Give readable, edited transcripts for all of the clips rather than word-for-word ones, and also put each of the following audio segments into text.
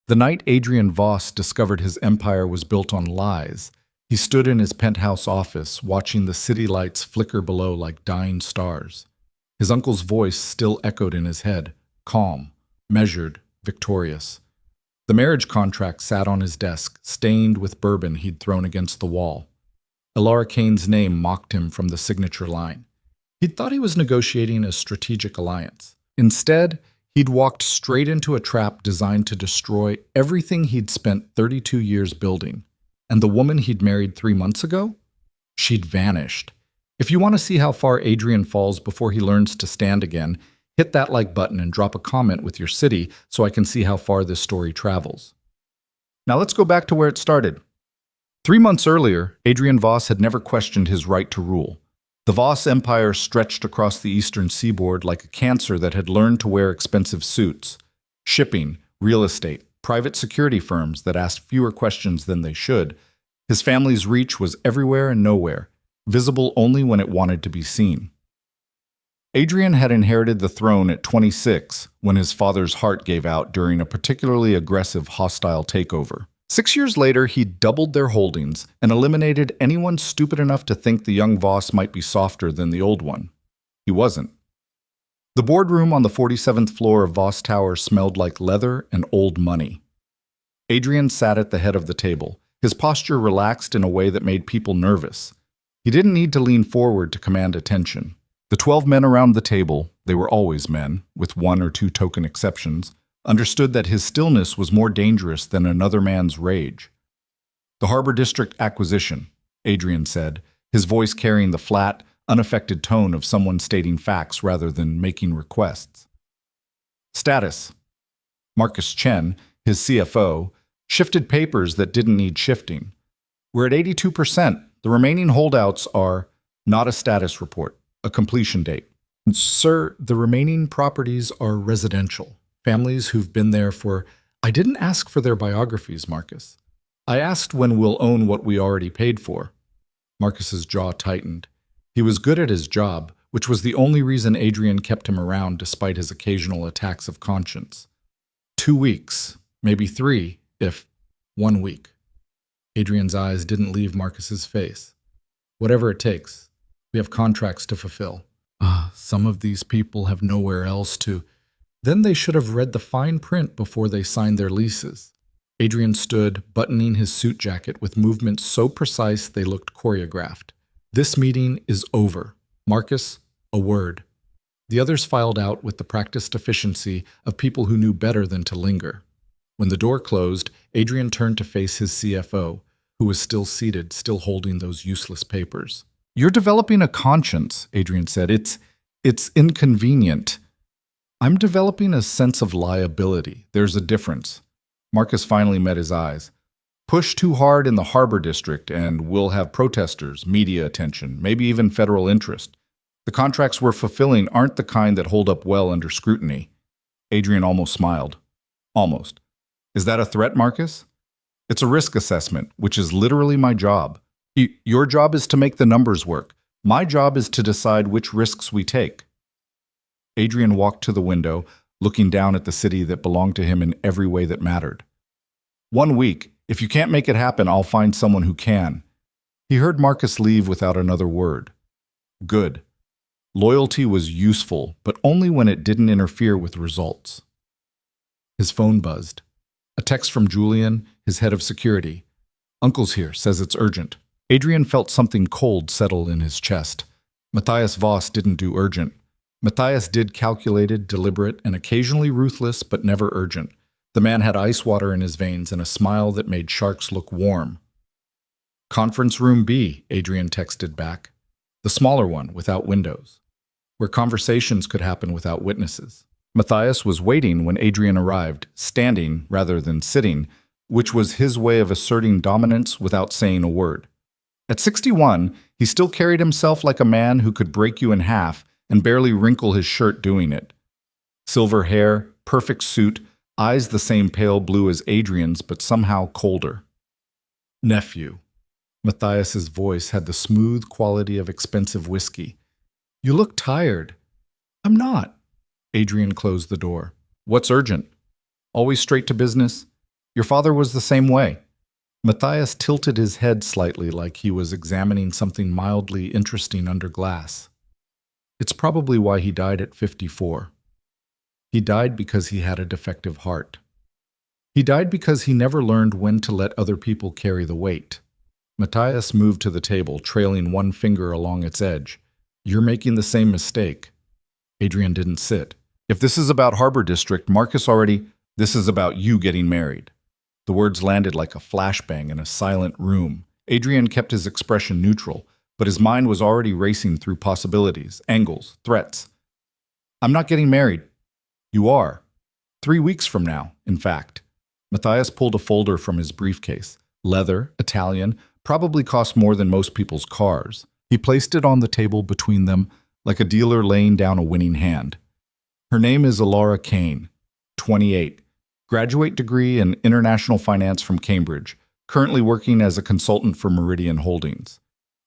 The night Adrian Voss discovered his empire was built on lies, he stood in his penthouse office watching the city lights flicker below like dying stars. His uncle's voice still echoed in his head, calm, measured, victorious. The marriage contract sat on his desk, stained with bourbon he'd thrown against the wall. Elara Kane's name mocked him from the signature line. He'd thought he was negotiating a strategic alliance. Instead, he'd walked straight into a trap designed to destroy everything he'd spent 32 years building. And the woman he'd married 3 months ago? She'd vanished. If you want to see how far Adrian falls before he learns to stand again, hit that like button and drop a comment with your city so I can see how far this story travels. Now let's go back to where it started. 3 months earlier, Adrian Voss had never questioned his right to rule. The Voss empire stretched across the eastern seaboard like a cancer that had learned to wear expensive suits. Shipping, real estate, private security firms that asked fewer questions than they should. His family's reach was everywhere and nowhere, visible only when it wanted to be seen. Adrian had inherited the throne at 26 when his father's heart gave out during a particularly aggressive hostile takeover. 6 years later, he doubled their holdings and eliminated anyone stupid enough to think the young Voss might be softer than the old one. He wasn't. The boardroom on the 47th floor of Voss Tower smelled like leather and old money. Adrian sat at the head of the table, his posture relaxed in a way that made people nervous. He didn't need to lean forward to command attention. The 12 men around the table, they were always men, with 1 or 2 token exceptions, understood that his stillness was more dangerous than another man's rage. "The Harbor District acquisition," Adrian said, his voice carrying the flat, unaffected tone of someone stating facts rather than making requests. Status. Marcus Chen, his CFO, shifted papers that didn't need shifting. "We're at 82%. The remaining holdouts are not a status report, a completion date." "Sir, the remaining properties are residential. Families who've been there for—" "I didn't ask for their biographies, Marcus. I asked when we'll own what we already paid for." Marcus's jaw tightened. He was good at his job, which was the only reason Adrian kept him around despite his occasional attacks of conscience. 2 weeks, maybe 3, if 1 week. Adrian's eyes didn't leave Marcus's face. "Whatever it takes. We have contracts to fulfill." Some of these people have nowhere else to. Then they should have read the fine print before they signed their leases. Adrian stood, buttoning his suit jacket with movements so precise they looked choreographed. "This meeting is over. Marcus, a word." The others filed out with the practiced efficiency of people who knew better than to linger. When the door closed, Adrian turned to face his CFO, who was still seated, still holding those useless papers. "You're developing a conscience," Adrian said. It's inconvenient." "I'm developing a sense of liability. There's a difference." Marcus finally met his eyes. "Push too hard in the Harbor District and we'll have protesters, media attention, maybe even federal interest. The contracts we're fulfilling aren't the kind that hold up well under scrutiny." Adrian almost smiled. "Almost. Is that a threat, Marcus?" "It's a risk assessment, which is literally my job. Your job is to make the numbers work. My job is to decide which risks we take." Adrian walked to the window, looking down at the city that belonged to him in every way that mattered. 1 week. If you can't make it happen, I'll find someone who can." He heard Marcus leave without another word. Good. Loyalty was useful, but only when it didn't interfere with results. His phone buzzed. A text from Julian, his head of security. "Uncle's here, says it's urgent." Adrian felt something cold settle in his chest. Matthias Voss didn't do urgent. Matthias did calculated, deliberate, and occasionally ruthless, but never urgent. The man had ice water in his veins and a smile that made sharks look warm. "Conference room B," Adrian texted back. The smaller one, without windows, where conversations could happen without witnesses. Matthias was waiting when Adrian arrived, standing rather than sitting, which was his way of asserting dominance without saying a word. At 61, he still carried himself like a man who could break you in half and barely wrinkle his shirt doing it. Silver hair, perfect suit, eyes the same pale blue as Adrian's, but somehow colder. "Nephew." Matthias's voice had the smooth quality of expensive whiskey. "You look tired." "I'm not." Adrian closed the door. "What's urgent?" "Always straight to business." Your father was the same way. Matthias tilted his head slightly like he was examining something mildly interesting under glass. It's probably why he died at 54. He died because he had a defective heart. He died because he never learned when to let other people carry the weight. Matthias moved to the table, trailing one finger along its edge. You're making the same mistake. Adrian didn't sit. If this is about Harbor District, Marcus already... This is about you getting married. The words landed like a flashbang in a silent room. Adrian kept his expression neutral, but his mind was already racing through possibilities, angles, threats. I'm not getting married. You are. 3 weeks from now, in fact. Matthias pulled a folder from his briefcase. Leather, Italian, probably cost more than most people's cars. He placed it on the table between them, like a dealer laying down a winning hand. Her name is Alara Kane, 28. Graduate degree in international finance from Cambridge, currently working as a consultant for Meridian Holdings.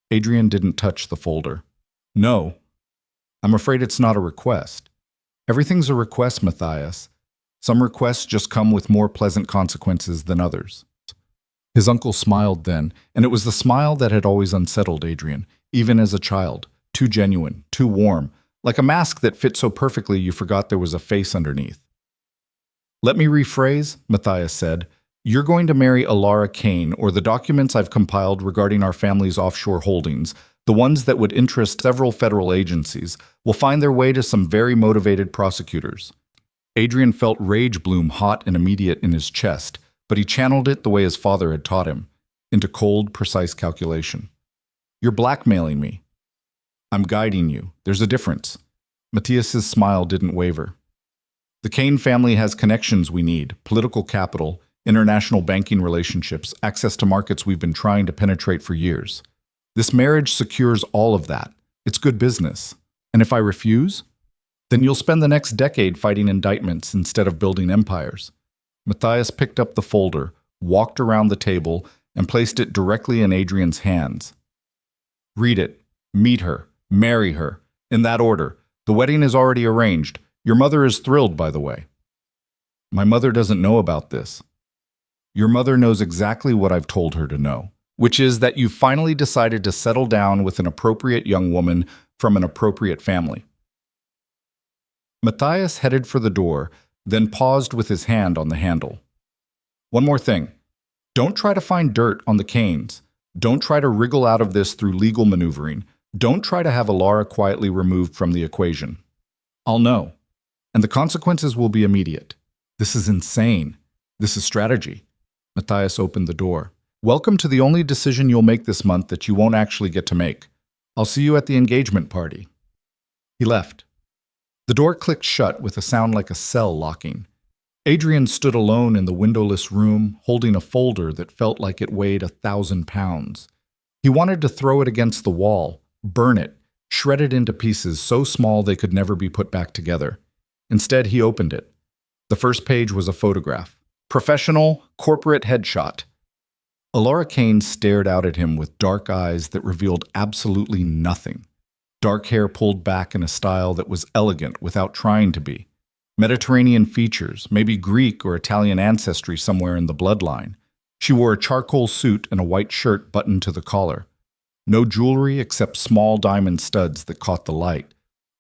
Adrian didn't touch the folder. No, I'm afraid it's not a request. Everything's a request, Matthias. Some requests just come with more pleasant consequences than others. His uncle smiled then, and it was the smile that had always unsettled Adrian, even as a child. Too genuine, too warm, like a mask that fit so perfectly you forgot there was a face underneath. Let me rephrase, Matthias said. You're going to marry Alara Kane, or the documents I've compiled regarding our family's offshore holdings, the ones that would interest several federal agencies, will find their way to some very motivated prosecutors. Adrian felt rage bloom hot and immediate in his chest, but he channeled it the way his father had taught him, into cold, precise calculation. You're blackmailing me. I'm guiding you. There's a difference. Matthias's smile didn't waver. The Kane family has connections we need, political capital, international banking relationships, access to markets we've been trying to penetrate for years. This marriage secures all of that. It's good business. And if I refuse, then you'll spend the next decade fighting indictments instead of building empires. Matthias picked up the folder, walked around the table, and placed it directly in Adrian's hands. Read it. Meet her. Marry her. In that order. The wedding is already arranged. Your mother is thrilled, by the way. My mother doesn't know about this. Your mother knows exactly what I've told her to know, which is that you've finally decided to settle down with an appropriate young woman from an appropriate family. Matthias headed for the door, then paused with his hand on the handle. One more thing. Don't try to find dirt on the Kanes. Don't try to wriggle out of this through legal maneuvering. Don't try to have Alara quietly removed from the equation. I'll know. And the consequences will be immediate. This is insane. This is strategy. Matthias opened the door. Welcome to the only decision you'll make this month that you won't actually get to make. I'll see you at the engagement party. He left. The door clicked shut with a sound like a cell locking. Adrian stood alone in the windowless room, holding a folder that felt like it weighed 1,000 pounds. He wanted to throw it against the wall, burn it, shred it into pieces so small they could never be put back together. Instead, he opened it. The first page was a photograph. Professional, corporate headshot. Alara Kane stared out at him with dark eyes that revealed absolutely nothing. Dark hair pulled back in a style that was elegant without trying to be. Mediterranean features, maybe Greek or Italian ancestry somewhere in the bloodline. She wore a charcoal suit and a white shirt buttoned to the collar. No jewelry except small diamond studs that caught the light.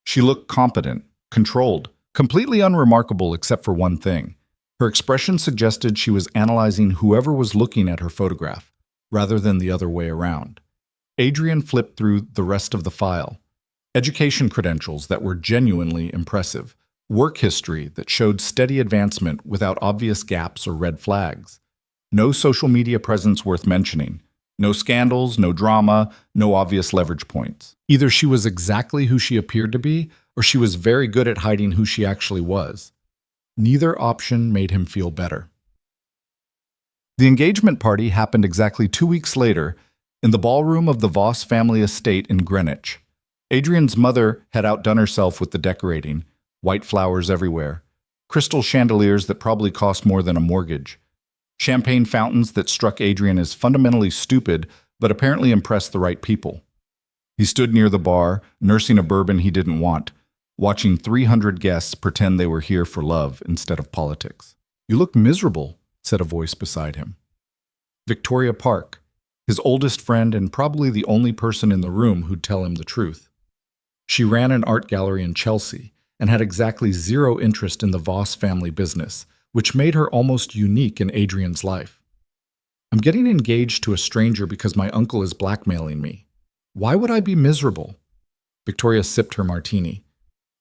She looked competent, controlled, completely unremarkable except for one thing. Her expression suggested she was analyzing whoever was looking at her photograph, rather than the other way around. Adrian flipped through the rest of the file. Education credentials that were genuinely impressive. Work history that showed steady advancement without obvious gaps or red flags. No social media presence worth mentioning. No scandals, no drama, no obvious leverage points. Either she was exactly who she appeared to be, or she was very good at hiding who she actually was. Neither option made him feel better. The engagement party happened exactly 2 weeks later in the ballroom of the Voss family estate in Greenwich. Adrian's mother had outdone herself with the decorating, white flowers everywhere, crystal chandeliers that probably cost more than a mortgage, champagne fountains that struck Adrian as fundamentally stupid but apparently impressed the right people. He stood near the bar, nursing a bourbon he didn't want, watching 300 guests pretend they were here for love instead of politics. You look miserable, said a voice beside him. Victoria Park, his oldest friend and probably the only person in the room who'd tell him the truth. She ran an art gallery in Chelsea and had exactly zero interest in the Voss family business, which made her almost unique in Adrian's life. I'm getting engaged to a stranger because my uncle is blackmailing me. Why would I be miserable? Victoria sipped her martini.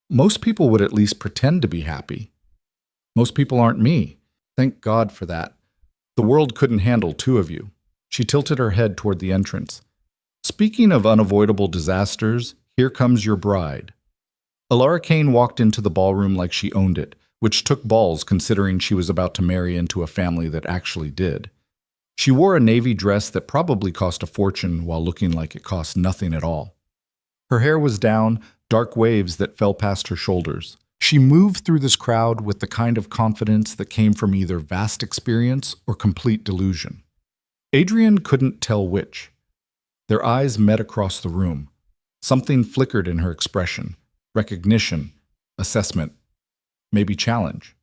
Most people would at least pretend to be happy. Most people aren't me. Thank God for that. The world couldn't handle two of you. She tilted her head toward the entrance. Speaking of unavoidable disasters, here comes your bride. Alara Kane walked into the ballroom like she owned it, which took balls considering she was about to marry into a family that actually did. She wore a navy dress that probably cost a fortune while looking like it cost nothing at all. Her hair was down, dark waves that fell past her shoulders. She moved through this crowd with the kind of confidence that came from either vast experience or complete delusion. Adrian couldn't tell which. Their eyes met across the room. Something flickered in her expression. Recognition, assessment, maybe challenge.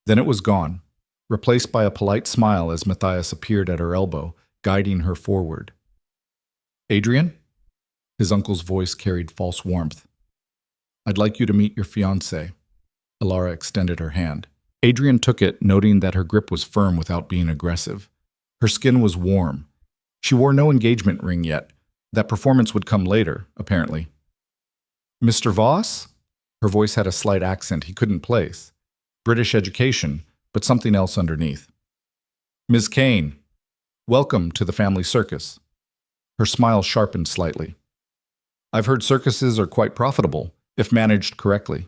Then it was gone, replaced by a polite smile as Matthias appeared at her elbow, guiding her forward. Adrian? His uncle's voice carried false warmth. I'd like you to meet your fiancé. Alara extended her hand. Adrian took it, noting that her grip was firm without being aggressive. Her skin was warm. She wore no engagement ring yet. That performance would come later, apparently. Mr. Voss? Her voice had a slight accent he couldn't place. British education, but something else underneath. Ms. Kane, welcome to the family circus. Her smile sharpened slightly. I've heard circuses are quite profitable, if managed correctly.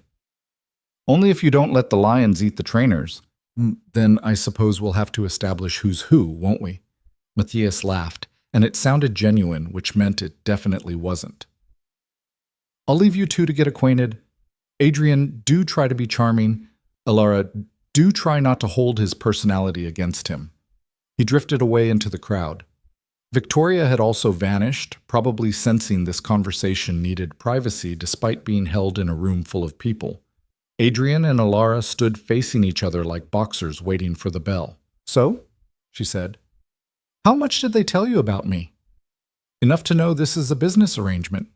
Only if you don't let the lions eat the trainers. Then I suppose we'll have to establish who's who, won't we? Matthias laughed, and it sounded genuine, which meant it definitely wasn't. I'll leave you two to get acquainted. Adrian, do try to be charming. Alara, do try not to hold his personality against him. He drifted away into the crowd. Victoria had also vanished, probably sensing this conversation needed privacy despite being held in a room full of people. Adrian and Alara stood facing each other like boxers waiting for the bell. So, she said, how much did they tell you about me? Enough to know this is a business arrangement.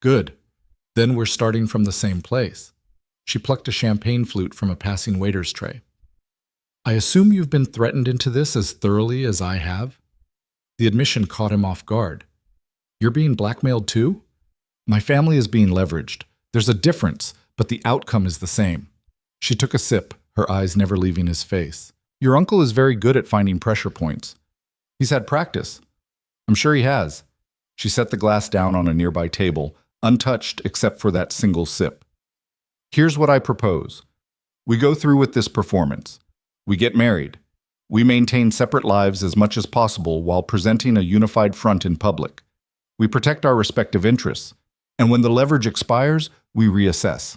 Good. Then we're starting from the same place. She plucked a champagne flute from a passing waiter's tray. I assume you've been threatened into this as thoroughly as I have? The admission caught him off guard. You're being blackmailed too? My family is being leveraged. There's a difference, but the outcome is the same. She took a sip, her eyes never leaving his face. Your uncle is very good at finding pressure points. He's had practice. I'm sure he has. She set the glass down on a nearby table, untouched except for that single sip. Here's what I propose. We go through with this performance. We get married. We maintain separate lives as much as possible while presenting a unified front in public. We protect our respective interests, and when the leverage expires, we reassess.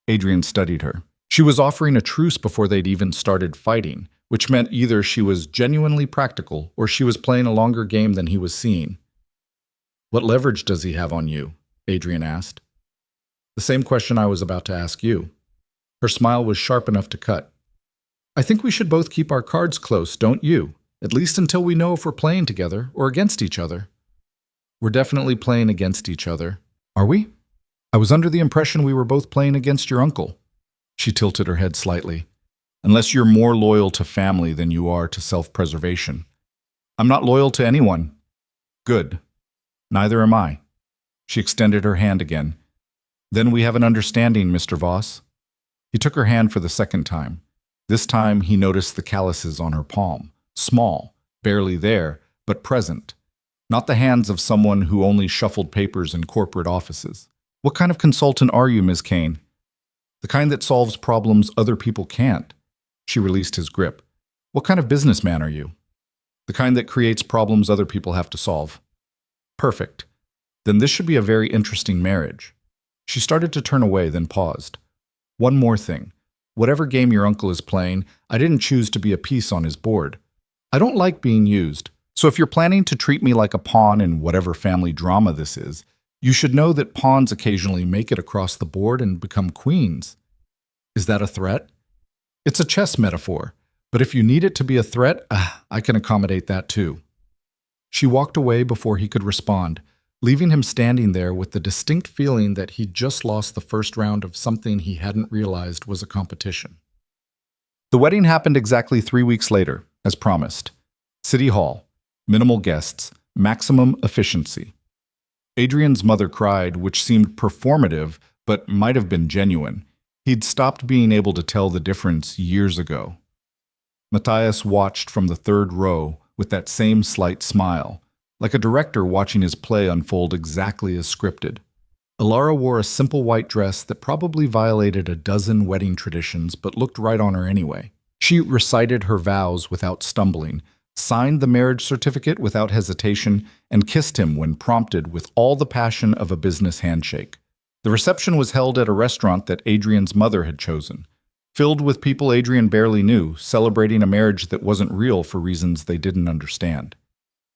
Adrian studied her. She was offering a truce before they'd even started fighting, which meant either she was genuinely practical or she was playing a longer game than he was seeing. What leverage does he have on you? Adrian asked. The same question I was about to ask you. Her smile was sharp enough to cut. I think we should both keep our cards close, don't you? At least until we know if we're playing together or against each other. We're definitely playing against each other. Are we? I was under the impression we were both playing against your uncle. She tilted her head slightly. Unless you're more loyal to family than you are to self-preservation. I'm not loyal to anyone. Good. Neither am I. She extended her hand again. Then we have an understanding, Mr. Voss. He took her hand for the second time. This time he noticed the calluses on her palm. Small, barely there, but present. Not the hands of someone who only shuffled papers in corporate offices. What kind of consultant are you, Ms. Kane? The kind that solves problems other people can't. She released his grip. What kind of businessman are you? The kind that creates problems other people have to solve. Perfect. Then this should be a very interesting marriage. She started to turn away, then paused. One more thing. Whatever game your uncle is playing, I didn't choose to be a piece on his board. I don't like being used, so if you're planning to treat me like a pawn in whatever family drama this is, you should know that pawns occasionally make it across the board and become queens. Is that a threat? It's a chess metaphor, But if you need it to be a threat, I can accommodate that too. She walked away before he could respond, leaving him standing there with the distinct feeling that he'd just lost the first round of something he hadn't realized was a competition. The wedding happened exactly 3 weeks later, as promised. City Hall, minimal guests, maximum efficiency. Adrian's mother cried, which seemed performative, but might have been genuine. He'd stopped being able to tell the difference years ago. Matthias watched from the third row with that same slight smile, like a director watching his play unfold exactly as scripted. Alara wore a simple white dress that probably violated a dozen wedding traditions but looked right on her anyway. She recited her vows without stumbling, signed the marriage certificate without hesitation, and kissed him when prompted with all the passion of a business handshake. The reception was held at a restaurant that Adrian's mother had chosen, filled with people Adrian barely knew, celebrating a marriage that wasn't real for reasons they didn't understand.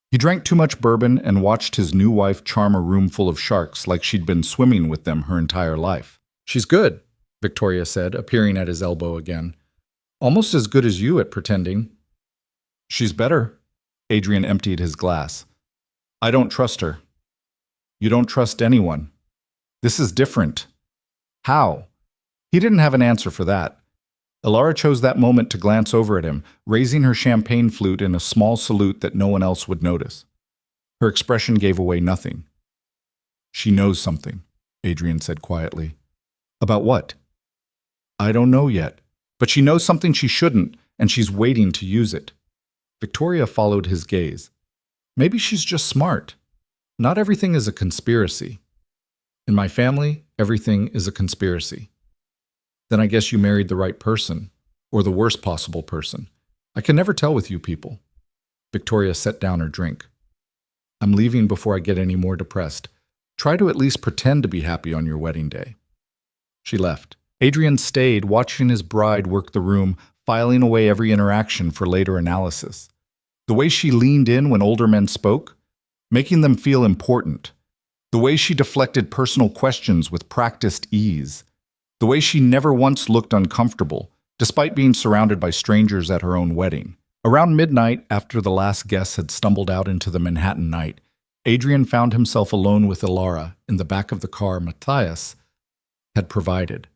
He drank too much bourbon and watched his new wife charm a room full of sharks like she'd been swimming with them her entire life. "She's good," Victoria said, appearing at his elbow again. "Almost as good as you at pretending." "She's better." Adrian emptied his glass. "I don't trust her." "You don't trust anyone. This is different." "How?" He didn't have an answer for that. Alara chose that moment to glance over at him, raising her champagne flute in a small salute that no one else would notice. Her expression gave away nothing. "She knows something," Adrian said quietly. "About what?" "I don't know yet. But she knows something she shouldn't, and she's waiting to use it." Victoria followed his gaze. "Maybe she's just smart. Not everything is a conspiracy. In my family, everything is a conspiracy." "Then I guess you married the right person, or the worst possible person. I can never tell with you people." Victoria set down her drink. "I'm leaving before I get any more depressed. Try to at least pretend to be happy on your wedding day." She left. Adrian stayed, watching his bride work the room, filing away every interaction for later analysis. The way she leaned in when older men spoke, making them feel important. The way she deflected personal questions with practiced ease. The way she never once looked uncomfortable, despite being surrounded by strangers at her own wedding. Around midnight, after the last guests had stumbled out into the Manhattan night, Adrian found himself alone with Alara in the back of the car Matthias had provided.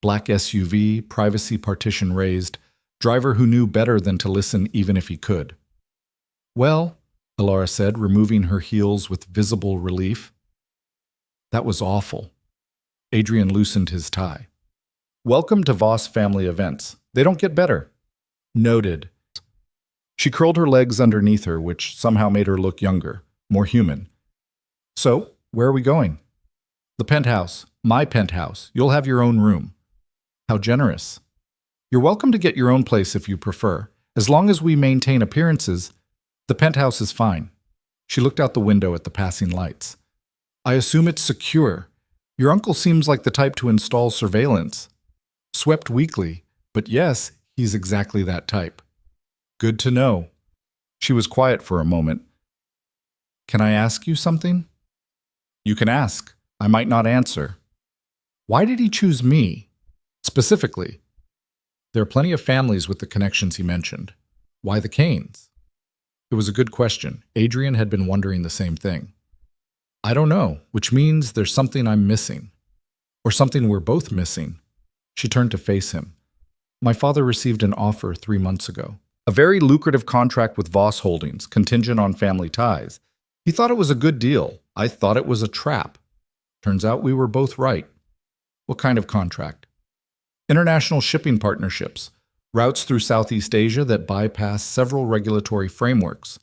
Black SUV, privacy partition raised, driver who knew better than to listen even if he could. "Well," Alara said, removing her heels with visible relief. "That was awful." Adrian loosened his tie. "Welcome to Voss family events. They don't get better." "Noted." She curled her legs underneath her, which somehow made her look younger, more human. "So, where are we going?" "The penthouse. My penthouse. You'll have your own room." "How generous." "You're welcome to get your own place if you prefer. As long as we maintain appearances, the penthouse is fine." She looked out the window at the passing lights. "I assume it's secure. Your uncle seems like the type to install surveillance. Swept weekly, but yes, he's exactly that type." "Good to know." She was quiet for a moment. "Can I ask you something?" "You can ask. I might not answer." "Why did he choose me? Specifically?" There are plenty of families with the connections he mentioned. Why the Canes? It was a good question. Adrian had been wondering the same thing. "I don't know, which means there's something I'm missing. Or something we're both missing." She turned to face him. "My father received an offer 3 months ago. A very lucrative contract with Voss Holdings, contingent on family ties. He thought it was a good deal. I thought it was a trap. Turns out we were both right." "What kind of contract?" "International shipping partnerships. Routes through Southeast Asia that bypass several regulatory frameworks."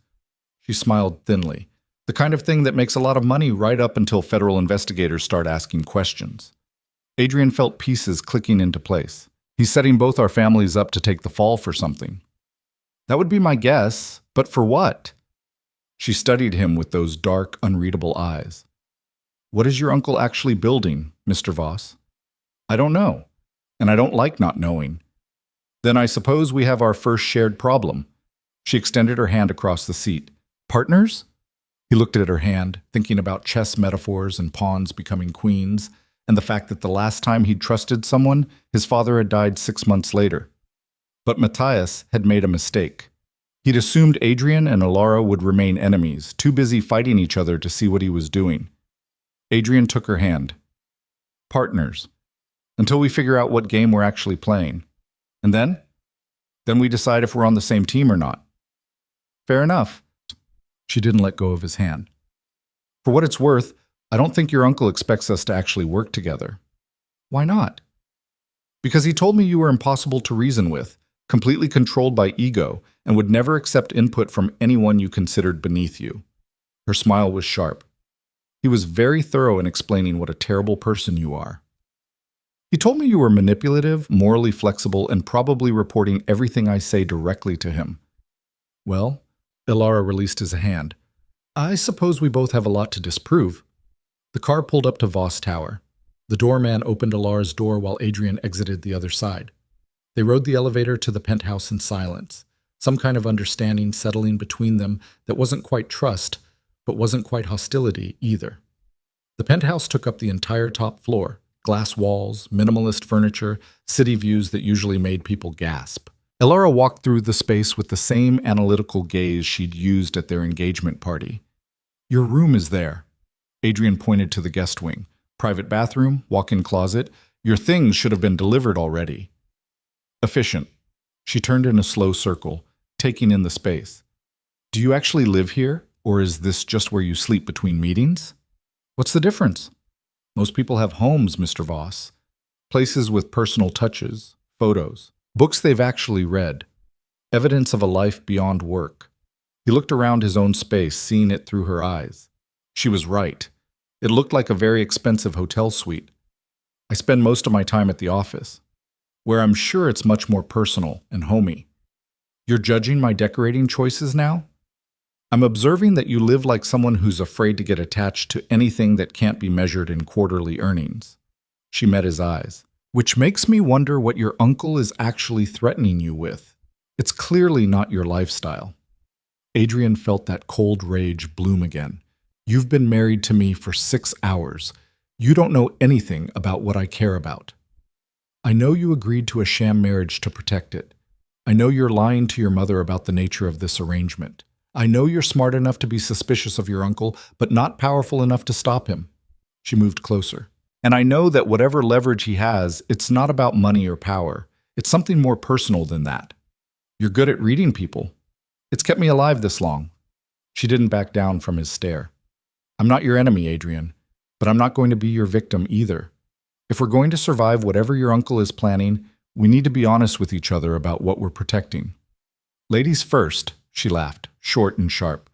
She smiled thinly. "The kind of thing that makes a lot of money right up until federal investigators start asking questions." Adrian felt pieces clicking into place. "He's setting both our families up to take the fall for something." "That would be my guess, but for what?" She studied him with those dark, unreadable eyes. "What is your uncle actually building, Mr. Voss?" "I don't know, and I don't like not knowing." "Then I suppose we have our first shared problem." She extended her hand across the seat. "Partners?" He looked at her hand, thinking about chess metaphors and pawns becoming queens, and the fact that the last time he'd trusted someone, his father had died 6 months later. But Matthias had made a mistake. He'd assumed Adrian and Alara would remain enemies, too busy fighting each other to see what he was doing. Adrian took her hand. Partners. Until we figure out what game we're actually playing. And then? Then we decide if we're on the same team or not. Fair enough. She didn't let go of his hand. For what it's worth, I don't think your uncle expects us to actually work together. Why not? Because he told me you were impossible to reason with, completely controlled by ego, and would never accept input from anyone you considered beneath you. Her smile was sharp. He was very thorough in explaining what a terrible person you are. He told me you were manipulative, morally flexible, and probably reporting everything I say directly to him. Well, Ilara released his hand. I suppose we both have a lot to disprove. The car pulled up to Voss Tower. The doorman opened Ilara's door while Adrian exited the other side. They rode the elevator to the penthouse in silence, some kind of understanding settling between them that wasn't quite trust, but wasn't quite hostility either. The penthouse took up the entire top floor, glass walls, minimalist furniture, city views that usually made people gasp. Ilara walked through the space with the same analytical gaze she'd used at their engagement party. Your room is there. Adrian pointed to the guest wing. Private bathroom, walk-in closet. Your things should have been delivered already. Efficient. She turned in a slow circle, taking in the space. Do you actually live here, or is this just where you sleep between meetings? What's the difference? Most people have homes, Mr. Voss. Places with personal touches, photos, books they've actually read, evidence of a life beyond work. He looked around his own space, seeing it through her eyes. She was right. It looked like a very expensive hotel suite. I spend most of my time at the office, where I'm sure it's much more personal and homey. You're judging my decorating choices now? I'm observing that you live like someone who's afraid to get attached to anything that can't be measured in quarterly earnings. She met his eyes. Which makes me wonder what your uncle is actually threatening you with. It's clearly not your lifestyle. Adrian felt that cold rage bloom again. You've been married to me for 6 hours. You don't know anything about what I care about. I know you agreed to a sham marriage to protect it. I know you're lying to your mother about the nature of this arrangement. I know you're smart enough to be suspicious of your uncle, but not powerful enough to stop him. She moved closer. And I know that whatever leverage he has, it's not about money or power. It's something more personal than that. You're good at reading people. It's kept me alive this long. She didn't back down from his stare. I'm not your enemy, Adrian, but I'm not going to be your victim either. If we're going to survive whatever your uncle is planning, we need to be honest with each other about what we're protecting. Ladies first, she laughed, short and sharp.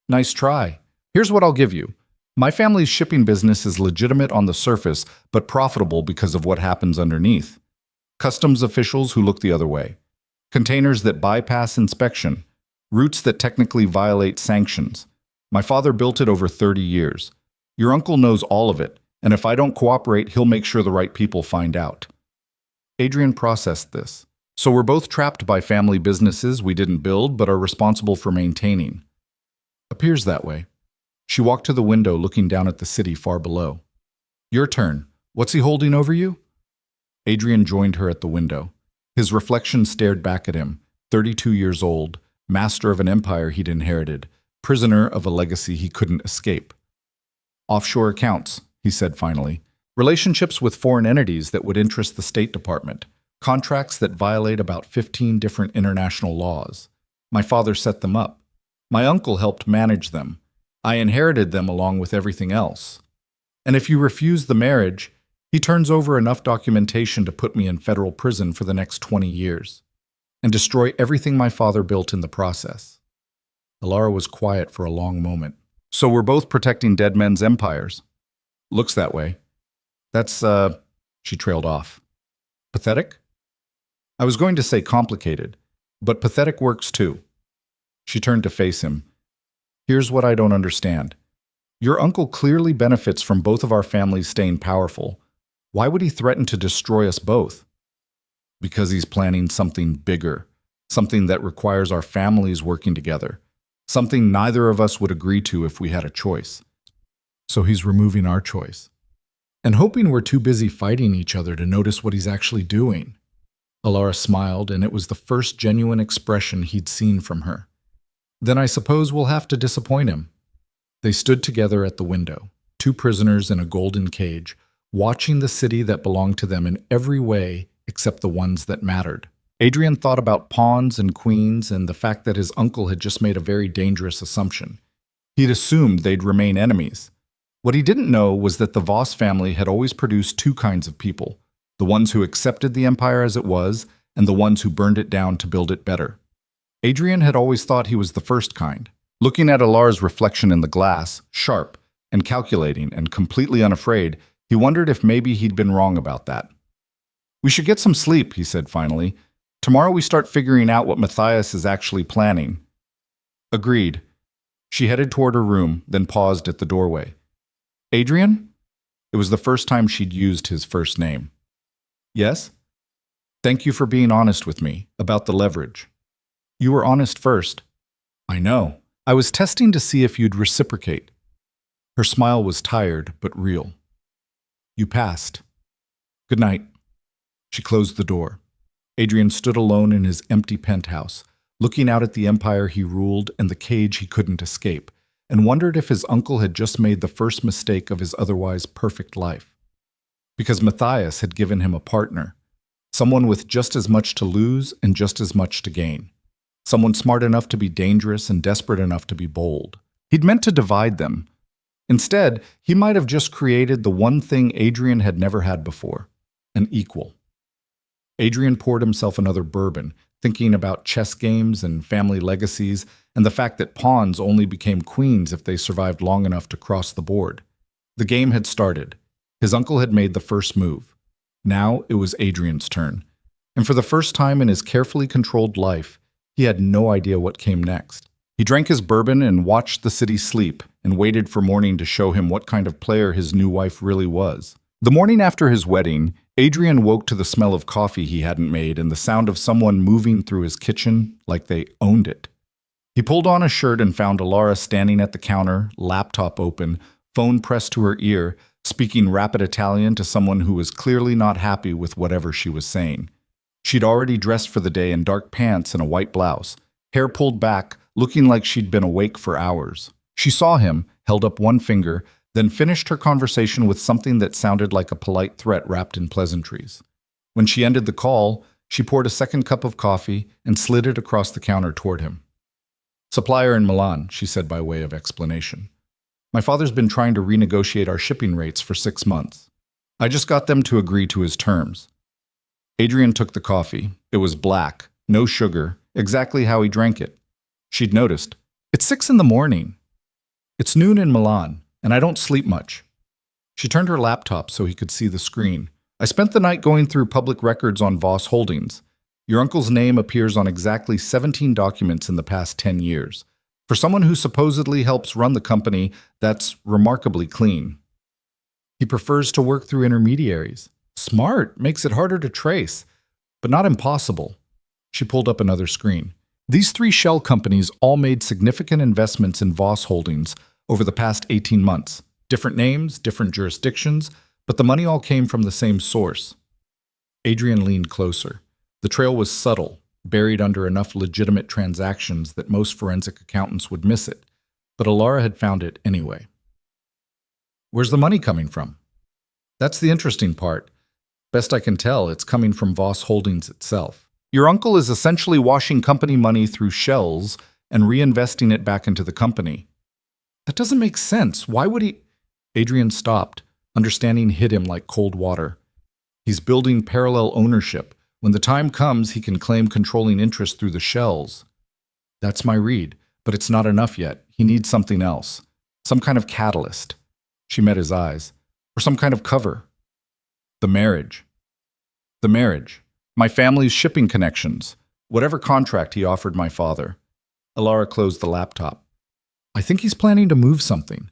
Nice try. Here's what I'll give you. My family's shipping business is legitimate on the surface, but profitable because of what happens underneath. Customs officials who look the other way. Containers that bypass inspection. Routes that technically violate sanctions. My father built it over 30 years. Your uncle knows all of it, and if I don't cooperate, he'll make sure the right people find out. Adrian processed this. So we're both trapped by family businesses we didn't build but are responsible for maintaining. Appears that way. She walked to the window, looking down at the city far below. Your turn. What's he holding over you? Adrian joined her at the window. His reflection stared back at him, 32 years old, master of an empire he'd inherited, prisoner of a legacy he couldn't escape. Offshore accounts, he said finally. Relationships with foreign entities that would interest the State Department. Contracts that violate about 15 different international laws. My father set them up. My uncle helped manage them. I inherited them along with everything else. And if you refuse the marriage, he turns over enough documentation to put me in federal prison for the next 20 years and destroy everything my father built in the process. Ilara was quiet for a long moment. So we're both protecting dead men's empires. Looks that way. That's, she trailed off. Pathetic? I was going to say complicated, but pathetic works too. She turned to face him. Here's what I don't understand. Your uncle clearly benefits from both of our families staying powerful. Why would he threaten to destroy us both? Because he's planning something bigger, something that requires our families working together, something neither of us would agree to if we had a choice. So he's removing our choice. And hoping we're too busy fighting each other to notice what he's actually doing. Alara smiled, and it was the first genuine expression he'd seen from her. Then I suppose we'll have to disappoint him. They stood together at the window, two prisoners in a golden cage, watching the city that belonged to them in every way except the ones that mattered. Adrian thought about pawns and queens and the fact that his uncle had just made a very dangerous assumption. He'd assumed they'd remain enemies. What he didn't know was that the Voss family had always produced two kinds of people, the ones who accepted the empire as it was and the ones who burned it down to build it better. Adrian had always thought he was the first kind. Looking at Alara's reflection in the glass, sharp and calculating and completely unafraid, he wondered if maybe he'd been wrong about that. "We should get some sleep," he said finally. "Tomorrow we start figuring out what Matthias is actually planning." Agreed. She headed toward her room, then paused at the doorway. "Adrian?" It was the first time she'd used his first name. "Yes?" "Thank you for being honest with me about the leverage." "You were honest first." "I know. I was testing to see if you'd reciprocate." Her smile was tired but real. "You passed. Good night." She closed the door. Adrian stood alone in his empty penthouse, looking out at the empire he ruled and the cage he couldn't escape, and wondered if his uncle had just made the first mistake of his otherwise perfect life. Because Matthias had given him a partner, someone with just as much to lose and just as much to gain. Someone smart enough to be dangerous and desperate enough to be bold. He'd meant to divide them. Instead, he might have just created the one thing Adrian had never had before, an equal. Adrian poured himself another bourbon, thinking about chess games and family legacies and the fact that pawns only became queens if they survived long enough to cross the board. The game had started. His uncle had made the first move. Now it was Adrian's turn. And for the first time in his carefully controlled life, he had no idea what came next. He drank his bourbon and watched the city sleep and waited for morning to show him what kind of player his new wife really was. The morning after his wedding, Adrian woke to the smell of coffee he hadn't made and the sound of someone moving through his kitchen like they owned it. He pulled on a shirt and found Alara standing at the counter, laptop open, phone pressed to her ear, speaking rapid Italian to someone who was clearly not happy with whatever she was saying. She'd already dressed for the day in dark pants and a white blouse, hair pulled back, looking like she'd been awake for hours. She saw him, held up one finger, then finished her conversation with something that sounded like a polite threat wrapped in pleasantries. When she ended the call, she poured a second cup of coffee and slid it across the counter toward him. "Supplier in Milan," she said by way of explanation. "My father's been trying to renegotiate our shipping rates for 6 months. I just got them to agree to his terms." Adrian took the coffee. It was black, no sugar, exactly how he drank it. She'd noticed. "It's 6 in the morning. It's noon in Milan, and I don't sleep much." She turned her laptop so he could see the screen. "I spent the night going through public records on Voss Holdings. Your uncle's name appears on exactly 17 documents in the past 10 years. For someone who supposedly helps run the company, that's remarkably clean. He prefers to work through intermediaries. Smart, makes it harder to trace, but not impossible." She pulled up another screen. These 3 shell companies all made significant investments in Voss Holdings over the past 18 months. Different names, different jurisdictions, but the money all came from the same source. Adrian leaned closer. The trail was subtle, buried under enough legitimate transactions that most forensic accountants would miss it, but Alara had found it anyway. "Where's the money coming from?" "That's the interesting part. Best I can tell, it's coming from Voss Holdings itself. Your uncle is essentially washing company money through shells and reinvesting it back into the company." "That doesn't make sense. Why would he—" Adrian stopped. Understanding hit him like cold water. "He's building parallel ownership. When the time comes, he can claim controlling interest through the shells." "That's my read, but it's not enough yet. He needs something else. Some kind of catalyst." She met his eyes. "Or some kind of cover." "The marriage." "The marriage. My family's shipping connections. Whatever contract he offered my father." Alara closed the laptop. "I think he's planning to move something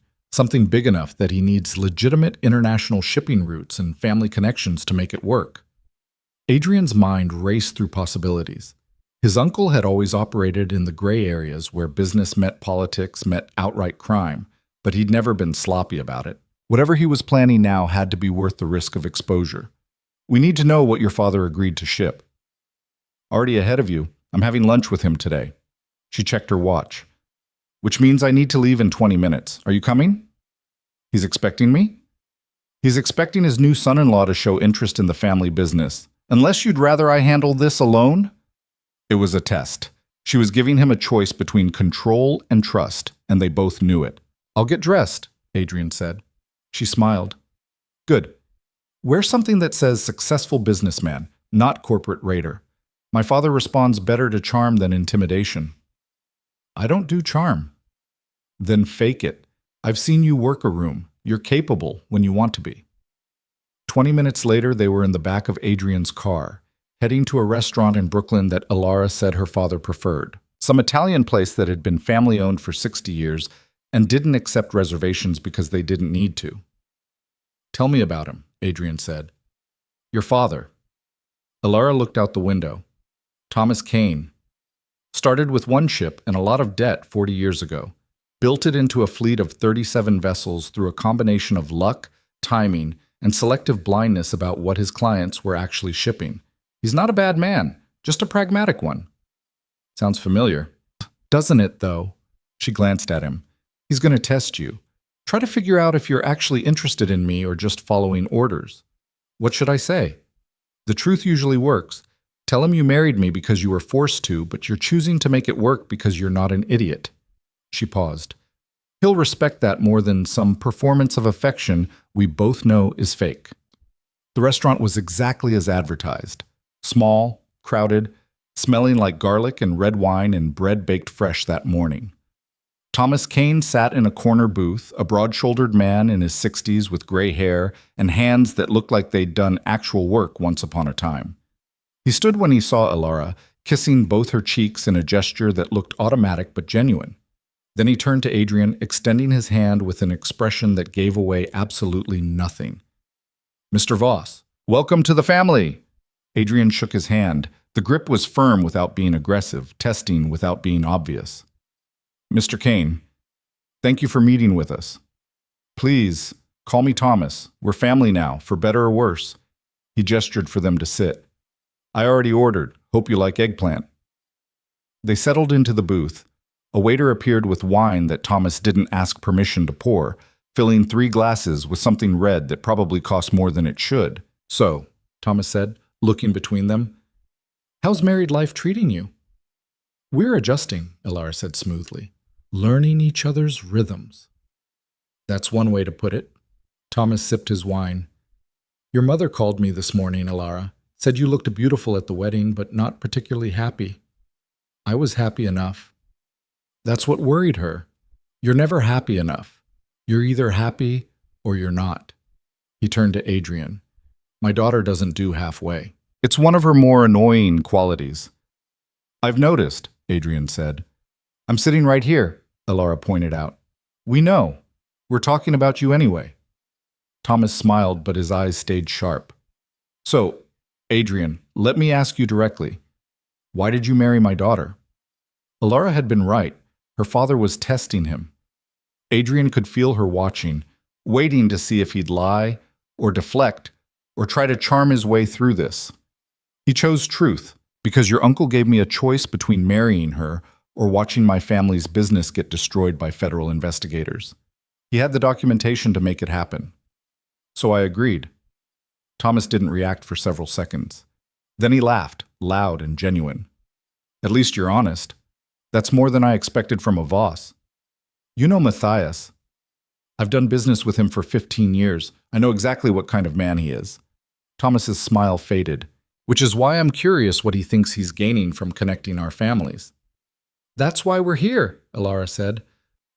big enough that he needs legitimate international shipping routes and family connections to make it work." Adrian's mind raced through possibilities. His uncle had always operated in the gray areas where business met politics, met outright crime, but he'd never been sloppy about it. Whatever he was planning now had to be worth the risk of exposure. "We need to know what your father agreed to ship." Already ahead of you. I'm having lunch with him today. She checked her watch. Which means I need to leave in 20 minutes. Are you coming? He's expecting me? He's expecting his new son-in-law to show interest in the family business. Unless you'd rather I handle this alone? It was a test. She was giving him a choice between control and trust, and they both knew it. I'll get dressed, Adrian said. She smiled. Good. Wear something that says successful businessman, not corporate raider. My father responds better to charm than intimidation. I don't do charm. Then fake it. I've seen you work a room. You're capable when you want to be. 20 minutes later, they were in the back of Adrian's car, heading to a restaurant in Brooklyn that Alara said her father preferred. Some Italian place that had been family-owned for 60 years and didn't accept reservations because they didn't need to. Tell me about him, Adrian said. Your father. Alara looked out the window. Thomas Kane. Started with one ship and a lot of debt 40 years ago. Built it into a fleet of 37 vessels through a combination of luck, timing, and selective blindness about what his clients were actually shipping. He's not a bad man, just a pragmatic one. Sounds familiar. Doesn't it, though? She glanced at him. He's going to test you. Try to figure out if you're actually interested in me or just following orders. What should I say? The truth usually works. Tell him you married me because you were forced to, but you're choosing to make it work because you're not an idiot. She paused. He'll respect that more than some performance of affection we both know is fake. The restaurant was exactly as advertised. Small, crowded, smelling like garlic and red wine and bread baked fresh that morning. Thomas Kane sat in a corner booth, a broad-shouldered man in his 60s with gray hair and hands that looked like they'd done actual work once upon a time. He stood when he saw Alara, kissing both her cheeks in a gesture that looked automatic but genuine. Then he turned to Adrian, extending his hand with an expression that gave away absolutely nothing. Mr. Voss, welcome to the family! Adrian shook his hand. The grip was firm without being aggressive, testing without being obvious. Mr. Kane, thank you for meeting with us. Please, call me Thomas. We're family now, for better or worse. He gestured for them to sit. I already ordered. Hope you like eggplant. They settled into the booth. A waiter appeared with wine that Thomas didn't ask permission to pour, filling 3 glasses with something red that probably cost more than it should. So, Thomas said, looking between them, how's married life treating you? We're adjusting, Alara said smoothly. Learning each other's rhythms. That's one way to put it. Thomas sipped his wine. Your mother called me this morning, Alara. Said you looked beautiful at the wedding, but not particularly happy. I was happy enough. That's what worried her. You're never happy enough. You're either happy or you're not. He turned to Adrian. My daughter doesn't do halfway. It's one of her more annoying qualities. I've noticed, Adrian said. I'm sitting right here, Alara pointed out. We know. We're talking about you anyway. Thomas smiled, but his eyes stayed sharp. So, Adrian, let me ask you directly. Why did you marry my daughter? Alara had been right. Her father was testing him. Adrian could feel her watching, waiting to see if he'd lie, or deflect, or try to charm his way through this. He chose truth, because your uncle gave me a choice between marrying her or watching my family's business get destroyed by federal investigators. He had the documentation to make it happen. So I agreed. Thomas didn't react for several seconds. Then he laughed, loud and genuine. At least you're honest. That's more than I expected from a Voss. You know Matthias. I've done business with him for 15 years. I know exactly what kind of man he is. Thomas's smile faded, which is why I'm curious what he thinks he's gaining from connecting our families. That's why we're here, Alara said.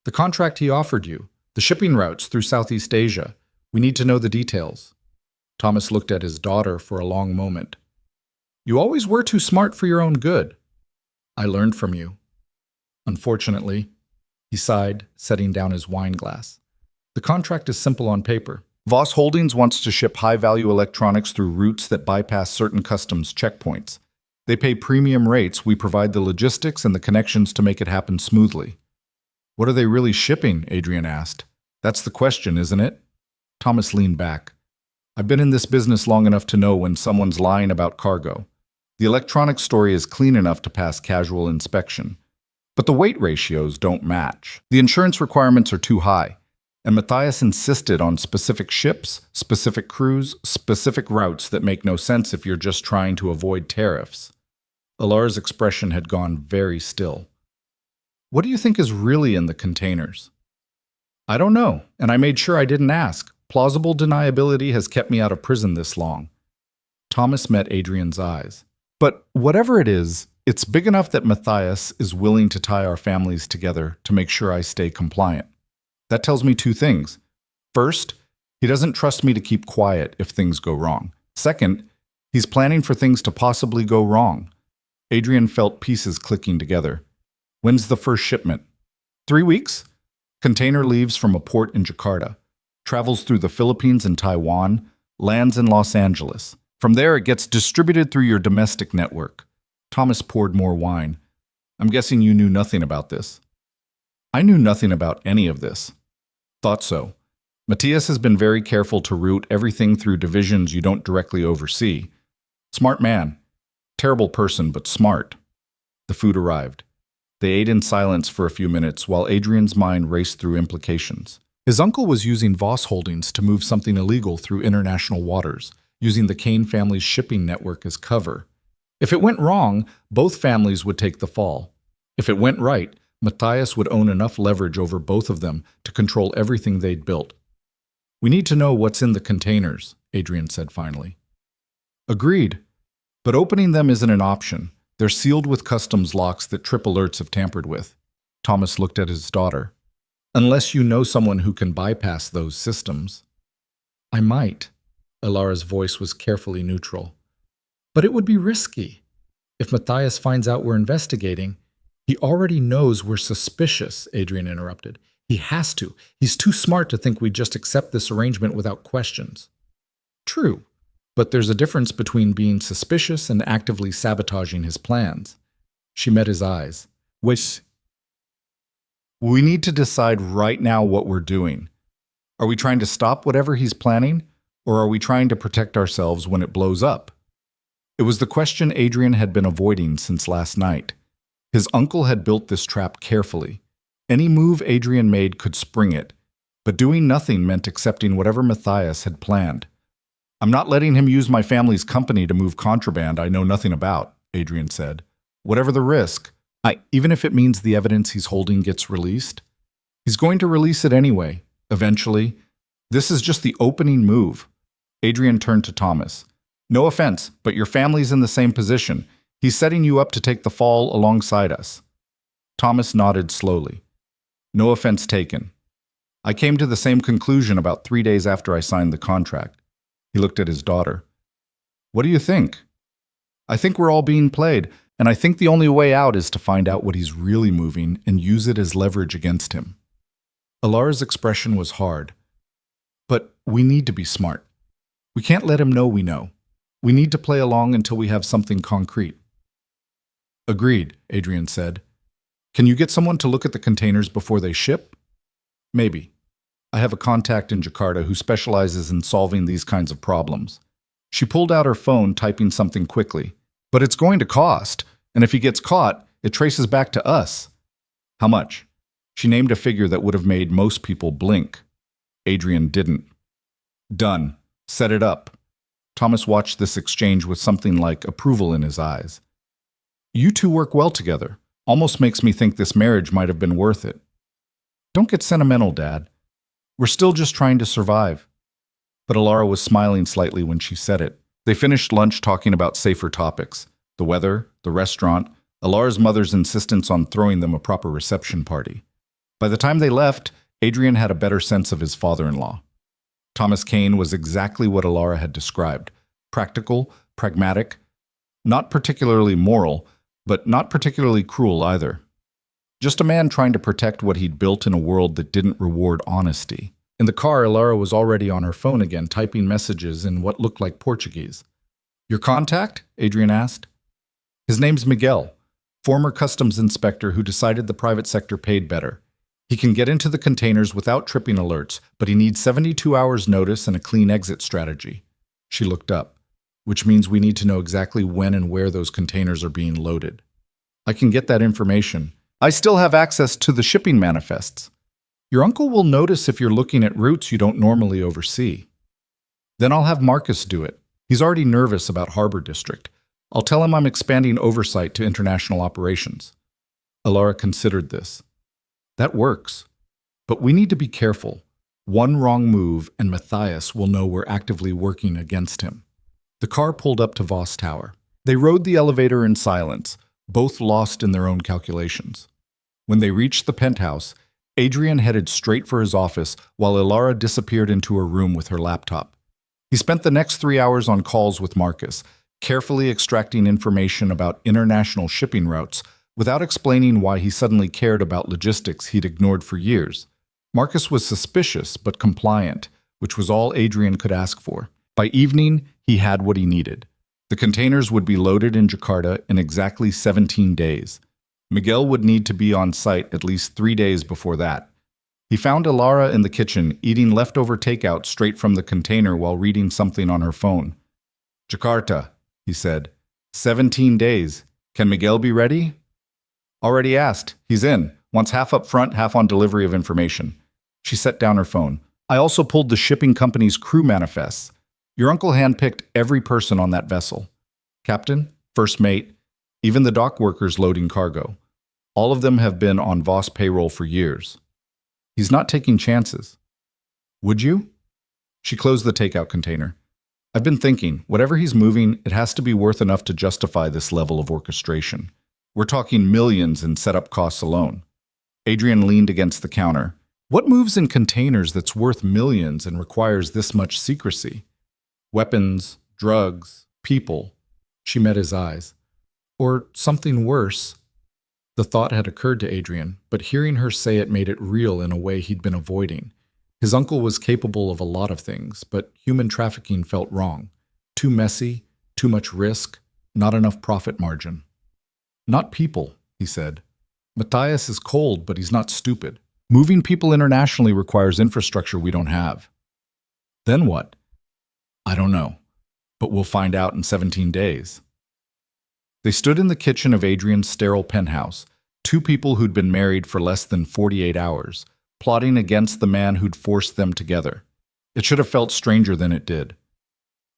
The contract he offered you, the shipping routes through Southeast Asia. We need to know the details. Thomas looked at his daughter for a long moment. You always were too smart for your own good. I learned from you. Unfortunately, he sighed, setting down his wine glass. The contract is simple on paper. Voss Holdings wants to ship high-value electronics through routes that bypass certain customs checkpoints. They pay premium rates. We provide the logistics and the connections to make it happen smoothly. What are they really shipping? Adrian asked. That's the question, isn't it? Thomas leaned back. I've been in this business long enough to know when someone's lying about cargo. The electronic story is clean enough to pass casual inspection. But the weight ratios don't match. The insurance requirements are too high. And Matthias insisted on specific ships, specific crews, specific routes that make no sense if you're just trying to avoid tariffs. Alara's expression had gone very still. What do you think is really in the containers? I don't know, and I made sure I didn't ask. Plausible deniability has kept me out of prison this long. Thomas met Adrian's eyes. But whatever it is, it's big enough that Matthias is willing to tie our families together to make sure I stay compliant. That tells me two things. First, he doesn't trust me to keep quiet if things go wrong. Second, he's planning for things to possibly go wrong. Adrian felt pieces clicking together. When's the first shipment? 3 weeks? Container leaves from a port in Jakarta, travels through the Philippines and Taiwan, lands in Los Angeles. From there, it gets distributed through your domestic network. Thomas poured more wine. I'm guessing you knew nothing about this. I knew nothing about any of this. Thought so. Matthias has been very careful to route everything through divisions you don't directly oversee. Smart man. Terrible person, but smart. The food arrived. They ate in silence for a few minutes while Adrian's mind raced through implications. His uncle was using Voss Holdings to move something illegal through international waters, using the Kane family's shipping network as cover. If it went wrong, both families would take the fall. If it went right, Matthias would own enough leverage over both of them to control everything they'd built. We need to know what's in the containers, Adrian said finally. Agreed. But opening them isn't an option. They're sealed with customs locks that trip alerts if tampered with. Thomas looked at his daughter. Unless you know someone who can bypass those systems. I might. Alara's voice was carefully neutral. But it would be risky. If Matthias finds out we're investigating, he already knows we're suspicious, Adrian interrupted. He has to. He's too smart to think we'd just accept this arrangement without questions. True. But there's a difference between being suspicious and actively sabotaging his plans. She met his eyes. We need to decide right now what we're doing. Are we trying to stop whatever he's planning, or are we trying to protect ourselves when it blows up? It was the question Adrian had been avoiding since last night. His uncle had built this trap carefully. Any move Adrian made could spring it, but doing nothing meant accepting whatever Matthias had planned. I'm not letting him use my family's company to move contraband I know nothing about, Adrian said. Whatever the risk, even if it means the evidence he's holding gets released. He's going to release it anyway, eventually. This is just the opening move. Adrian turned to Thomas. No offense, but your family's in the same position. He's setting you up to take the fall alongside us. Thomas nodded slowly. No offense taken. I came to the same conclusion about 3 days after I signed the contract. He looked at his daughter. What do you think? I think we're all being played, and I think the only way out is to find out what he's really moving and use it as leverage against him. Alara's expression was hard. But we need to be smart. We can't let him know we know. We need to play along until we have something concrete. Agreed, Adrian said. Can you get someone to look at the containers before they ship? Maybe. I have a contact in Jakarta who specializes in solving these kinds of problems. She pulled out her phone, typing something quickly. But it's going to cost, and if he gets caught, it traces back to us. How much? She named a figure that would have made most people blink. Adrian didn't. Done. Set it up. Thomas watched this exchange with something like approval in his eyes. You two work well together. Almost makes me think this marriage might have been worth it. Don't get sentimental, Dad. We're still just trying to survive. But Alara was smiling slightly when she said it. They finished lunch talking about safer topics. The weather, the restaurant, Alara's mother's insistence on throwing them a proper reception party. By the time they left, Adrian had a better sense of his father-in-law. Thomas Kane was exactly what Alara had described. Practical, pragmatic, not particularly moral, but not particularly cruel either. Just a man trying to protect what he'd built in a world that didn't reward honesty. In the car, Alara was already on her phone again, typing messages in what looked like Portuguese. Your contact? Adrian asked. His name's Miguel, former customs inspector who decided the private sector paid better. He can get into the containers without tripping alerts, but he needs 72 hours notice and a clean exit strategy. She looked up. which means we need to know exactly when and where those containers are being loaded. I can get that information. I still have access to the shipping manifests. Your uncle will notice if you're looking at routes you don't normally oversee. Then I'll have Marcus do it. He's already nervous about Harbor District. I'll tell him I'm expanding oversight to international operations. Alara considered this. That works. But we need to be careful. One wrong move and Matthias will know we're actively working against him. The car pulled up to Voss Tower. They rode the elevator in silence, both lost in their own calculations. When they reached the penthouse, Adrian headed straight for his office while Alara disappeared into her room with her laptop. He spent the next 3 hours on calls with Marcus, carefully extracting information about international shipping routes without explaining why he suddenly cared about logistics he'd ignored for years. Marcus was suspicious but compliant, which was all Adrian could ask for. By evening, he had what he needed. The containers would be loaded in Jakarta in exactly 17 days. Miguel would need to be on site at least 3 days before that. He found Alara in the kitchen, eating leftover takeout straight from the container while reading something on her phone. Jakarta, he said. 17 days. Can Miguel be ready? Already asked. He's in. Wants half up front, half on delivery of information. She set down her phone. I also pulled the shipping company's crew manifests. Your uncle handpicked every person on that vessel. Captain, first mate, even the dock workers loading cargo. All of them have been on Voss payroll for years. He's not taking chances. Would you? She closed the takeout container. I've been thinking, whatever he's moving, it has to be worth enough to justify this level of orchestration. We're talking millions in setup costs alone. Adrian leaned against the counter. What moves in containers that's worth millions and requires this much secrecy? Weapons, drugs, people. She met his eyes. Or something worse. The thought had occurred to Adrian, but hearing her say it made it real in a way he'd been avoiding. His uncle was capable of a lot of things, but human trafficking felt wrong. Too messy, too much risk, not enough profit margin. Not people, he said. Matthias is cold, but he's not stupid. Moving people internationally requires infrastructure we don't have. Then what? I don't know, but we'll find out in 17 days. They stood in the kitchen of Adrian's sterile penthouse, two people who'd been married for less than 48 hours, plotting against the man who'd forced them together. It should have felt stranger than it did.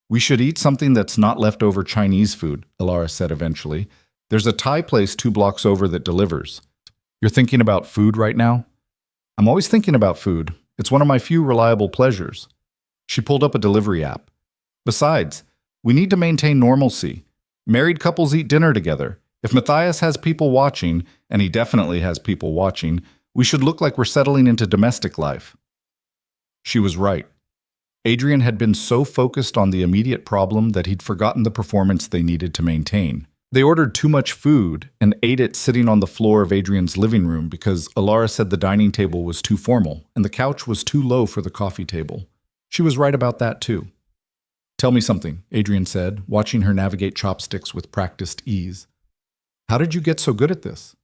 We should eat something that's not leftover Chinese food, Alara said eventually. There's a Thai place 2 blocks over that delivers. You're thinking about food right now? I'm always thinking about food. It's one of my few reliable pleasures. She pulled up a delivery app. Besides, we need to maintain normalcy. Married couples eat dinner together. If Matthias has people watching, and he definitely has people watching, we should look like we're settling into domestic life. She was right. Adrian had been so focused on the immediate problem that he'd forgotten the performance they needed to maintain. They ordered too much food and ate it sitting on the floor of Adrian's living room because Alara said the dining table was too formal and the couch was too low for the coffee table. She was right about that too. Tell me something, Adrian said, watching her navigate chopsticks with practiced ease. How did you get so good at this?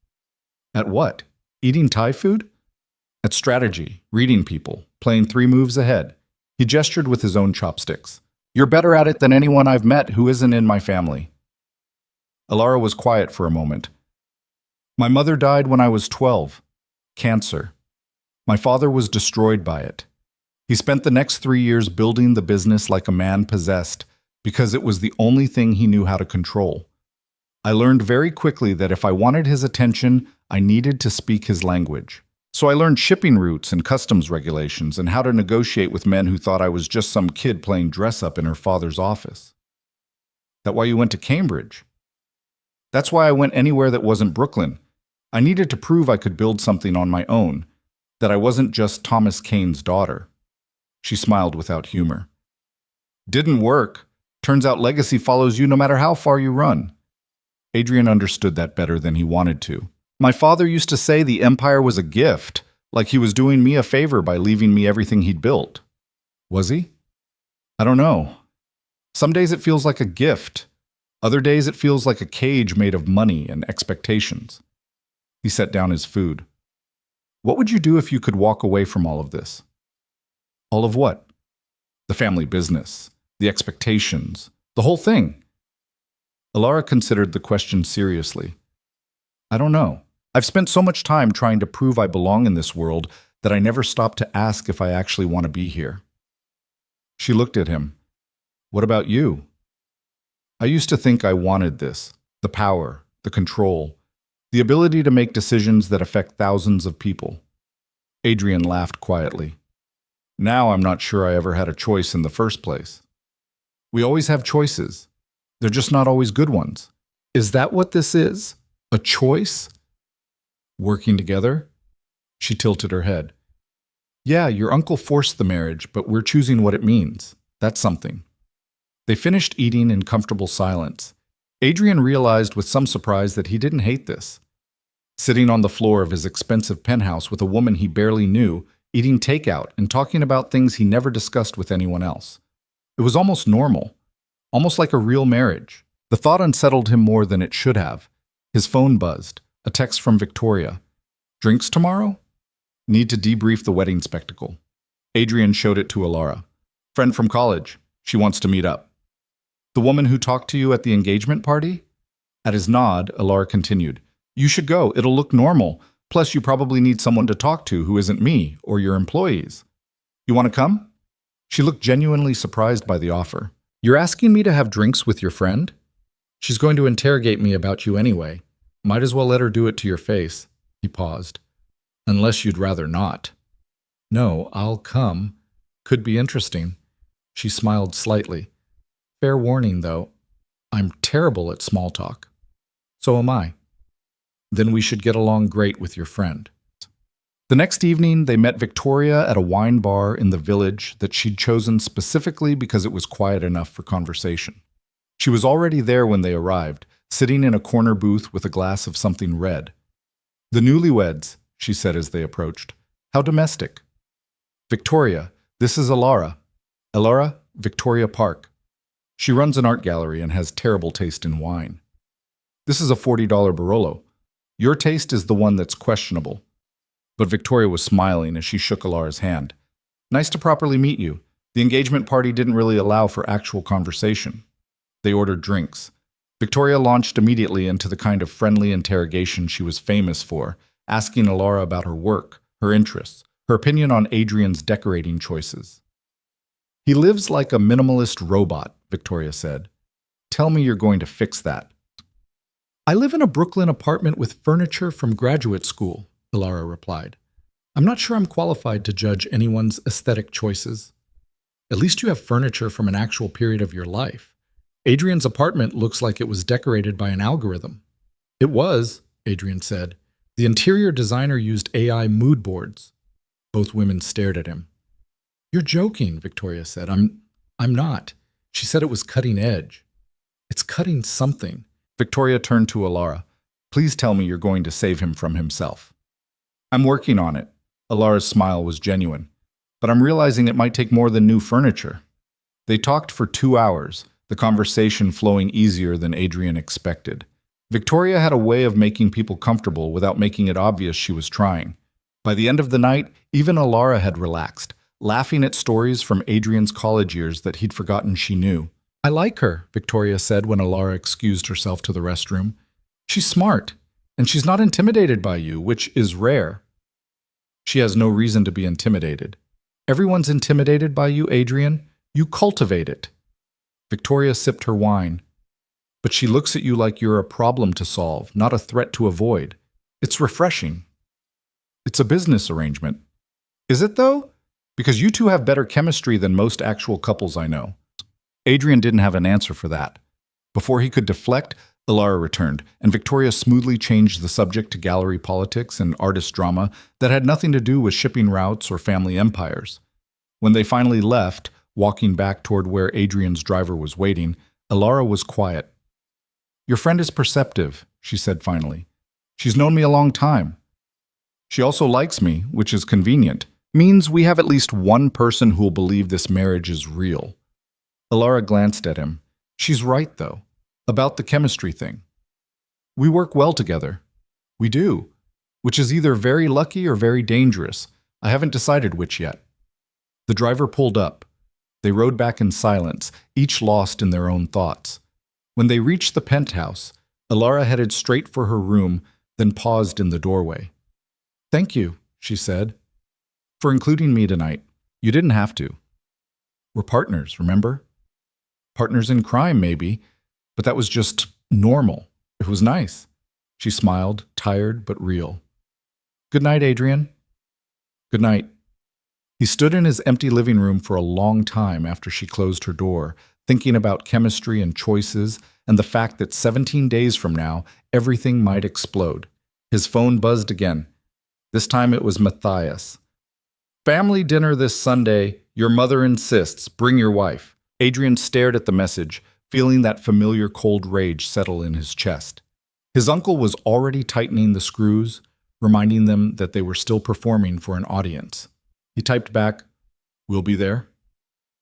At what? Eating Thai food? At strategy, reading people, playing 3 moves ahead. He gestured with his own chopsticks. You're better at it than anyone I've met who isn't in my family. Alara was quiet for a moment. My mother died when I was 12. Cancer. My father was destroyed by it. He spent the next 3 years building the business like a man possessed because it was the only thing he knew how to control. I learned very quickly that if I wanted his attention, I needed to speak his language. So I learned shipping routes and customs regulations and how to negotiate with men who thought I was just some kid playing dress-up in her father's office. That why you went to Cambridge? That's why I went anywhere that wasn't Brooklyn. I needed to prove I could build something on my own, that I wasn't just Thomas Kane's daughter. She smiled without humor. Didn't work. Turns out legacy follows you no matter how far you run. Adrian understood that better than he wanted to. My father used to say the empire was a gift, like he was doing me a favor by leaving me everything he'd built. Was he? I don't know. Some days it feels like a gift. Other days it feels like a cage made of money and expectations. He set down his food. What would you do if you could walk away from all of this? All of what? The family business, the expectations, The whole thing. Alara considered the question seriously. I don't know. I've spent so much time trying to prove I belong in this world that I never stopped to ask if I actually want to be here. She looked at him. What about you? I used to think I wanted this, the power, the control, the ability to make decisions that affect thousands of people. Adrian laughed quietly. Now I'm not sure I ever had a choice in the first place. We always have choices. They're just not always good ones. Is that what this is? A choice? Working together? She tilted her head. Yeah, your uncle forced the marriage, but we're choosing what it means. That's something. They finished eating in comfortable silence. Adrian realized with some surprise that he didn't hate this. Sitting on the floor of his expensive penthouse with a woman he barely knew, eating takeout and talking about things he never discussed with anyone else. It was almost normal, almost like a real marriage. The thought unsettled him more than it should have. His phone buzzed, a text from Victoria. Drinks tomorrow? Need to debrief the wedding spectacle. Adrian showed it to Alara. Friend from college. She wants to meet up. The woman who talked to you at the engagement party? At his nod, Alara continued. You should go. It'll look normal. Plus, you probably need someone to talk to who isn't me or your employees. You want to come? She looked genuinely surprised by the offer. You're asking me to have drinks with your friend? She's going to interrogate me about you anyway. Might as well let her do it to your face. He paused. Unless you'd rather not. No, I'll come. Could be interesting. She smiled slightly. Fair warning, though. I'm terrible at small talk. So am I. Then we should get along great with your friend. The next evening, they met Victoria at a wine bar in the village that she'd chosen specifically because it was quiet enough for conversation. She was already there when they arrived, sitting in a corner booth with a glass of something red. The newlyweds, she said as they approached. How domestic. Victoria, this is Alara. Alara, Victoria Park. She runs an art gallery and has terrible taste in wine. This is a $40 Barolo. Your taste is the one that's questionable. But Victoria was smiling as she shook Alara's hand. Nice to properly meet you. The engagement party didn't really allow for actual conversation. They ordered drinks. Victoria launched immediately into the kind of friendly interrogation she was famous for, asking Alara about her work, her interests, her opinion on Adrian's decorating choices. He lives like a minimalist robot, Victoria said. Tell me you're going to fix that. I live in a Brooklyn apartment with furniture from graduate school, Alara replied. I'm not sure I'm qualified to judge anyone's aesthetic choices. At least you have furniture from an actual period of your life. Adrian's apartment looks like it was decorated by an algorithm. It was, Adrian said. The interior designer used AI mood boards. Both women stared at him. You're joking, Victoria said. I'm not. She said it was cutting edge. It's cutting something. Victoria turned to Alara. Please tell me you're going to save him from himself. I'm working on it. Alara's smile was genuine. But I'm realizing it might take more than new furniture. They talked for 2 hours, the conversation flowing easier than Adrian expected. Victoria had a way of making people comfortable without making it obvious she was trying. By the end of the night, even Alara had relaxed, laughing at stories from Adrian's college years that he'd forgotten she knew. I like her, Victoria said when Alara excused herself to the restroom. She's smart, and she's not intimidated by you, which is rare. She has no reason to be intimidated. Everyone's intimidated by you, Adrian. You cultivate it. Victoria sipped her wine. But she looks at you like you're a problem to solve, not a threat to avoid. It's refreshing. It's a business arrangement. Is it, though? Because you two have better chemistry than most actual couples I know. Adrian didn't have an answer for that. Before he could deflect, Alara returned, and Victoria smoothly changed the subject to gallery politics and artist drama that had nothing to do with shipping routes or family empires. When they finally left, walking back toward where Adrian's driver was waiting, Alara was quiet. Your friend is perceptive, she said finally. She's known me a long time. She also likes me, which is convenient. Means we have at least one person who'll believe this marriage is real. Alara glanced at him. She's right, though, about the chemistry thing. We work well together. We do, which is either very lucky or very dangerous. I haven't decided which yet. The driver pulled up. They rode back in silence, each lost in their own thoughts. When they reached the penthouse, Alara headed straight for her room, then paused in the doorway. "Thank you," she said, "for including me tonight. You didn't have to. We're partners, remember? Partners in crime, maybe, but that was just normal. It was nice." She smiled, tired but real. "Good night, Adrian." "Good night." He stood in his empty living room for a long time after she closed her door, thinking about chemistry and choices and the fact that 17 days from now, everything might explode. His phone buzzed again. This time it was Matthias. "Family dinner this Sunday. Your mother insists. Bring your wife." Adrian stared at the message, feeling that familiar cold rage settle in his chest. His uncle was already tightening the screws, reminding them that they were still performing for an audience. He typed back, "We'll be there."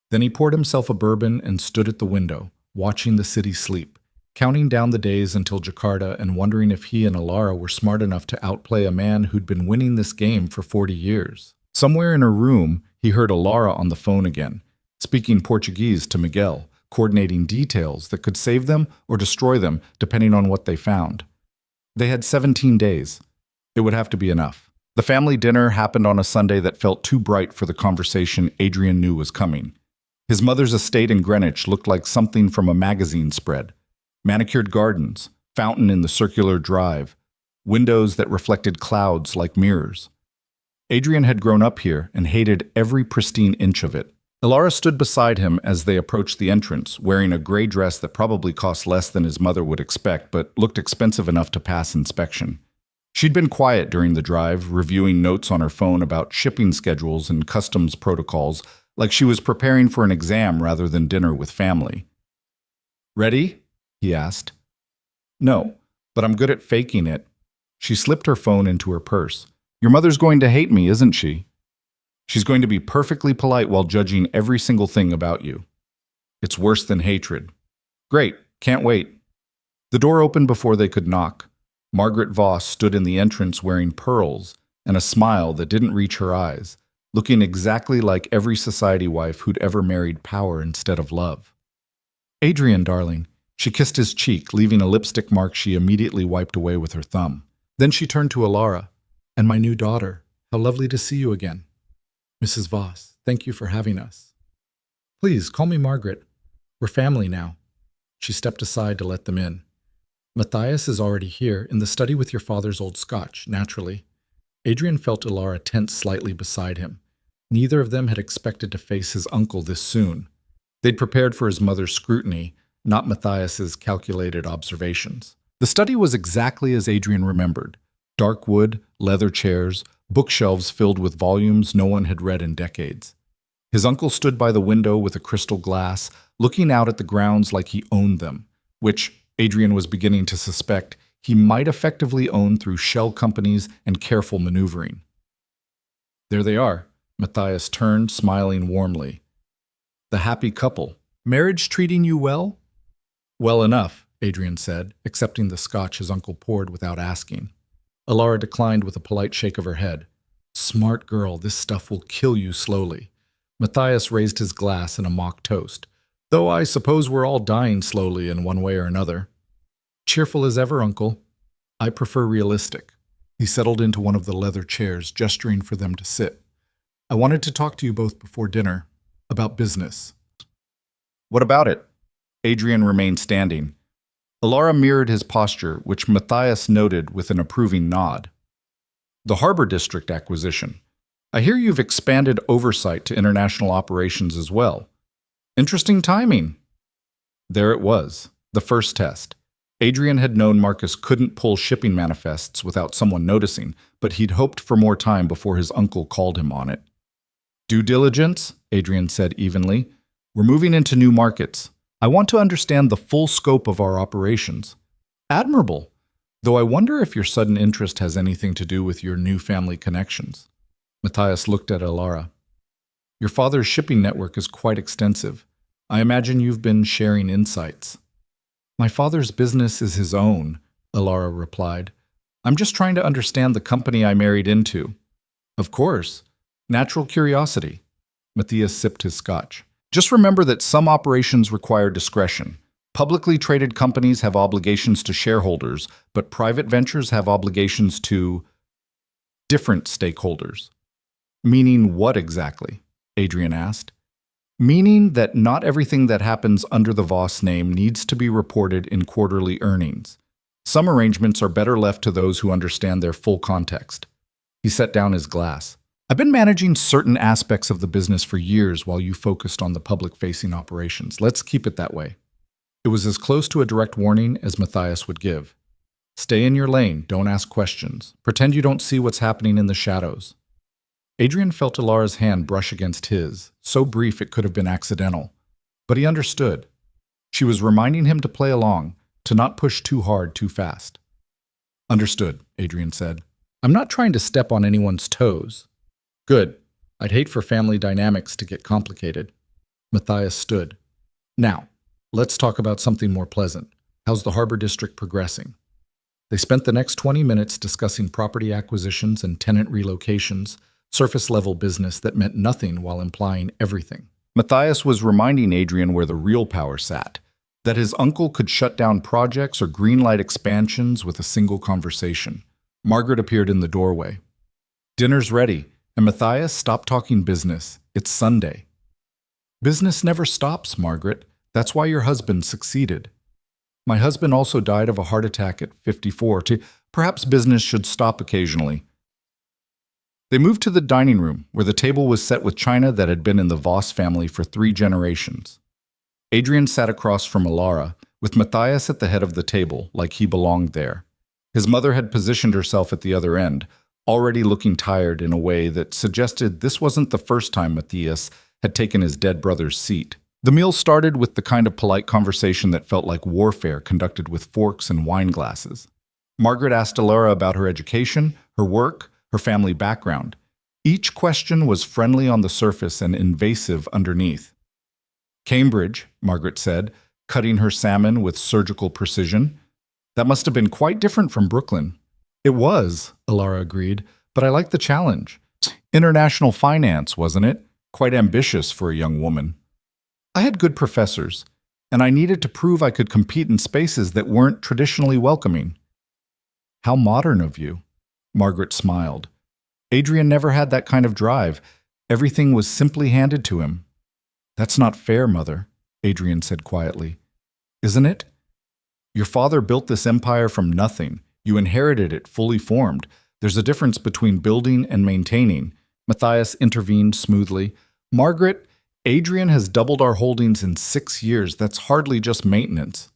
Then he poured himself a bourbon and stood at the window, watching the city sleep, counting down the days until Jakarta and wondering if he and Alara were smart enough to outplay a man who'd been winning this game for 40 years. Somewhere in her room, he heard Alara on the phone again, speaking Portuguese to Miguel, coordinating details that could save them or destroy them depending on what they found. They had 17 days. It would have to be enough. The family dinner happened on a Sunday that felt too bright for the conversation Adrian knew was coming. His mother's estate in Greenwich looked like something from a magazine spread. Manicured gardens, fountain in the circular drive, windows that reflected clouds like mirrors. Adrian had grown up here and hated every pristine inch of it. Alara stood beside him as they approached the entrance, wearing a gray dress that probably cost less than his mother would expect, but looked expensive enough to pass inspection. She'd been quiet during the drive, reviewing notes on her phone about shipping schedules and customs protocols, like she was preparing for an exam rather than dinner with family. "Ready?" he asked. "No, but I'm good at faking it." She slipped her phone into her purse. "Your mother's going to hate me, isn't she? She's going to be perfectly polite while judging every single thing about you. It's worse than hatred." "Great, can't wait." The door opened before they could knock. Margaret Voss stood in the entrance wearing pearls and a smile that didn't reach her eyes, looking exactly like every society wife who'd ever married power instead of love. "Adrian, darling." She kissed his cheek, leaving a lipstick mark she immediately wiped away with her thumb. Then she turned to Alara. "And my new daughter. How lovely to see you again. Mrs. Voss, thank you for having us. Please, call me Margaret. We're family now." She stepped aside to let them in. "Matthias is already here, in the study with your father's old scotch, naturally." Adrian felt Alara tense slightly beside him. Neither of them had expected to face his uncle this soon. They'd prepared for his mother's scrutiny, not Matthias's calculated observations. The study was exactly as Adrian remembered. Dark wood, leather chairs, bookshelves filled with volumes no one had read in decades. His uncle stood by the window with a crystal glass, looking out at the grounds like he owned them, which Adrian was beginning to suspect he might effectively own through shell companies and careful maneuvering. "There they are." Matthias turned, smiling warmly. "The happy couple. Marriage treating you well?" "Well enough," Adrian said, accepting the scotch his uncle poured without asking. Alara declined with a polite shake of her head. "Smart girl, this stuff will kill you slowly." Matthias raised his glass in a mock toast. "Though I suppose we're all dying slowly in one way or another." "Cheerful as ever, Uncle." "I prefer realistic." He settled into one of the leather chairs, gesturing for them to sit. "I wanted to talk to you both before dinner, about business." "What about it?" Adrian remained standing. Alara mirrored his posture, which Matthias noted with an approving nod. "The Harbor District acquisition. I hear you've expanded oversight to international operations as well. Interesting timing." There it was, the first test. Adrian had known Marcus couldn't pull shipping manifests without someone noticing, but he'd hoped for more time before his uncle called him on it. "Due diligence," Adrian said evenly. "We're moving into new markets. I want to understand the full scope of our operations." "Admirable. Though I wonder if your sudden interest has anything to do with your new family connections." Matthias looked at Alara. "Your father's shipping network is quite extensive. I imagine you've been sharing insights." "My father's business is his own," Alara replied. "I'm just trying to understand the company I married into." "Of course. Natural curiosity." Matthias sipped his scotch. Just remember that some operations require discretion. Publicly traded companies have obligations to shareholders, but private ventures have obligations to different stakeholders. Meaning what exactly? Adrian asked. Meaning that not everything that happens under the Voss name needs to be reported in quarterly earnings. Some arrangements are better left to those who understand their full context. He set down his glass. I've been managing certain aspects of the business for years while you focused on the public-facing operations. Let's keep it that way. It was as close to a direct warning as Matthias would give. Stay in your lane, don't ask questions. Pretend you don't see what's happening in the shadows. Adrian felt Alara's hand brush against his, so brief it could have been accidental. But he understood. She was reminding him to play along, to not push too hard too fast. Understood, Adrian said. I'm not trying to step on anyone's toes. Good. I'd hate for family dynamics to get complicated. Matthias stood. Now, let's talk about something more pleasant. How's the Harbor District progressing? They spent the next 20 minutes discussing property acquisitions and tenant relocations, surface-level business that meant nothing while implying everything. Matthias was reminding Adrian where the real power sat, that his uncle could shut down projects or greenlight expansions with a single conversation. Margaret appeared in the doorway. Dinner's ready, and Matthias, stop talking business. It's Sunday. Business never stops, Margaret. That's why your husband succeeded. My husband also died of a heart attack at 54. Perhaps business should stop occasionally. They moved to the dining room, where the table was set with china that had been in the Voss family for 3 generations. Adrian sat across from Alara, with Matthias at the head of the table, like he belonged there. His mother had positioned herself at the other end, already looking tired in a way that suggested this wasn't the first time Matthias had taken his dead brother's seat. The meal started with the kind of polite conversation that felt like warfare conducted with forks and wine glasses. Margaret asked Alara about her education, her work, her family background. Each question was friendly on the surface and invasive underneath. Cambridge, Margaret said, cutting her salmon with surgical precision. That must have been quite different from Brooklyn. It was, Alara agreed, but I liked the challenge. International finance, wasn't it? Quite ambitious for a young woman. I had good professors, and I needed to prove I could compete in spaces that weren't traditionally welcoming. How modern of you. Margaret smiled. Adrian never had that kind of drive. Everything was simply handed to him. That's not fair, Mother, Adrian said quietly. Isn't it? Your father built this empire from nothing. You inherited it fully formed. There's a difference between building and maintaining. Matthias intervened smoothly. Margaret, Adrian has doubled our holdings in 6 years. That's hardly just maintenance.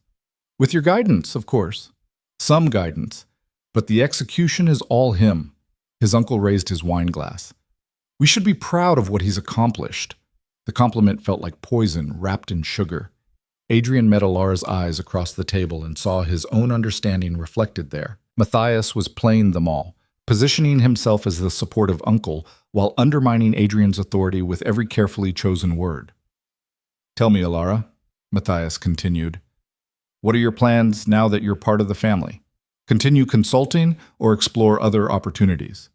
With your guidance, of course. Some guidance. But the execution is all him. His uncle raised his wine glass. We should be proud of what he's accomplished. The compliment felt like poison wrapped in sugar. Adrian met Alara's eyes across the table and saw his own understanding reflected there. Matthias was playing them all, positioning himself as the supportive uncle while undermining Adrian's authority with every carefully chosen word. Tell me, Alara, Matthias continued, what are your plans now that you're part of the family? Continue consulting or explore other opportunities?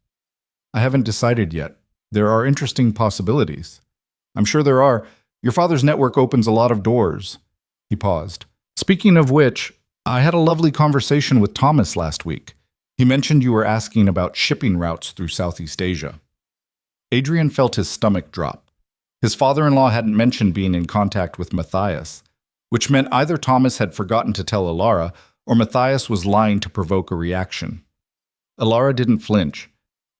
I haven't decided yet. There are interesting possibilities. I'm sure there are. Your father's network opens a lot of doors. He paused. Speaking of which, I had a lovely conversation with Thomas last week. He mentioned you were asking about shipping routes through Southeast Asia. Adrian felt his stomach drop. His father-in-law hadn't mentioned being in contact with Matthias, which meant either Thomas had forgotten to tell Alara or Matthias was lying to provoke a reaction. Alara didn't flinch.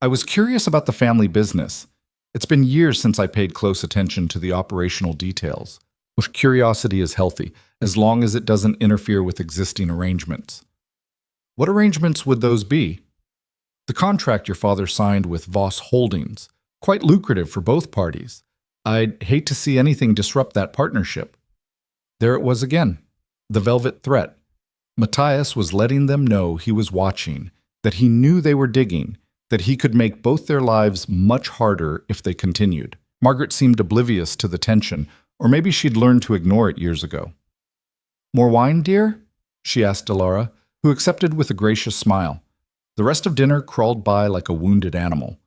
I was curious about the family business. It's been years since I paid close attention to the operational details. Which curiosity is healthy, as long as it doesn't interfere with existing arrangements. What arrangements would those be? The contract your father signed with Voss Holdings, quite lucrative for both parties. I'd hate to see anything disrupt that partnership. There it was again, the velvet threat. Matthias was letting them know he was watching, that he knew they were digging, that he could make both their lives much harder if they continued. Margaret seemed oblivious to the tension, or maybe she'd learned to ignore it years ago. More wine, dear? She asked Alara, who accepted with a gracious smile. The rest of dinner crawled by like a wounded animal.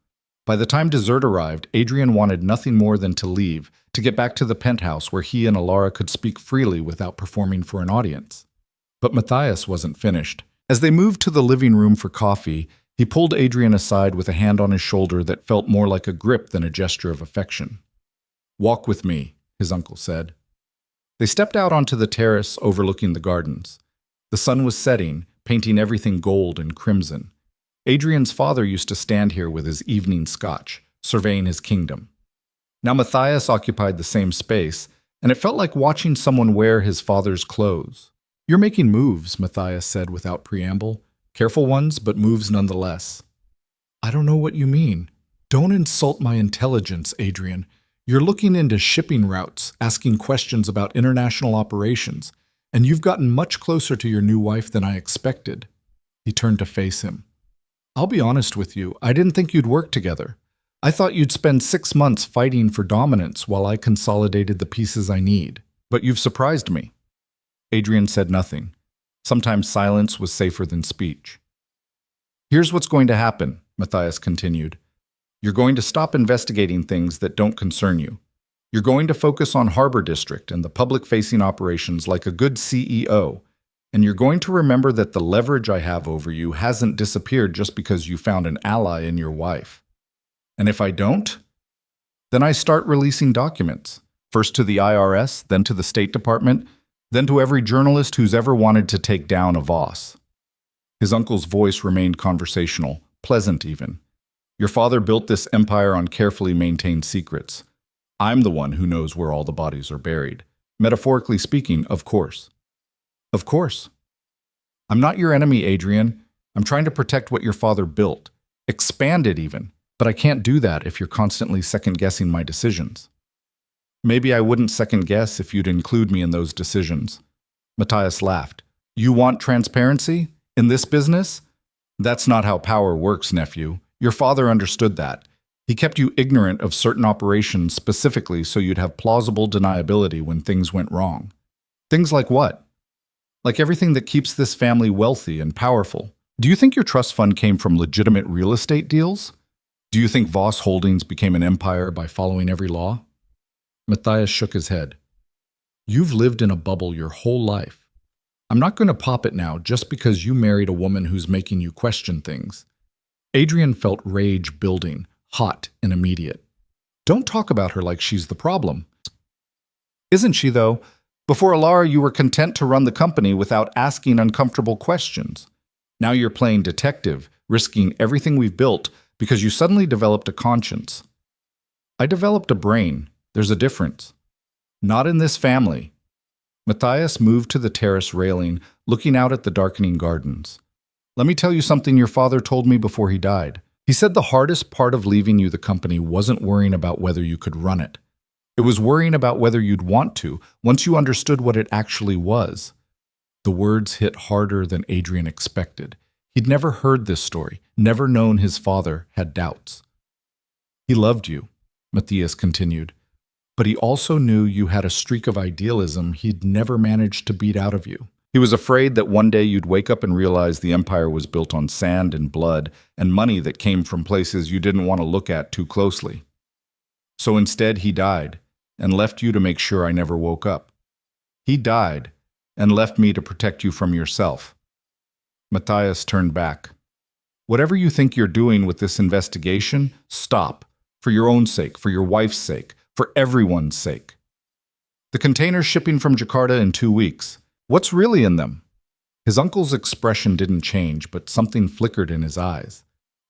By the time dessert arrived, Adrian wanted nothing more than to leave, to get back to the penthouse where he and Alara could speak freely without performing for an audience. But Matthias wasn't finished. As they moved to the living room for coffee, he pulled Adrian aside with a hand on his shoulder that felt more like a grip than a gesture of affection. "Walk with me," his uncle said. They stepped out onto the terrace overlooking the gardens. The sun was setting, painting everything gold and crimson. Adrian's father used to stand here with his evening scotch, surveying his kingdom. Now Matthias occupied the same space, and it felt like watching someone wear his father's clothes. "You're making moves," Matthias said without preamble. "Careful ones, but moves nonetheless." "I don't know what you mean." "Don't insult my intelligence, Adrian. You're looking into shipping routes, asking questions about international operations, and you've gotten much closer to your new wife than I expected." He turned to face him. "I'll be honest with you, I didn't think you'd work together. I thought you'd spend 6 months fighting for dominance while I consolidated the pieces I need. But you've surprised me." Adrian said nothing. Sometimes silence was safer than speech. "Here's what's going to happen," Matthias continued. "You're going to stop investigating things that don't concern you. You're going to focus on Harbor District and the public-facing operations like a good CEO, and you're going to remember that the leverage I have over you hasn't disappeared just because you found an ally in your wife. And if I don't, then I start releasing documents, first to the IRS, then to the State Department, then to every journalist who's ever wanted to take down a Voss." His uncle's voice remained conversational, pleasant even. "Your father built this empire on carefully maintained secrets. I'm the one who knows where all the bodies are buried. Metaphorically speaking, of course." "Of course." "I'm not your enemy, Adrian. I'm trying to protect what your father built. Expand it even. But I can't do that if you're constantly second-guessing my decisions." "Maybe I wouldn't second-guess if you'd include me in those decisions." Matthias laughed. "You want transparency? In this business? That's not how power works, nephew. Your father understood that. He kept you ignorant of certain operations specifically so you'd have plausible deniability when things went wrong." "Things like what?" "Like everything that keeps this family wealthy and powerful. Do you think your trust fund came from legitimate real estate deals? Do you think Voss Holdings became an empire by following every law?" Matthias shook his head. "You've lived in a bubble your whole life. I'm not going to pop it now just because you married a woman who's making you question things." Adrian felt rage building, hot and immediate. "Don't talk about her like she's the problem." "Isn't she, though? Before Alara, you were content to run the company without asking uncomfortable questions. Now you're playing detective, risking everything we've built because you suddenly developed a conscience." "I developed a brain. There's a difference." "Not in this family." Matthias moved to the terrace railing, looking out at the darkening gardens. "Let me tell you something your father told me before he died. He said the hardest part of leaving you the company wasn't worrying about whether you could run it. It was worrying about whether you'd want to, once you understood what it actually was." The words hit harder than Adrian expected. He'd never heard this story, never known his father had doubts. "He loved you," Matthias continued, "but he also knew you had a streak of idealism he'd never managed to beat out of you. He was afraid that one day you'd wake up and realize the empire was built on sand and blood and money that came from places you didn't want to look at too closely. So instead he died and left you to make sure I never woke up. He died and left me to protect you from yourself." Matthias turned back. "Whatever you think you're doing with this investigation, stop. For your own sake, for your wife's sake, for everyone's sake. The container's shipping from Jakarta in 2 weeks. What's really in them?" His uncle's expression didn't change, but something flickered in his eyes.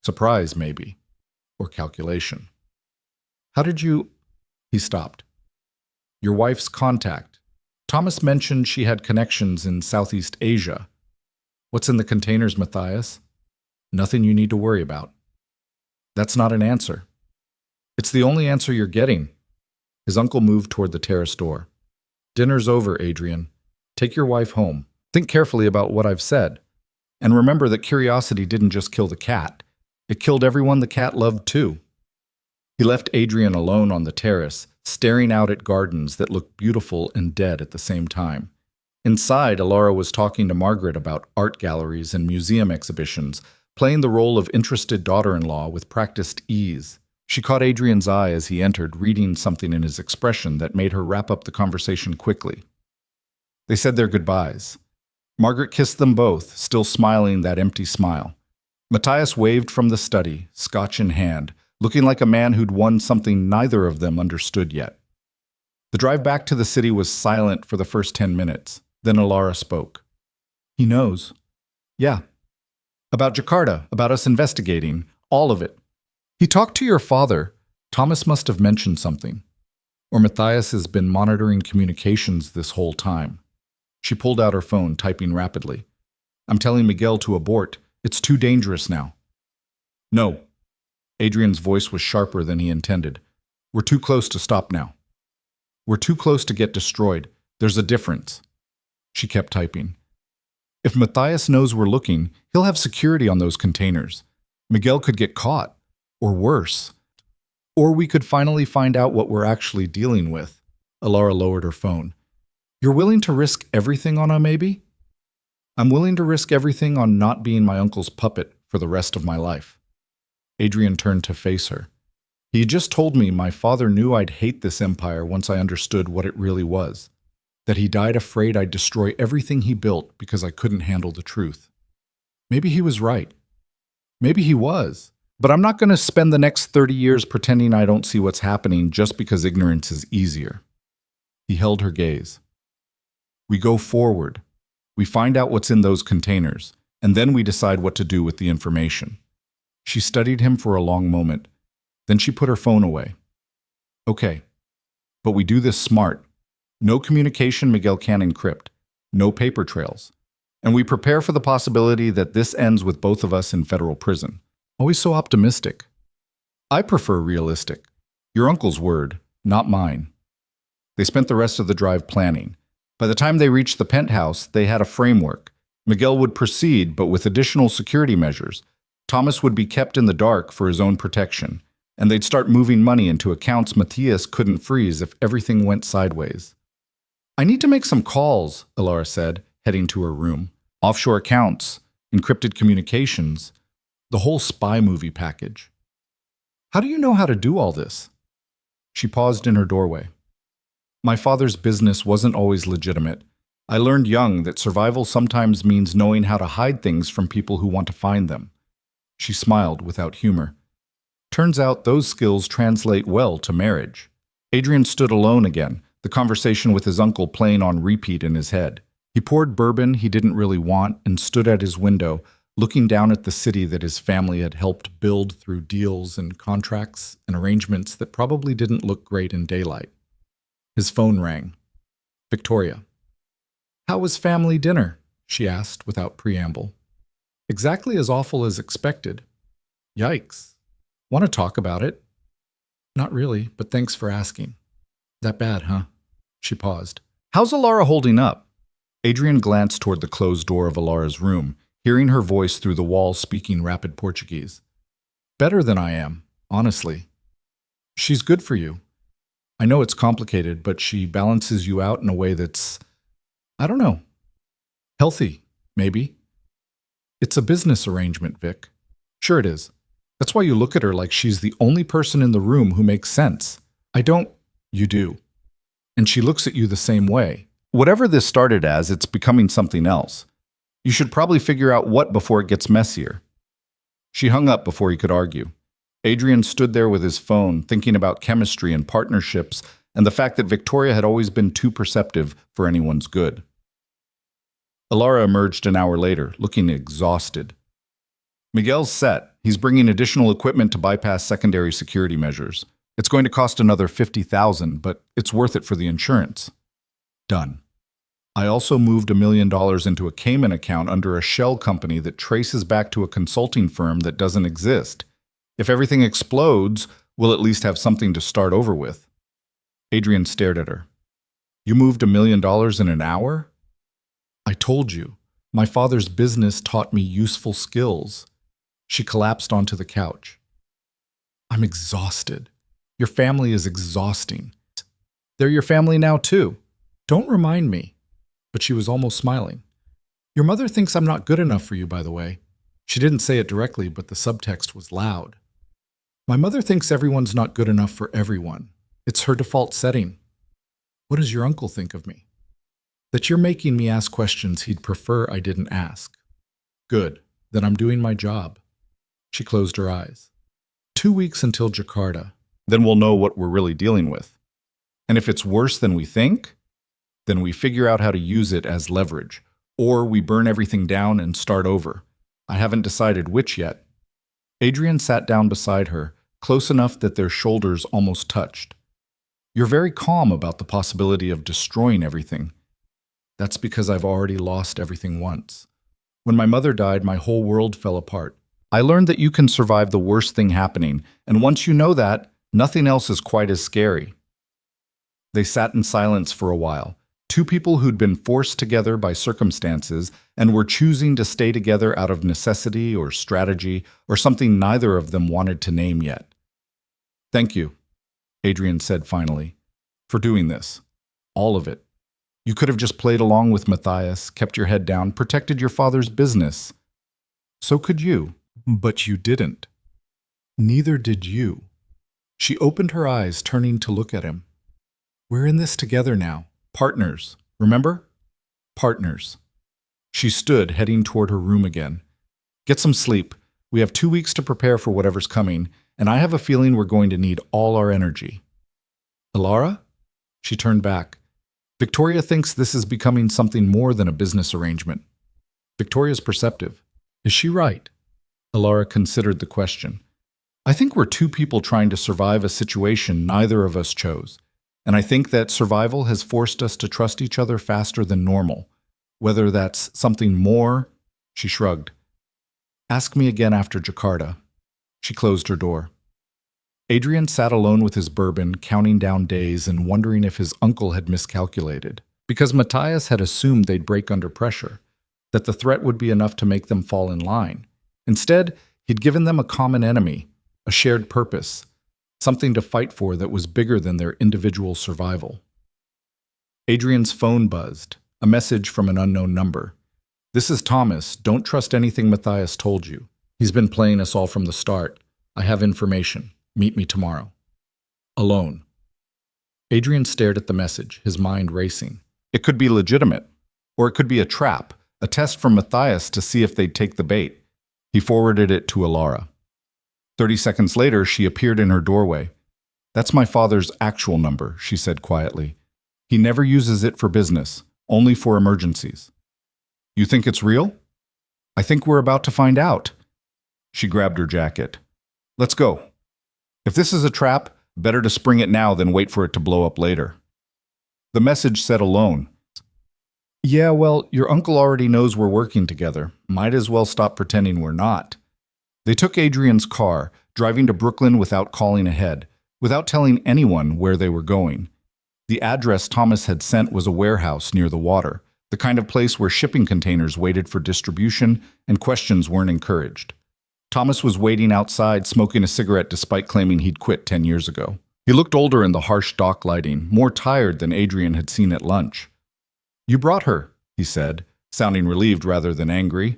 Surprise, maybe. Or calculation. "How did you—" He stopped. "Your wife's contact. Thomas mentioned she had connections in Southeast Asia. What's in the containers, Matthias?" "Nothing you need to worry about." "That's not an answer." "It's the only answer you're getting." His uncle moved toward the terrace door. "Dinner's over, Adrian. Take your wife home. Think carefully about what I've said. And remember that curiosity didn't just kill the cat. It killed everyone the cat loved too." He left Adrian alone on the terrace, staring out at gardens that looked beautiful and dead at the same time. Inside, Alara was talking to Margaret about art galleries and museum exhibitions, playing the role of interested daughter-in-law with practiced ease. She caught Adrian's eye as he entered, reading something in his expression that made her wrap up the conversation quickly. They said their goodbyes. Margaret kissed them both, still smiling that empty smile. Matthias waved from the study, scotch in hand, looking like a man who'd won something neither of them understood yet. The drive back to the city was silent for the first 10 minutes. Then Alara spoke. He knows. Yeah. About Jakarta, about us investigating, all of it. He talked to your father. Thomas must have mentioned something. Or Matthias has been monitoring communications this whole time. She pulled out her phone, typing rapidly. I'm telling Miguel to abort. It's too dangerous now. No. Adrian's voice was sharper than he intended. We're too close to stop now. We're too close to get destroyed. There's a difference. She kept typing. If Matthias knows we're looking, he'll have security on those containers. Miguel could get caught. Or worse. Or we could finally find out what we're actually dealing with. Alara lowered her phone. You're willing to risk everything on a maybe? I'm willing to risk everything on not being my uncle's puppet for the rest of my life. Adrian turned to face her. He just told me my father knew I'd hate this empire once I understood what it really was. That he died afraid I'd destroy everything he built because I couldn't handle the truth. Maybe he was right. Maybe he was. But I'm not going to spend the next 30 years pretending I don't see what's happening just because ignorance is easier. He held her gaze. We go forward. We find out what's in those containers, and then we decide what to do with the information. She studied him for a long moment. Then she put her phone away. Okay, but we do this smart. No communication Miguel can encrypt. No paper trails. And we prepare for the possibility that this ends with both of us in federal prison. Always so optimistic. I prefer realistic. Your uncle's word, not mine. They spent the rest of the drive planning. By the time they reached the penthouse, they had a framework. Miguel would proceed, but with additional security measures. Thomas would be kept in the dark for his own protection, and they'd start moving money into accounts Matthias couldn't freeze if everything went sideways. I need to make some calls, Alara said, heading to her room. Offshore accounts, encrypted communications, the whole spy movie package. How do you know how to do all this? She paused in her doorway. My father's business wasn't always legitimate. I learned young that survival sometimes means knowing how to hide things from people who want to find them. She smiled without humor. Turns out those skills translate well to marriage. Adrian stood alone again, the conversation with his uncle playing on repeat in his head. He poured bourbon he didn't really want and stood at his window, looking down at the city that his family had helped build through deals and contracts and arrangements that probably didn't look great in daylight. His phone rang. Victoria. How was family dinner? She asked without preamble. Exactly as awful as expected. Yikes. Want to talk about it? Not really, but thanks for asking. That bad, huh? She paused. How's Alara holding up? Adrian glanced toward the closed door of Alara's room, hearing her voice through the wall speaking rapid Portuguese. Better than I am, honestly. She's good for you. I know it's complicated, but she balances you out in a way that's, I don't know, healthy, maybe. It's a business arrangement, Vic. Sure it is. That's why you look at her like she's the only person in the room who makes sense. I don't. You do. And she looks at you the same way. Whatever this started as, it's becoming something else. You should probably figure out what before it gets messier. She hung up before he could argue. Adrian stood there with his phone, thinking about chemistry and partnerships and the fact that Victoria had always been too perceptive for anyone's good. Alara emerged an hour later, looking exhausted. Miguel's set. He's bringing additional equipment to bypass secondary security measures. It's going to cost another $50,000, but it's worth it for the insurance. Done. I also moved $1 million into a Cayman account under a shell company that traces back to a consulting firm that doesn't exist. If everything explodes, we'll at least have something to start over with. Adrian stared at her. You moved $1 million in an hour? I told you. My father's business taught me useful skills. She collapsed onto the couch. I'm exhausted. Your family is exhausting. They're your family now, too. Don't remind me. But she was almost smiling. Your mother thinks I'm not good enough for you, by the way. She didn't say it directly, but the subtext was loud. My mother thinks everyone's not good enough for everyone. It's her default setting. What does your uncle think of me? That you're making me ask questions he'd prefer I didn't ask. Good. Then I'm doing my job. She closed her eyes. 2 weeks until Jakarta. Then we'll know what we're really dealing with. And if it's worse than we think, then we figure out how to use it as leverage. Or we burn everything down and start over. I haven't decided which yet. Adrian sat down beside her, close enough that their shoulders almost touched. You're very calm about the possibility of destroying everything. That's because I've already lost everything once. When my mother died, my whole world fell apart. I learned that you can survive the worst thing happening, and once you know that, nothing else is quite as scary. They sat in silence for a while, two people who'd been forced together by circumstances and were choosing to stay together out of necessity or strategy or something neither of them wanted to name yet. Thank you, Adrian said finally, for doing this. All of it. You could have just played along with Matthias, kept your head down, protected your father's business. So could you, but you didn't. Neither did you. She opened her eyes, turning to look at him. We're in this together now. Partners, remember? Partners. She stood, heading toward her room again. Get some sleep. We have 2 weeks to prepare for whatever's coming, and I have a feeling we're going to need all our energy. Alara? She turned back. Victoria thinks this is becoming something more than a business arrangement. Victoria's perceptive. Is she right? Alara considered the question. I think we're two people trying to survive a situation neither of us chose. And I think that survival has forced us to trust each other faster than normal. Whether that's something more, she shrugged. Ask me again after Jakarta. She closed her door. Adrian sat alone with his bourbon, counting down days and wondering if his uncle had miscalculated. Because Matthias had assumed they'd break under pressure, that the threat would be enough to make them fall in line. Instead, he'd given them a common enemy, a shared purpose, something to fight for that was bigger than their individual survival. Adrian's phone buzzed, a message from an unknown number. This is Thomas. Don't trust anything Matthias told you. He's been playing us all from the start. I have information. Meet me tomorrow. Alone. Adrian stared at the message, his mind racing. It could be legitimate, or it could be a trap, a test from Matthias to see if they'd take the bait. He forwarded it to Alara. 30 seconds later, she appeared in her doorway. That's my father's actual number, she said quietly. He never uses it for business, only for emergencies. You think it's real? I think we're about to find out. She grabbed her jacket. Let's go. If this is a trap, better to spring it now than wait for it to blow up later. The message said alone. Yeah, well, your uncle already knows we're working together. Might as well stop pretending we're not. They took Adrian's car, driving to Brooklyn without calling ahead, without telling anyone where they were going. The address Thomas had sent was a warehouse near the water, the kind of place where shipping containers waited for distribution and questions weren't encouraged. Thomas was waiting outside, smoking a cigarette despite claiming he'd quit 10 years ago. He looked older in the harsh dock lighting, more tired than Adrian had seen at lunch. You brought her, he said, sounding relieved rather than angry.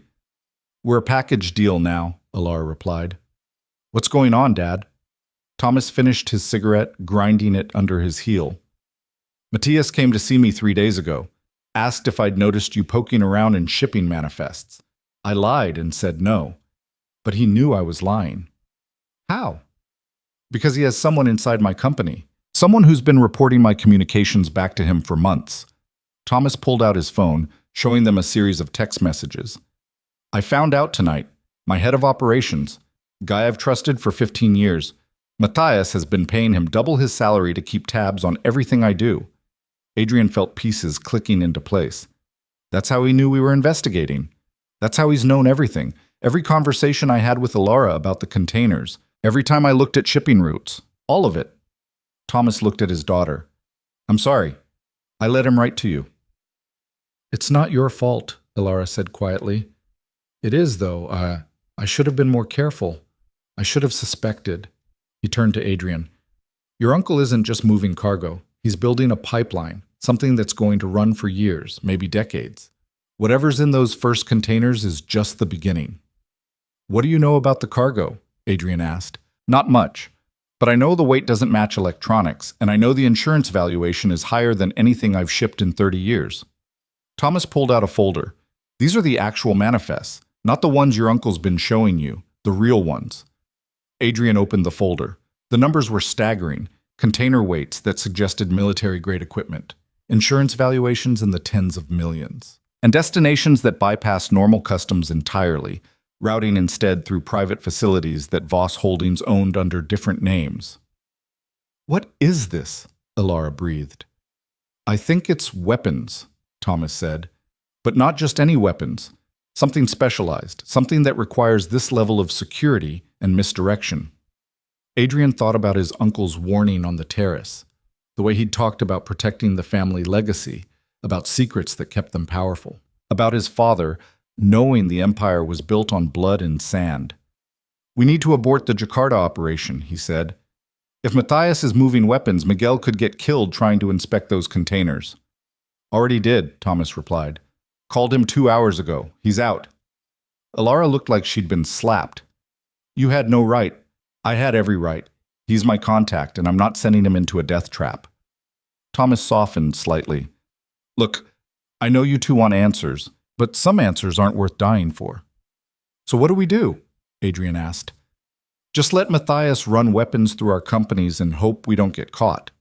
We're a package deal now, Alara replied. What's going on, Dad? Thomas finished his cigarette, grinding it under his heel. Matthias came to see me 3 days ago, asked if I'd noticed you poking around in shipping manifests. I lied and said no. But he knew I was lying. How? Because he has someone inside my company, someone who's been reporting my communications back to him for months. Thomas pulled out his phone, showing them a series of text messages. I found out tonight. My head of operations, guy I've trusted for 15 years, Matthias has been paying him double his salary to keep tabs on everything I do. Adrian felt pieces clicking into place. That's how he knew we were investigating. That's how he's known everything. Every conversation I had with Alara about the containers, every time I looked at shipping routes, all of it. Thomas looked at his daughter. I'm sorry. I let him write to you. It's not your fault, Alara said quietly. It is, though. I should have been more careful. I should have suspected. He turned to Adrian. Your uncle isn't just moving cargo. He's building a pipeline, something that's going to run for years, maybe decades. Whatever's in those first containers is just the beginning. What do you know about the cargo? Adrian asked. Not much. But I know the weight doesn't match electronics, and I know the insurance valuation is higher than anything I've shipped in 30 years. Thomas pulled out a folder. These are the actual manifests, not the ones your uncle's been showing you, the real ones. Adrian opened the folder. The numbers were staggering, container weights that suggested military-grade equipment, insurance valuations in the tens of millions, and destinations that bypassed normal customs entirely, routing instead through private facilities that Voss Holdings owned under different names. "What is this?" Ilara breathed. "I think it's weapons," Thomas said. "But not just any weapons. Something specialized, something that requires this level of security and misdirection." Adrian thought about his uncle's warning on the terrace, the way he'd talked about protecting the family legacy, about secrets that kept them powerful, about his father knowing the empire was built on blood and sand. "We need to abort the Jakarta operation," he said. "If Matthias is moving weapons, Miguel could get killed trying to inspect those containers." "Already did," Thomas replied. "Called him 2 hours ago. He's out." Ilara looked like she'd been slapped. "You had no right." "I had every right. He's my contact, and I'm not sending him into a death trap." Thomas softened slightly. "Look, I know you two want answers, but some answers aren't worth dying for." "So what do we do?" Adrian asked. "Just let Matthias run weapons through our companies and hope we don't get caught.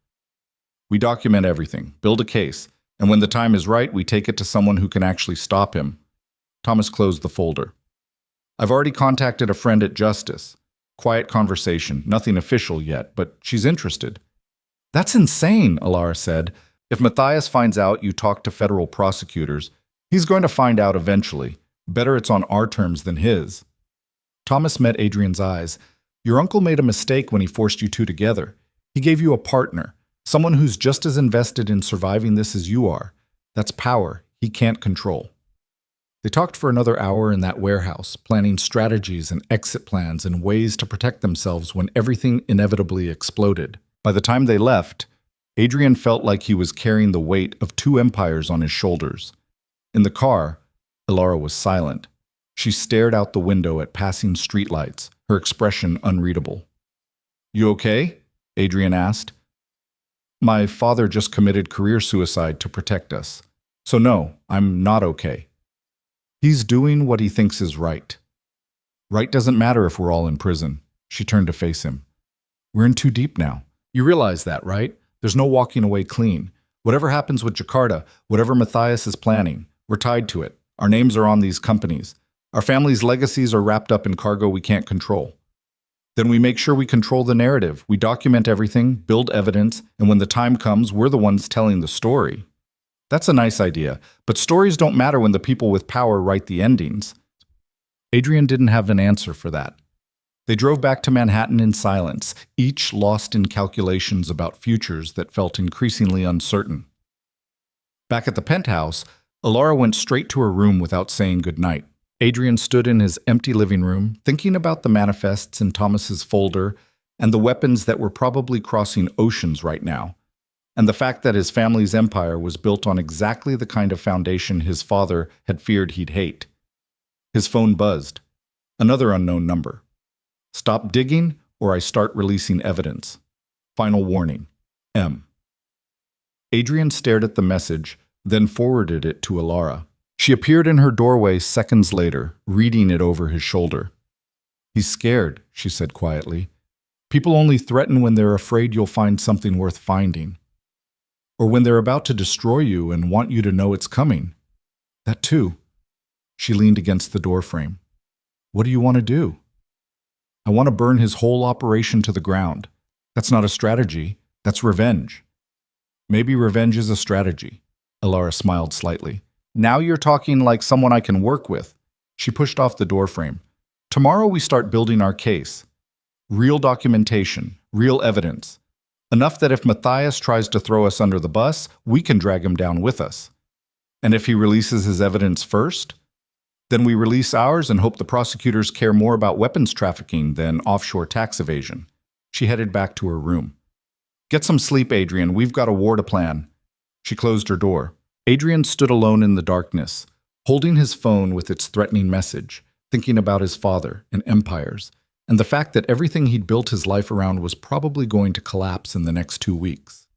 We document everything, build a case, and when the time is right, we take it to someone who can actually stop him." Thomas closed the folder. "I've already contacted a friend at Justice. Quiet conversation, nothing official yet, but she's interested." "That's insane," Ilara said. "If Matthias finds out you talked to federal prosecutors, he's going to find out eventually. Better it's on our terms than his." Thomas met Adrian's eyes. "Your uncle made a mistake when he forced you two together. He gave you a partner, someone who's just as invested in surviving this as you are. That's power he can't control." They talked for another hour in that warehouse, planning strategies and exit plans and ways to protect themselves when everything inevitably exploded. By the time they left, Adrian felt like he was carrying the weight of 2 empires on his shoulders. In the car, Ilara was silent. She stared out the window at passing streetlights, her expression unreadable. "You okay?" Adrian asked. "My father just committed career suicide to protect us. So no, I'm not okay. He's doing what he thinks is right." "Right doesn't matter if we're all in prison." She turned to face him. "We're in too deep now. You realize that, right? There's no walking away clean. Whatever happens with Jakarta, whatever Matthias is planning, we're tied to it. Our names are on these companies. Our family's legacies are wrapped up in cargo we can't control. Then we make sure we control the narrative. We document everything, build evidence, and when the time comes, we're the ones telling the story." "That's a nice idea, but stories don't matter when the people with power write the endings." Adrian didn't have an answer for that. They drove back to Manhattan in silence, each lost in calculations about futures that felt increasingly uncertain. Back at the penthouse, Ilara went straight to her room without saying goodnight. Adrian stood in his empty living room, thinking about the manifests in Thomas's folder and the weapons that were probably crossing oceans right now, and the fact that his family's empire was built on exactly the kind of foundation his father had feared he'd hate. His phone buzzed. Another unknown number. "Stop digging, or I start releasing evidence. Final warning. M." Adrian stared at the message, then forwarded it to Ilara. She appeared in her doorway seconds later, reading it over his shoulder. "He's scared," she said quietly. "People only threaten when they're afraid you'll find something worth finding. Or when they're about to destroy you and want you to know it's coming. That too." She leaned against the doorframe. "What do you want to do?" "I want to burn his whole operation to the ground. That's not a strategy. That's revenge." "Maybe revenge is a strategy." Ilara smiled slightly. "Now you're talking like someone I can work with." She pushed off the doorframe. "Tomorrow we start building our case. Real documentation, real evidence. Enough that if Matthias tries to throw us under the bus, we can drag him down with us. And if he releases his evidence first, then we release ours and hope the prosecutors care more about weapons trafficking than offshore tax evasion." She headed back to her room. "Get some sleep, Adrian. We've got a war to plan." She closed her door. Adrian stood alone in the darkness, holding his phone with its threatening message, thinking about his father and empires, and the fact that everything he'd built his life around was probably going to collapse in the next 2 weeks.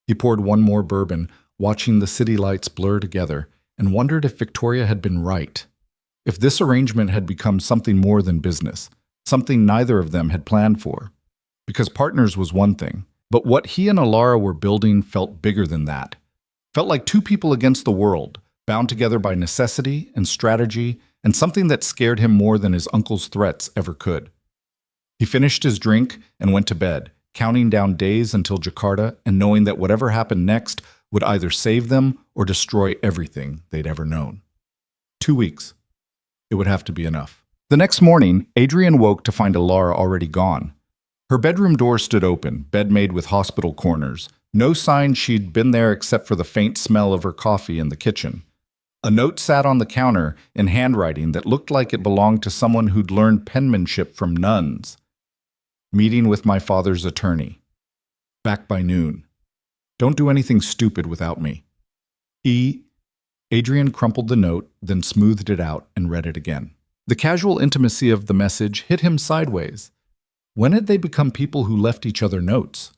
He poured one more bourbon, watching the city lights blur together, and wondered if Victoria had been right. If this arrangement had become something more than business, something neither of them had planned for. Because partners was one thing, but what he and Alara were building felt bigger than that. Felt like two people against the world, bound together by necessity and strategy, and something that scared him more than his uncle's threats ever could. He finished his drink and went to bed, counting down days until Jakarta and knowing that whatever happened next would either save them or destroy everything they'd ever known. 2 weeks. It would have to be enough. The next morning, Adrian woke to find Alara already gone. Her bedroom door stood open, bed made with hospital corners. No sign she'd been there except for the faint smell of her coffee in the kitchen. A note sat on the counter in handwriting that looked like it belonged to someone who'd learned penmanship from nuns. Meeting with my father's attorney. Back by noon. Don't do anything stupid without me. E. Adrian crumpled the note, then smoothed it out and read it again. The casual intimacy of the message hit him sideways. When had they become people who left each other notes?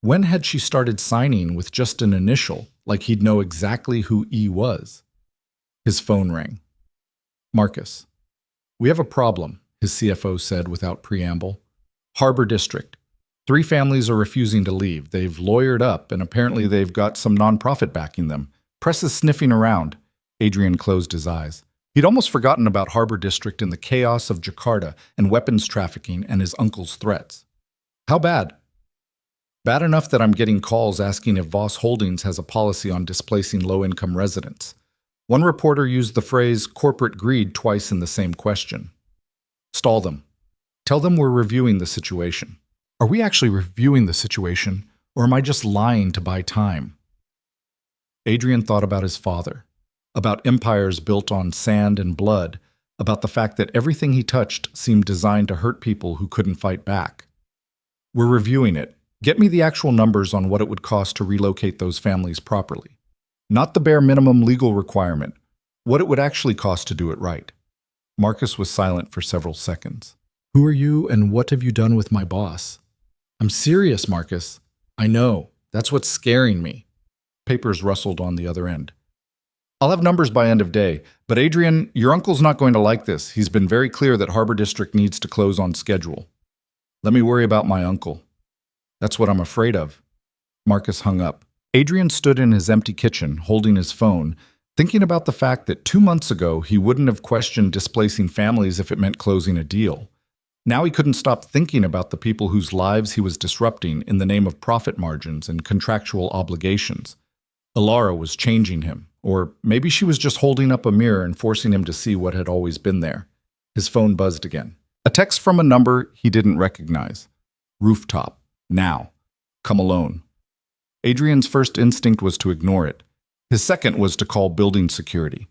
When had she started signing with just an initial, like he'd know exactly who E was? His phone rang. Marcus. We have a problem, his CFO said without preamble. Harbor District. 3 families are refusing to leave. They've lawyered up, and apparently they've got some nonprofit backing them. Press is sniffing around. Adrian closed his eyes. He'd almost forgotten about Harbor District in the chaos of Jakarta and weapons trafficking and his uncle's threats. How bad? Bad enough that I'm getting calls asking if Voss Holdings has a policy on displacing low-income residents. One reporter used the phrase corporate greed twice in the same question. Stall them. Tell them we're reviewing the situation. Are we actually reviewing the situation, or am I just lying to buy time? Adrian thought about his father, about empires built on sand and blood, about the fact that everything he touched seemed designed to hurt people who couldn't fight back. We're reviewing it. Get me the actual numbers on what it would cost to relocate those families properly. Not the bare minimum legal requirement, what it would actually cost to do it right. Marcus was silent for several seconds. Who are you and what have you done with my boss? I'm serious, Marcus. I know. That's what's scaring me. Papers rustled on the other end. I'll have numbers by end of day, but Adrian, your uncle's not going to like this. He's been very clear that Harbor District needs to close on schedule. Let me worry about my uncle. That's what I'm afraid of. Marcus hung up. Adrian stood in his empty kitchen, holding his phone, thinking about the fact that 2 months ago he wouldn't have questioned displacing families if it meant closing a deal. Now he couldn't stop thinking about the people whose lives he was disrupting in the name of profit margins and contractual obligations. Alara was changing him, or maybe she was just holding up a mirror and forcing him to see what had always been there. His phone buzzed again. A text from a number he didn't recognize. Rooftop. Now. Come alone. Adrian's first instinct was to ignore it. His second was to call building security.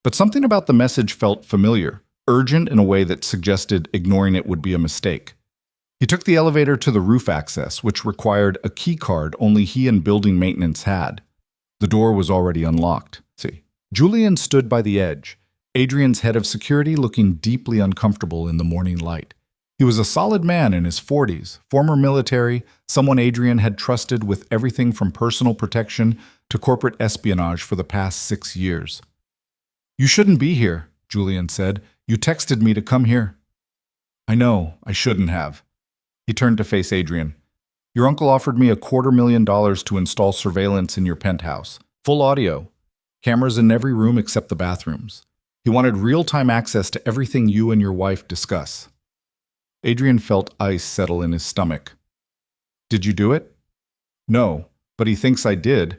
But something about the message felt familiar, urgent in a way that suggested ignoring it would be a mistake. He took the elevator to the roof access, which required a key card only he and building maintenance had. The door was already unlocked. Julian stood by the edge, Adrian's head of security looking deeply uncomfortable in the morning light. He was a solid man in his 40s, former military, someone Adrian had trusted with everything from personal protection to corporate espionage for the past 6 years. You shouldn't be here, Julian said. You texted me to come here. I know, I shouldn't have. He turned to face Adrian. Your uncle offered me $250,000 to install surveillance in your penthouse. Full audio. Cameras in every room except the bathrooms. He wanted real-time access to everything you and your wife discuss. Adrian felt ice settle in his stomach. Did you do it? No, but he thinks I did.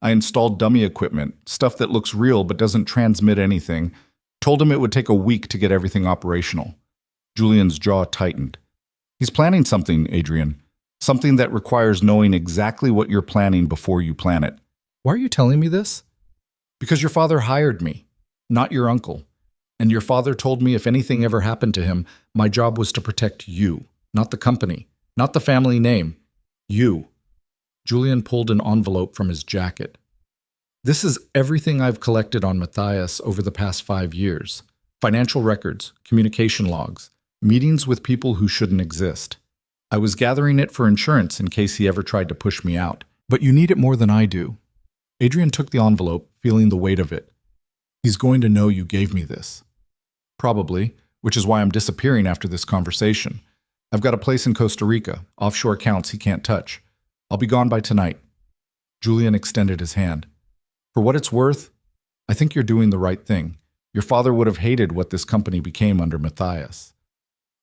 I installed dummy equipment, stuff that looks real but doesn't transmit anything. Told him it would take a week to get everything operational. Julian's jaw tightened. He's planning something, Adrian. Something that requires knowing exactly what you're planning before you plan it. Why are you telling me this? Because your father hired me, not your uncle. And your father told me if anything ever happened to him, my job was to protect you, not the company, not the family name. You. Julian pulled an envelope from his jacket. This is everything I've collected on Matthias over the past 5 years. Financial records, communication logs, Meetings with people who shouldn't exist. I was gathering it for insurance in case he ever tried to push me out. But you need it more than I do. Adrian took the envelope, feeling the weight of it. He's going to know you gave me this. Probably, which is why I'm disappearing after this conversation. I've got a place in Costa Rica, offshore accounts he can't touch. I'll be gone by tonight. Julian extended his hand. For what it's worth, I think you're doing the right thing. Your father would have hated what this company became under Matthias.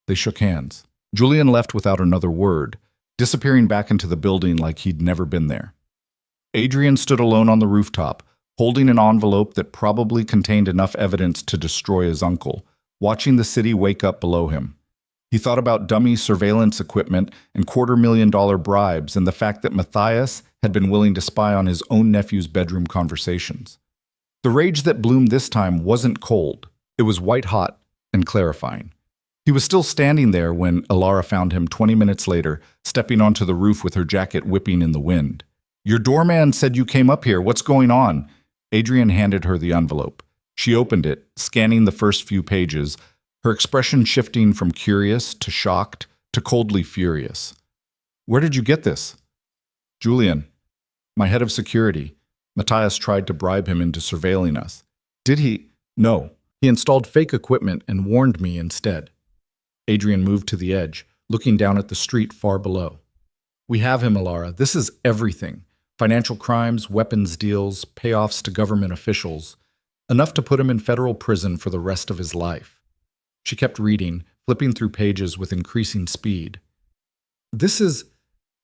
They shook hands. Julian left without another word, disappearing back into the building like he'd never been there. Adrian stood alone on the rooftop, holding an envelope that probably contained enough evidence to destroy his uncle, watching the city wake up below him. He thought about dummy surveillance equipment and $250,000 bribes and the fact that Matthias had been willing to spy on his own nephew's bedroom conversations. The rage that bloomed this time wasn't cold. It was white-hot and clarifying. He was still standing there when Alara found him 20 minutes later, stepping onto the roof with her jacket whipping in the wind. Your doorman said you came up here. What's going on? Adrian handed her the envelope. She opened it, scanning the first few pages, her expression shifting from curious to shocked to coldly furious. Where did you get this? Julian, my head of security. Matthias tried to bribe him into surveilling us. Did he? No. He installed fake equipment and warned me instead. Adrian moved to the edge, looking down at the street far below. We have him, Alara. This is everything. Financial crimes, weapons deals, payoffs to government officials. Enough to put him in federal prison for the rest of his life. She kept reading, flipping through pages with increasing speed. This is...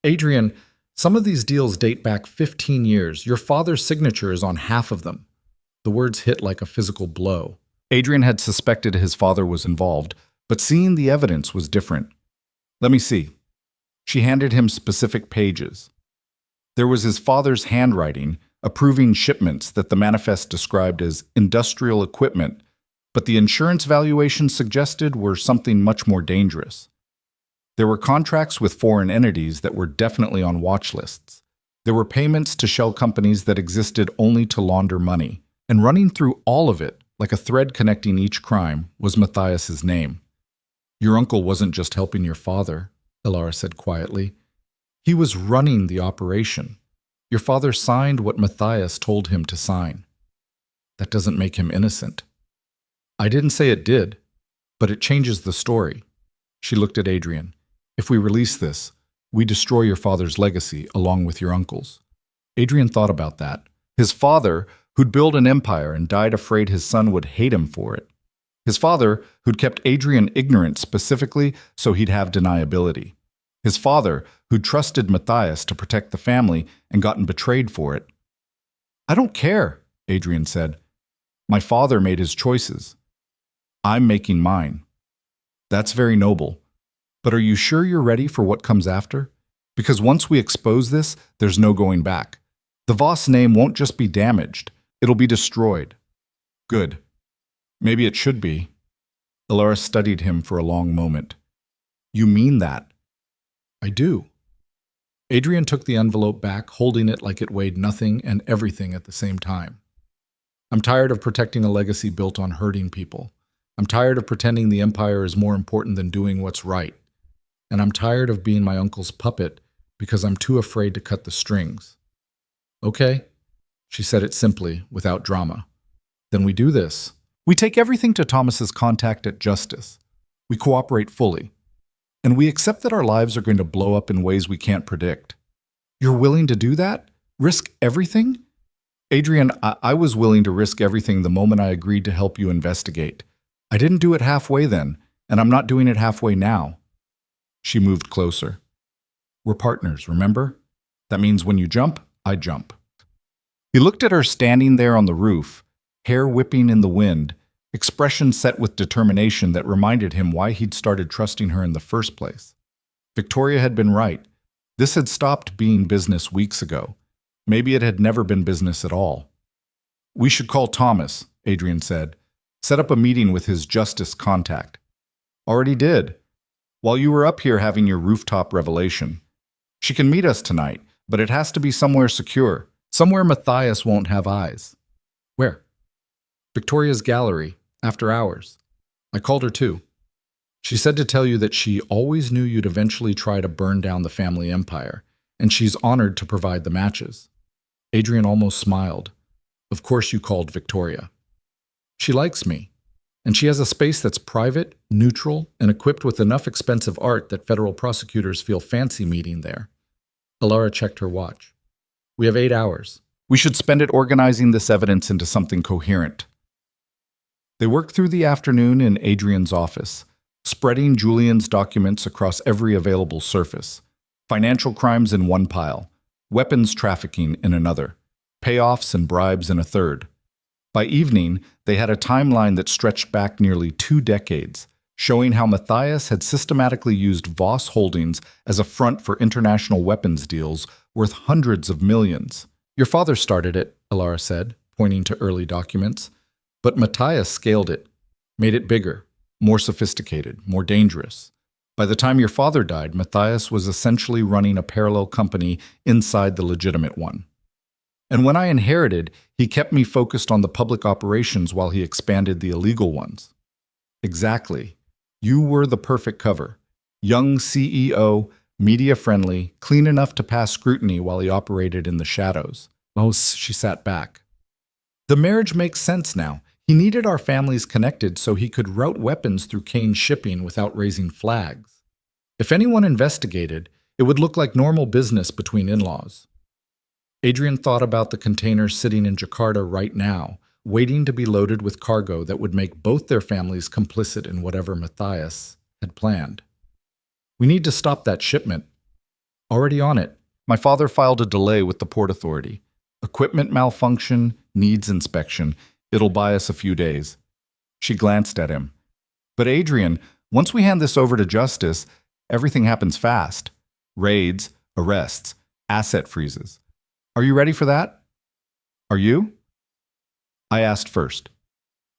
Adrian, some of these deals date back 15 years. Your father's signature is on half of them. The words hit like a physical blow. Adrian had suspected his father was involved, but seeing the evidence was different. Let me see. She handed him specific pages. There was his father's handwriting, approving shipments that the manifest described as industrial equipment, but the insurance valuations suggested were something much more dangerous. There were contracts with foreign entities that were definitely on watch lists. There were payments to shell companies that existed only to launder money. And running through all of it, like a thread connecting each crime, was Matthias's name. Your uncle wasn't just helping your father, Alara said quietly. He was running the operation. Your father signed what Matthias told him to sign. That doesn't make him innocent. I didn't say it did, but it changes the story. She looked at Adrian. If we release this, we destroy your father's legacy along with your uncle's. Adrian thought about that. His father, who'd built an empire and died afraid his son would hate him for it. His father, who'd kept Adrian ignorant specifically so he'd have deniability. His father, who'd trusted Matthias to protect the family and gotten betrayed for it. I don't care, Adrian said. My father made his choices. I'm making mine. That's very noble. But are you sure you're ready for what comes after? Because once we expose this, there's no going back. The Voss name won't just be damaged. It'll be destroyed. Good. Maybe it should be. Alara studied him for a long moment. You mean that? I do. Adrian took the envelope back, holding it like it weighed nothing and everything at the same time. I'm tired of protecting a legacy built on hurting people. I'm tired of pretending the empire is more important than doing what's right. And I'm tired of being my uncle's puppet because I'm too afraid to cut the strings. Okay, she said it simply, without drama. Then we do this. We take everything to Thomas's contact at Justice. We cooperate fully. And we accept that our lives are going to blow up in ways we can't predict. You're willing to do that? Risk everything? Adrian, I was willing to risk everything the moment I agreed to help you investigate. I didn't do it halfway then, and I'm not doing it halfway now. She moved closer. We're partners, remember? That means when you jump, I jump. He looked at her standing there on the roof, hair whipping in the wind, expression set with determination that reminded him why he'd started trusting her in the first place. Victoria had been right. This had stopped being business weeks ago. Maybe it had never been business at all. We should call Thomas, Adrian said. Set up a meeting with his justice contact. Already did. While you were up here having your rooftop revelation. She can meet us tonight, but it has to be somewhere secure. Somewhere Matthias won't have eyes. Where? Victoria's gallery, after hours. I called her too. She said to tell you that she always knew you'd eventually try to burn down the family empire, and she's honored to provide the matches. Adrian almost smiled. Of course you called Victoria. She likes me, and she has a space that's private, neutral, and equipped with enough expensive art that federal prosecutors feel fancy meeting there. Alara checked her watch. We have 8 hours. We should spend it organizing this evidence into something coherent. They worked through the afternoon in Adrian's office, spreading Julian's documents across every available surface. Financial crimes in one pile, weapons trafficking in another, payoffs and bribes in a third. By evening, they had a timeline that stretched back nearly 2 decades, showing how Matthias had systematically used Voss Holdings as a front for international weapons deals worth hundreds of millions. Your father started it, Alara said, pointing to early documents. But Matthias scaled it, made it bigger, more sophisticated, more dangerous. By the time your father died, Matthias was essentially running a parallel company inside the legitimate one. And when I inherited, he kept me focused on the public operations while he expanded the illegal ones. Exactly. You were the perfect cover. Young CEO, media-friendly, clean enough to pass scrutiny while he operated in the shadows. Oh, she sat back. The marriage makes sense now. He needed our families connected so he could route weapons through Kane's shipping without raising flags. If anyone investigated, it would look like normal business between in-laws. Adrian thought about the containers sitting in Jakarta right now, waiting to be loaded with cargo that would make both their families complicit in whatever Matthias had planned. We need to stop that shipment. Already on it. My father filed a delay with the Port Authority. Equipment malfunction, needs inspection. It'll buy us a few days. She glanced at him. But Adrian, once we hand this over to justice, everything happens fast. Raids, arrests, asset freezes. Are you ready for that? Are you? I asked first.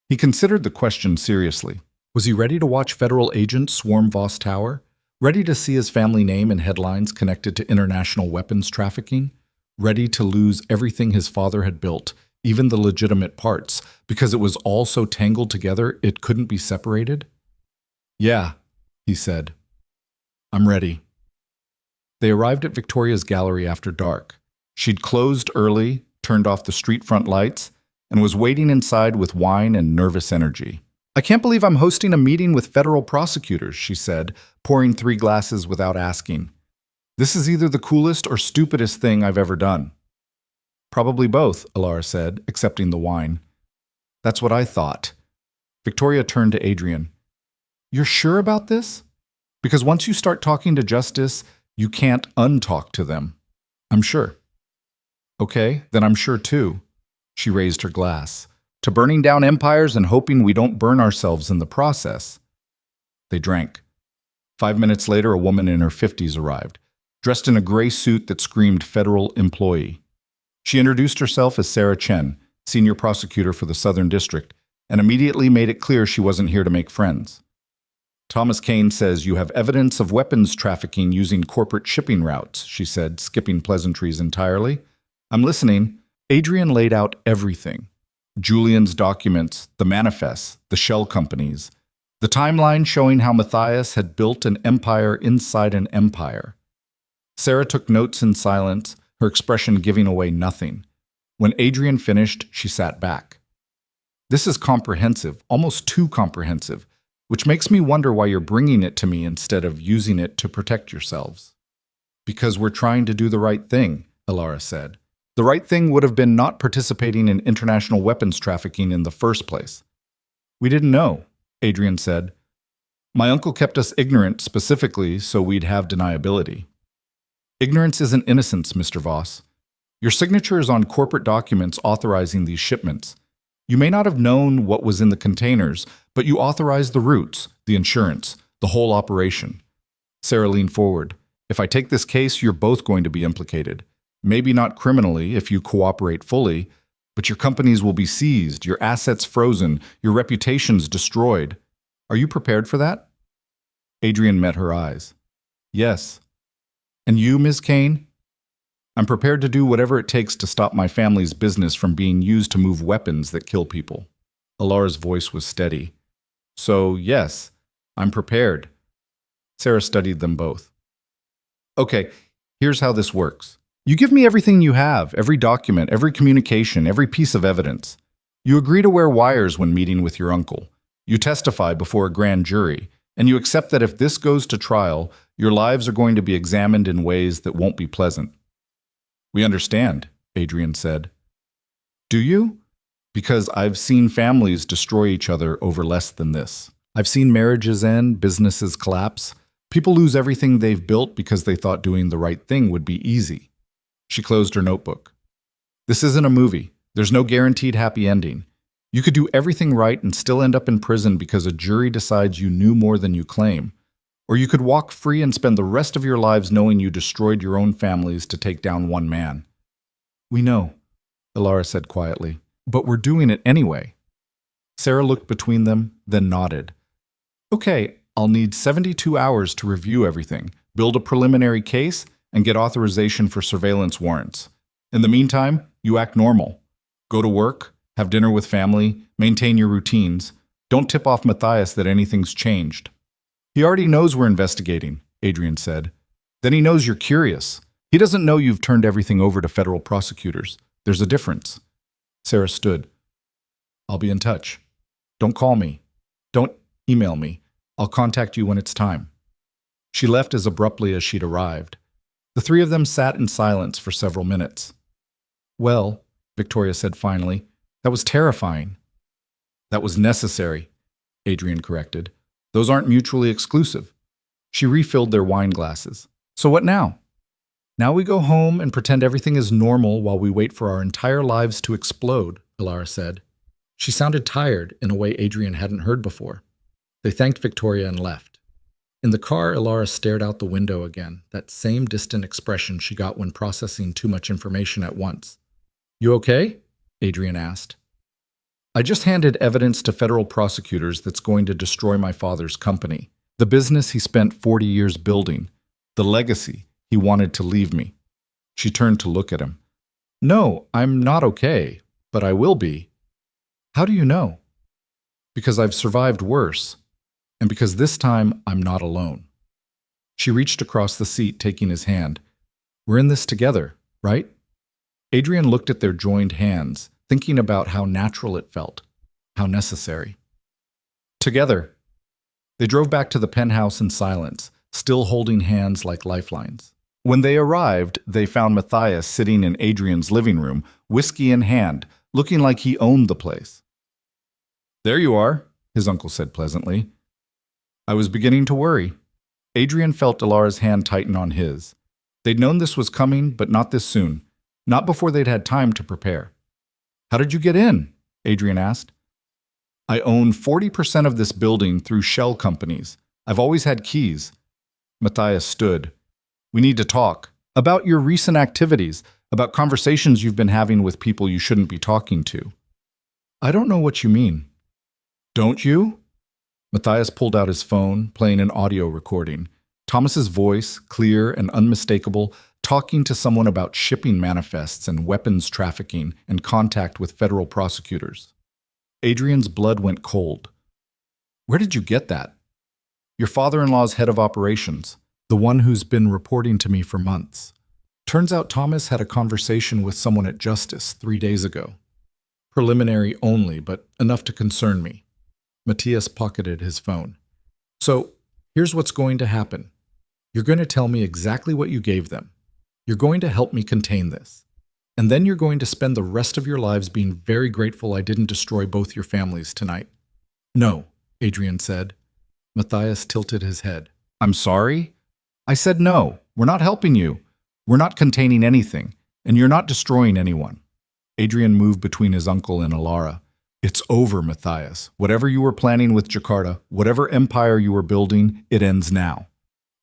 He considered the question seriously. Was he ready to watch federal agents swarm Voss Tower? Ready to see his family name in headlines connected to international weapons trafficking? Ready to lose everything his father had built, even the legitimate parts, because it was all so tangled together it couldn't be separated? Yeah, he said. I'm ready. They arrived at Victoria's gallery after dark. She'd closed early, turned off the street front lights, and was waiting inside with wine and nervous energy. I can't believe I'm hosting a meeting with federal prosecutors, she said, pouring 3 glasses without asking. This is either the coolest or stupidest thing I've ever done. Probably both, Alara said, accepting the wine. That's what I thought. Victoria turned to Adrian. You're sure about this? Because once you start talking to justice, you can't untalk to them. I'm sure. Okay, then I'm sure too. She raised her glass. To burning down empires and hoping we don't burn ourselves in the process. They drank. 5 minutes later, a woman in her 50s arrived, dressed in a gray suit that screamed federal employee. She introduced herself as Sarah Chen, senior prosecutor for the Southern District, and immediately made it clear she wasn't here to make friends. Thomas Kane says you have evidence of weapons trafficking using corporate shipping routes, she said, skipping pleasantries entirely. I'm listening. Adrian laid out everything. Julian's documents, the manifests, the shell companies, the timeline showing how Matthias had built an empire inside an empire. Sarah took notes in silence, her expression giving away nothing. When Adrian finished, she sat back. This is comprehensive, almost too comprehensive, which makes me wonder why you're bringing it to me instead of using it to protect yourselves. Because we're trying to do the right thing, Alara said. The right thing would have been not participating in international weapons trafficking in the first place. We didn't know, Adrian said. My uncle kept us ignorant specifically so we'd have deniability. Ignorance isn't innocence, Mr. Voss. Your signature is on corporate documents authorizing these shipments. You may not have known what was in the containers, but you authorized the routes, the insurance, the whole operation. Sarah leaned forward. If I take this case, you're both going to be implicated. Maybe not criminally if you cooperate fully, but your companies will be seized, your assets frozen, your reputations destroyed. Are you prepared for that? Adrian met her eyes. Yes. And you, Ms. Kane? I'm prepared to do whatever it takes to stop my family's business from being used to move weapons that kill people. Alara's voice was steady. So, yes, I'm prepared. Sarah studied them both. Okay, here's how this works. You give me everything you have, every document, every communication, every piece of evidence. You agree to wear wires when meeting with your uncle. You testify before a grand jury, and you accept that if this goes to trial, your lives are going to be examined in ways that won't be pleasant. We understand, Adrian said. Do you? Because I've seen families destroy each other over less than this. I've seen marriages end, businesses collapse. People lose everything they've built because they thought doing the right thing would be easy. She closed her notebook. This isn't a movie. There's no guaranteed happy ending. You could do everything right and still end up in prison because a jury decides you knew more than you claim. Or you could walk free and spend the rest of your lives knowing you destroyed your own families to take down one man. We know, Ilara said quietly, but we're doing it anyway. Sarah looked between them, then nodded. Okay, I'll need 72 hours to review everything, build a preliminary case, and get authorization for surveillance warrants. In the meantime, you act normal. Go to work, have dinner with family, maintain your routines. Don't tip off Matthias that anything's changed. He already knows we're investigating, Adrian said. Then he knows you're curious. He doesn't know you've turned everything over to federal prosecutors. There's a difference. Sarah stood. I'll be in touch. Don't call me. Don't email me. I'll contact you when it's time. She left as abruptly as she'd arrived. The three of them sat in silence for several minutes. Well, Victoria said finally, that was terrifying. That was necessary, Adrian corrected. Those aren't mutually exclusive. She refilled their wine glasses. So what now? Now we go home and pretend everything is normal while we wait for our entire lives to explode, Ilara said. She sounded tired in a way Adrian hadn't heard before. They thanked Victoria and left. In the car, Ilara stared out the window again, that same distant expression she got when processing too much information at once. You okay? Adrian asked. I just handed evidence to federal prosecutors that's going to destroy my father's company, the business he spent 40 years building, the legacy he wanted to leave me. She turned to look at him. No, I'm not okay, but I will be. How do you know? Because I've survived worse, and because this time I'm not alone. She reached across the seat, taking his hand. We're in this together, right? Adrian looked at their joined hands, thinking about how natural it felt, how necessary. Together. They drove back to the penthouse in silence, still holding hands like lifelines. When they arrived, they found Matthias sitting in Adrian's living room, whiskey in hand, looking like he owned the place. There you are, his uncle said pleasantly. I was beginning to worry. Adrian felt Ilara's hand tighten on his. They'd known this was coming, but not this soon. Not before they'd had time to prepare. How did you get in? Adrian asked. I own 40% of this building through shell companies. I've always had keys. Matthias stood. We need to talk. About your recent activities, about conversations you've been having with people you shouldn't be talking to. I don't know what you mean. Don't you? Matthias pulled out his phone, playing an audio recording. Thomas's voice, clear and unmistakable, talking to someone about shipping manifests and weapons trafficking and contact with federal prosecutors. Adrian's blood went cold. Where did you get that? Your father-in-law's head of operations, the one who's been reporting to me for months. Turns out Thomas had a conversation with someone at Justice 3 days ago. Preliminary only, but enough to concern me. Matthias pocketed his phone. So, here's what's going to happen. You're going to tell me exactly what you gave them. You're going to help me contain this. And then you're going to spend the rest of your lives being very grateful I didn't destroy both your families tonight. No, Adrian said. Matthias tilted his head. I'm sorry? I said no. We're not helping you. We're not containing anything. And you're not destroying anyone. Adrian moved between his uncle and Ilara. It's over, Matthias. Whatever you were planning with Jakarta, whatever empire you were building, it ends now.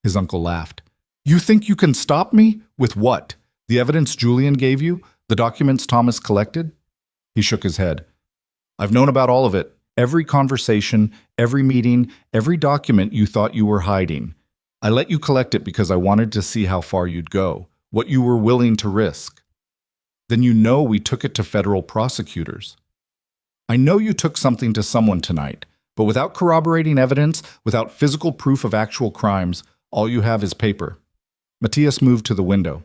His uncle laughed. You think you can stop me? With what? The evidence Julian gave you? The documents Thomas collected? He shook his head. I've known about all of it. Every conversation, every meeting, every document you thought you were hiding. I let you collect it because I wanted to see how far you'd go, what you were willing to risk. Then you know we took it to federal prosecutors. I know you took something to someone tonight. But without corroborating evidence, without physical proof of actual crimes, all you have is paper. Matthias moved to the window.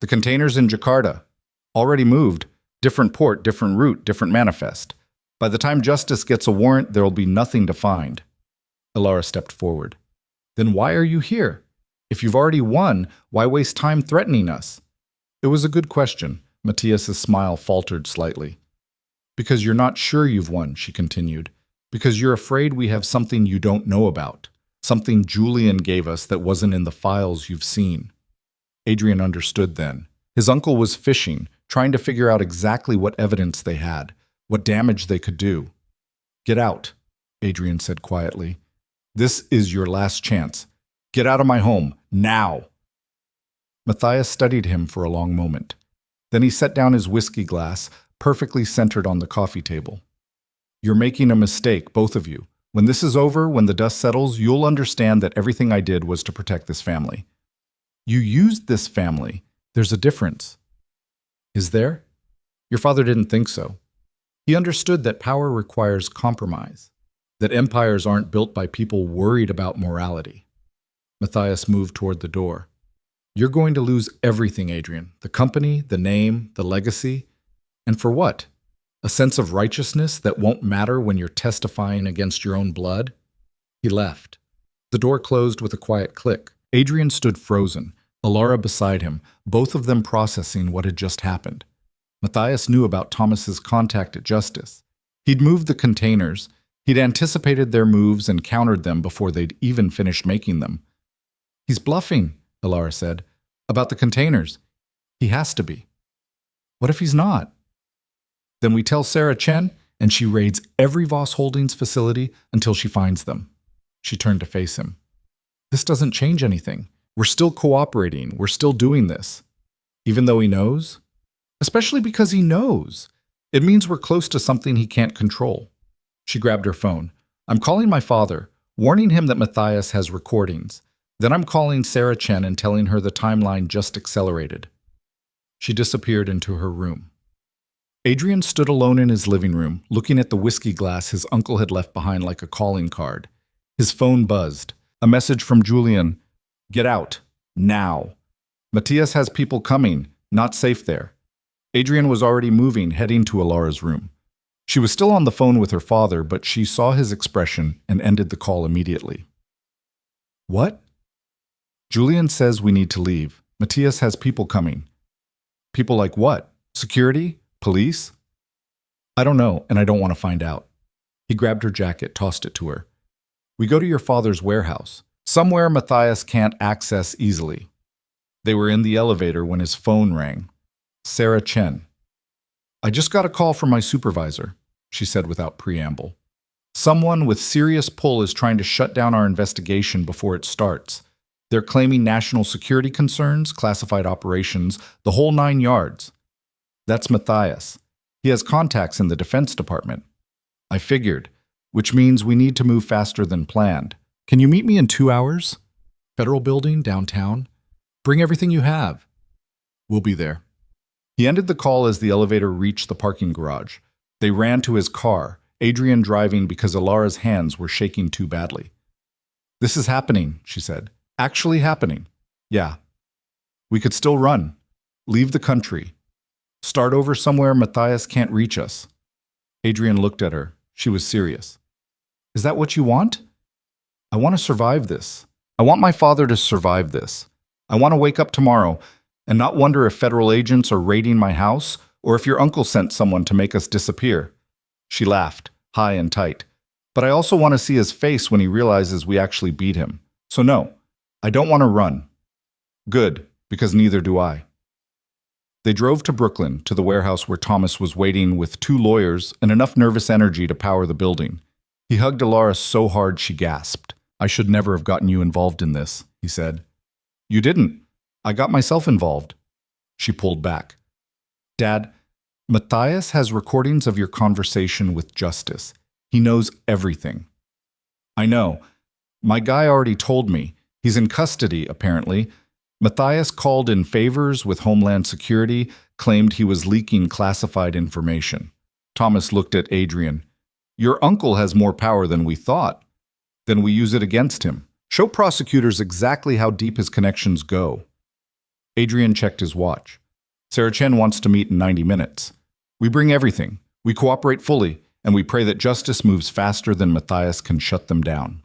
The containers in Jakarta. Already moved. Different port, different route, different manifest. By the time justice gets a warrant, there will be nothing to find. Ilara stepped forward. Then why are you here? If you've already won, why waste time threatening us? It was a good question. Matthias's smile faltered slightly. Because you're not sure you've won, she continued. Because you're afraid we have something you don't know about. Something Julian gave us that wasn't in the files you've seen. Adrian understood then. His uncle was fishing, trying to figure out exactly what evidence they had, what damage they could do. Get out, Adrian said quietly. This is your last chance. Get out of my home, now. Matthias studied him for a long moment. Then he set down his whiskey glass, perfectly centered on the coffee table. You're making a mistake, both of you. When this is over, when the dust settles, you'll understand that everything I did was to protect this family. You used this family. There's a difference. Is there? Your father didn't think so. He understood that power requires compromise, that empires aren't built by people worried about morality. Matthias moved toward the door. You're going to lose everything, Adrian. The company, the name, the legacy. And for what? A sense of righteousness that won't matter when you're testifying against your own blood? He left. The door closed with a quiet click. Adrian stood frozen, Ilara beside him, both of them processing what had just happened. Matthias knew about Thomas's contact at Justice. He'd moved the containers. He'd anticipated their moves and countered them before they'd even finished making them. He's bluffing, Ilara said. About the containers. He has to be. What if he's not? Then we tell Sarah Chen, and she raids every Voss Holdings facility until she finds them. She turned to face him. This doesn't change anything. We're still cooperating. We're still doing this. Even though he knows? Especially because he knows. It means we're close to something he can't control. She grabbed her phone. I'm calling my father, warning him that Matthias has recordings. Then I'm calling Sarah Chen and telling her the timeline just accelerated. She disappeared into her room. Adrian stood alone in his living room, looking at the whiskey glass his uncle had left behind like a calling card. His phone buzzed. A message from Julian. Get out. Now. Matthias has people coming. Not safe there. Adrian was already moving, heading to Ilara's room. She was still on the phone with her father, but she saw his expression and ended the call immediately. What? Julian says we need to leave. Matthias has people coming. People like what? Security? Police? I don't know, and I don't want to find out. He grabbed her jacket, tossed it to her. We go to your father's warehouse, somewhere Matthias can't access easily. They were in the elevator when his phone rang. Sarah Chen. I just got a call from my supervisor, she said without preamble. Someone with serious pull is trying to shut down our investigation before it starts. They're claiming national security concerns, classified operations, the whole 9 yards. That's Matthias. He has contacts in the Defense Department. I figured, which means we need to move faster than planned. Can you meet me in 2 hours? Federal Building, downtown. Bring everything you have. We'll be there. He ended the call as the elevator reached the parking garage. They ran to his car, Adrian driving because Ilara's hands were shaking too badly. This is happening, she said. Actually happening. Yeah. We could still run. Leave the country. Start over somewhere Matthias can't reach us. Adrian looked at her. She was serious. Is that what you want? I want to survive this. I want my father to survive this. I want to wake up tomorrow and not wonder if federal agents are raiding my house or if your uncle sent someone to make us disappear. She laughed, high and tight. But I also want to see his face when he realizes we actually beat him. So no, I don't want to run. Good, because neither do I. They drove to Brooklyn, to the warehouse where Thomas was waiting with 2 lawyers and enough nervous energy to power the building. He hugged Ilara so hard she gasped. I should never have gotten you involved in this, he said. You didn't. I got myself involved. She pulled back. Dad, Matthias has recordings of your conversation with Justice. He knows everything. I know. My guy already told me. He's in custody, apparently. Matthias called in favors with Homeland Security, claimed he was leaking classified information. Thomas looked at Adrian. Your uncle has more power than we thought. Then we use it against him. Show prosecutors exactly how deep his connections go. Adrian checked his watch. Sarah Chen wants to meet in 90 minutes. We bring everything. We cooperate fully, and we pray that justice moves faster than Matthias can shut them down.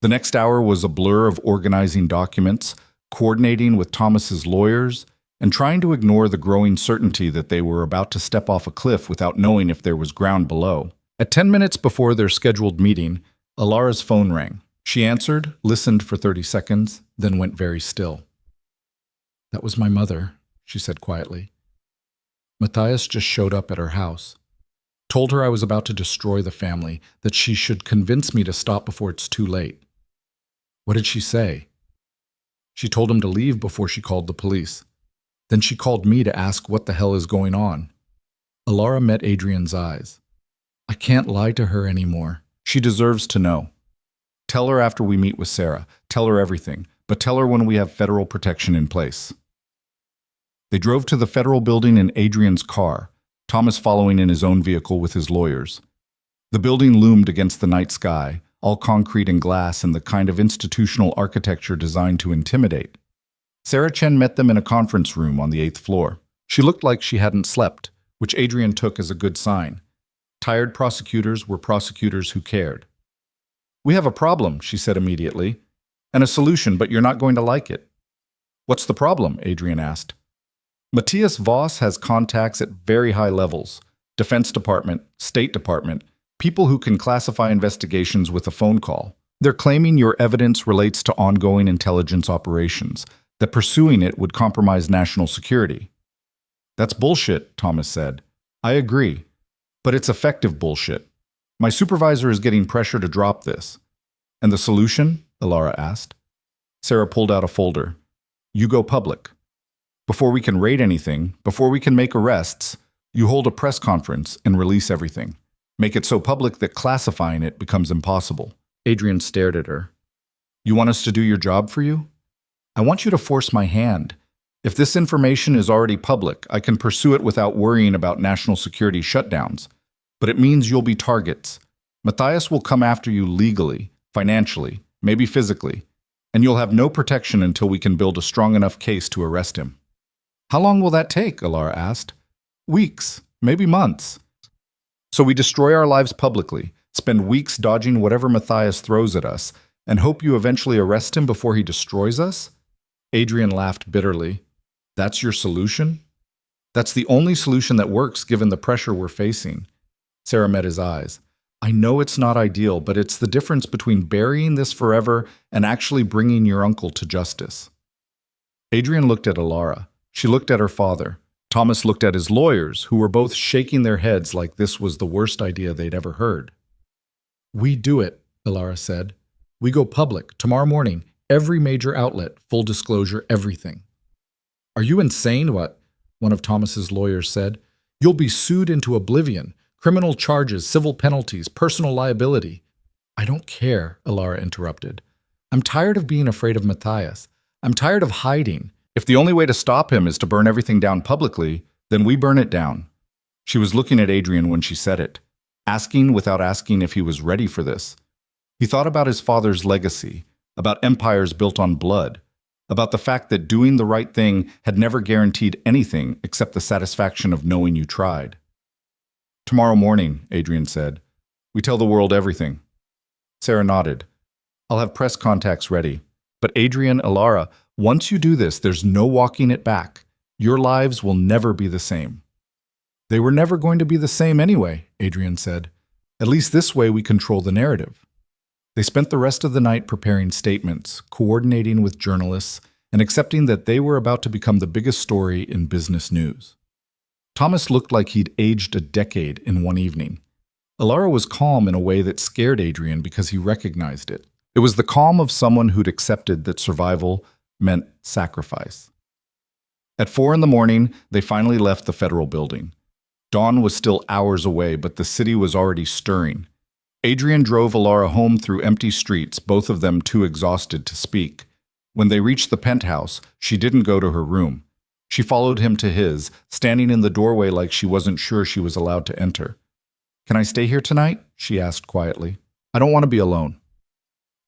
The next hour was a blur of organizing documents, coordinating with Thomas's lawyers, and trying to ignore the growing certainty that they were about to step off a cliff without knowing if there was ground below. At 10 minutes before their scheduled meeting, Alara's phone rang. She answered, listened for 30 seconds, then went very still. "That was my mother," she said quietly. "Matthias just showed up at her house. Told her I was about to destroy the family, that she should convince me to stop before it's too late." "What did she say?" "She told him to leave before she called the police. Then she called me to ask what the hell is going on." Alara met Adrian's eyes. "I can't lie to her anymore. She deserves to know. Tell her after we meet with Sarah. Tell her everything, but tell her when we have federal protection in place." They drove to the federal building in Adrian's car, Thomas following in his own vehicle with his lawyers. The building loomed against the night sky, all concrete and glass and the kind of institutional architecture designed to intimidate. Sarah Chen met them in a conference room on the 8th floor. She looked like she hadn't slept, which Adrian took as a good sign. Tired prosecutors were prosecutors who cared. "We have a problem," she said immediately, "and a solution, but you're not going to like it." "What's the problem?" Adrian asked. "Matthias Voss has contacts at very high levels, Defense Department, State Department, people who can classify investigations with a phone call. They're claiming your evidence relates to ongoing intelligence operations, that pursuing it would compromise national security." "That's bullshit," Thomas said. "I agree, but it's effective bullshit. My supervisor is getting pressure to drop this." "And the solution?" Alara asked. Sarah pulled out a folder. "You go public. Before we can raid anything, before we can make arrests, you hold a press conference and release everything. Make it so public that classifying it becomes impossible." Adrian stared at her. "You want us to do your job for you?" "I want you to force my hand. If this information is already public, I can pursue it without worrying about national security shutdowns. But it means you'll be targets. Matthias will come after you legally, financially, maybe physically, and you'll have no protection until we can build a strong enough case to arrest him." "How long will that take?" Alara asked. "Weeks, maybe months. So we destroy our lives publicly, spend weeks dodging whatever Matthias throws at us, and hope you eventually arrest him before he destroys us?" Adrian laughed bitterly. "That's your solution?" "That's the only solution that works given the pressure we're facing." Sarah met his eyes. "I know it's not ideal, but it's the difference between burying this forever and actually bringing your uncle to justice." Adrian looked at Alara. She looked at her father. Thomas looked at his lawyers, who were both shaking their heads like this was the worst idea they'd ever heard. "We do it," Alara said. "We go public, tomorrow morning, every major outlet, full disclosure, everything." "Are you insane, what?" one of Thomas's lawyers said. "You'll be sued into oblivion. Criminal charges, civil penalties, personal liability." "I don't care," Alara interrupted. "I'm tired of being afraid of Matthias. I'm tired of hiding. If the only way to stop him is to burn everything down publicly, then we burn it down." She was looking at Adrian when she said it, asking without asking if he was ready for this. He thought about his father's legacy, about empires built on blood, about the fact that doing the right thing had never guaranteed anything except the satisfaction of knowing you tried. "Tomorrow morning," Adrian said, "we tell the world everything." Sarah nodded. "I'll have press contacts ready. But Adrian, Alara, once you do this, there's no walking it back. Your lives will never be the same." "They were never going to be the same anyway," Adrian said. "At least this way we control the narrative." They spent the rest of the night preparing statements, coordinating with journalists, and accepting that they were about to become the biggest story in business news. Thomas looked like he'd aged a decade in one evening. Alara was calm in a way that scared Adrian because he recognized it. It was the calm of someone who'd accepted that survival meant sacrifice. At 4 in the morning, they finally left the federal building. Dawn was still hours away, but the city was already stirring. Adrian drove Alara home through empty streets, both of them too exhausted to speak. When they reached the penthouse, she didn't go to her room. She followed him to his, standing in the doorway like she wasn't sure she was allowed to enter. Can I stay here tonight? She asked quietly. I don't want to be alone.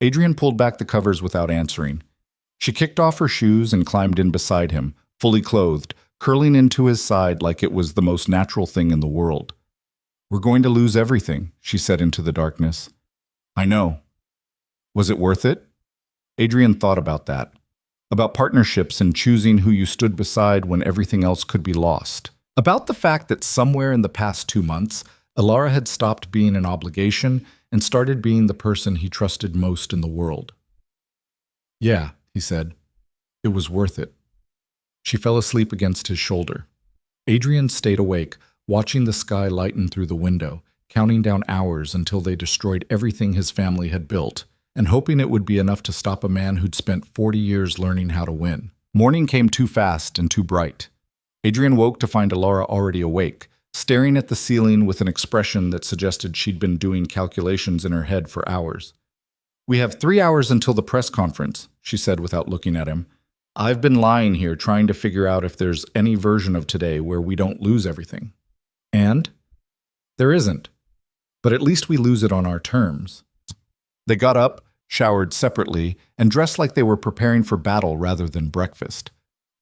Adrian pulled back the covers without answering. She kicked off her shoes and climbed in beside him, fully clothed, curling into his side like it was the most natural thing in the world. We're going to lose everything, she said into the darkness. I know. Was it worth it? Adrian thought about that. About partnerships and choosing who you stood beside when everything else could be lost. About the fact that somewhere in the past 2 months, Alara had stopped being an obligation and started being the person he trusted most in the world. Yeah, he said. It was worth it. She fell asleep against his shoulder. Adrian stayed awake, watching the sky lighten through the window, counting down hours until they destroyed everything his family had built, and hoping it would be enough to stop a man who'd spent 40 years learning how to win. Morning came too fast and too bright. Adrian woke to find Alara already awake, staring at the ceiling with an expression that suggested she'd been doing calculations in her head for hours. We have 3 hours until the press conference, she said without looking at him. I've been lying here trying to figure out if there's any version of today where we don't lose everything. And? There isn't. But at least we lose it on our terms. They got up, showered separately, and dressed like they were preparing for battle rather than breakfast.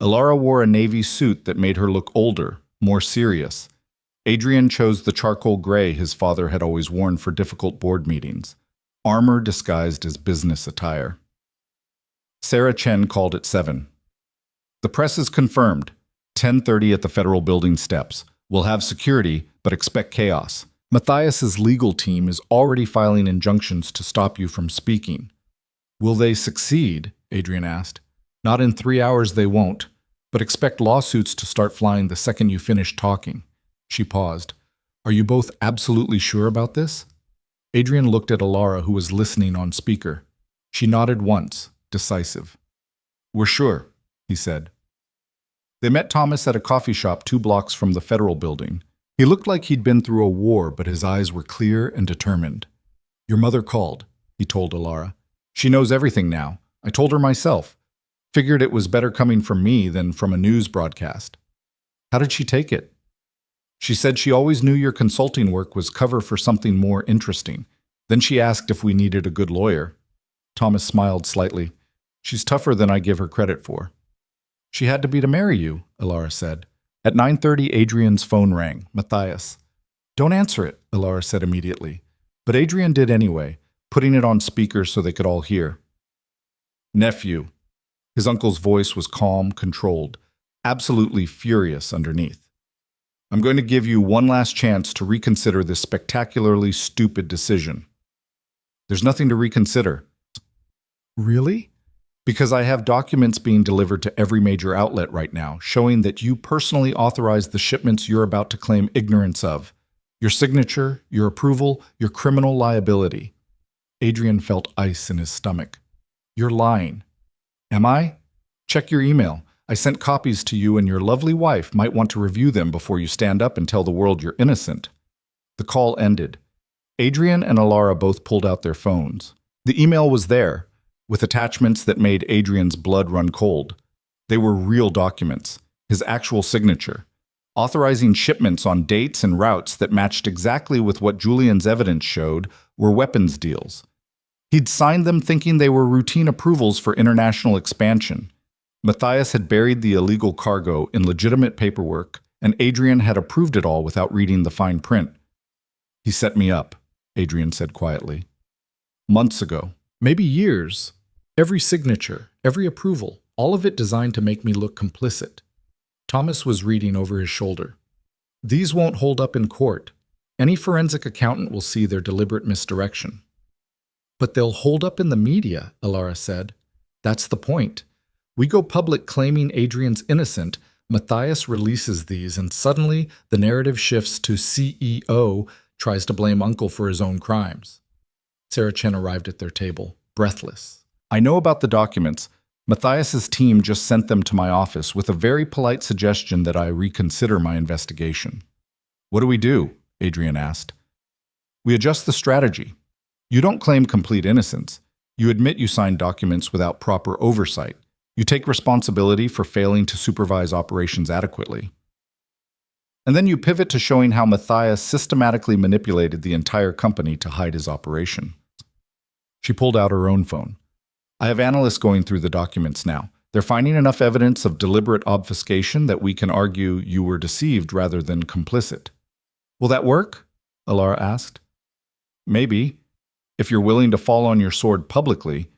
Alara wore a navy suit that made her look older, more serious. Adrian chose the charcoal gray his father had always worn for difficult board meetings, armor disguised as business attire. Sarah Chen called at 7. The press is confirmed. 10:30 at the federal building steps. We'll have security, but expect chaos. Matthias's legal team is already filing injunctions to stop you from speaking. Will they succeed? Adrian asked. Not in 3 hours they won't, but expect lawsuits to start flying the second you finish talking. She paused. Are you both absolutely sure about this? Adrian looked at Alara, who was listening on speaker. She nodded once, decisive. We're sure, he said. They met Thomas at a coffee shop 2 blocks from the federal building. He looked like he'd been through a war, but his eyes were clear and determined. Your mother called, he told Alara. She knows everything now. I told her myself. Figured it was better coming from me than from a news broadcast. How did she take it? She said she always knew your consulting work was cover for something more interesting. Then she asked if we needed a good lawyer. Thomas smiled slightly. She's tougher than I give her credit for. She had to be to marry you, Alara said. At 9:30, Adrian's phone rang. Matthias. Don't answer it, Alara said immediately. But Adrian did anyway, putting it on speaker so they could all hear. Nephew. His uncle's voice was calm, controlled, absolutely furious underneath. I'm going to give you one last chance to reconsider this spectacularly stupid decision. There's nothing to reconsider. Really? Because I have documents being delivered to every major outlet right now, showing that you personally authorized the shipments you're about to claim ignorance of. Your signature, your approval, your criminal liability. Adrian felt ice in his stomach. You're lying. Am I? Check your email. I sent copies to you and your lovely wife might want to review them before you stand up and tell the world you're innocent. The call ended. Adrian and Alara both pulled out their phones. The email was there, with attachments that made Adrian's blood run cold. They were real documents, his actual signature, authorizing shipments on dates and routes that matched exactly with what Julian's evidence showed were weapons deals. He'd signed them thinking they were routine approvals for international expansion. Matthias had buried the illegal cargo in legitimate paperwork, and Adrian had approved it all without reading the fine print. He set me up, Adrian said quietly. Months ago, maybe years. Every signature, every approval, all of it designed to make me look complicit. Thomas was reading over his shoulder. These won't hold up in court. Any forensic accountant will see their deliberate misdirection. But they'll hold up in the media, Alara said. That's the point. We go public claiming Adrian's innocent, Matthias releases these, and suddenly the narrative shifts to CEO tries to blame Uncle for his own crimes. Sarah Chen arrived at their table, breathless. I know about the documents. Matthias's team just sent them to my office with a very polite suggestion that I reconsider my investigation. What do we do? Adrian asked. We adjust the strategy. You don't claim complete innocence. You admit you signed documents without proper oversight. You take responsibility for failing to supervise operations adequately. And then you pivot to showing how Matthias systematically manipulated the entire company to hide his operation. She pulled out her own phone. I have analysts going through the documents now. They're finding enough evidence of deliberate obfuscation that we can argue you were deceived rather than complicit. Will that work? Alara asked. Maybe. If you're willing to fall on your sword publicly,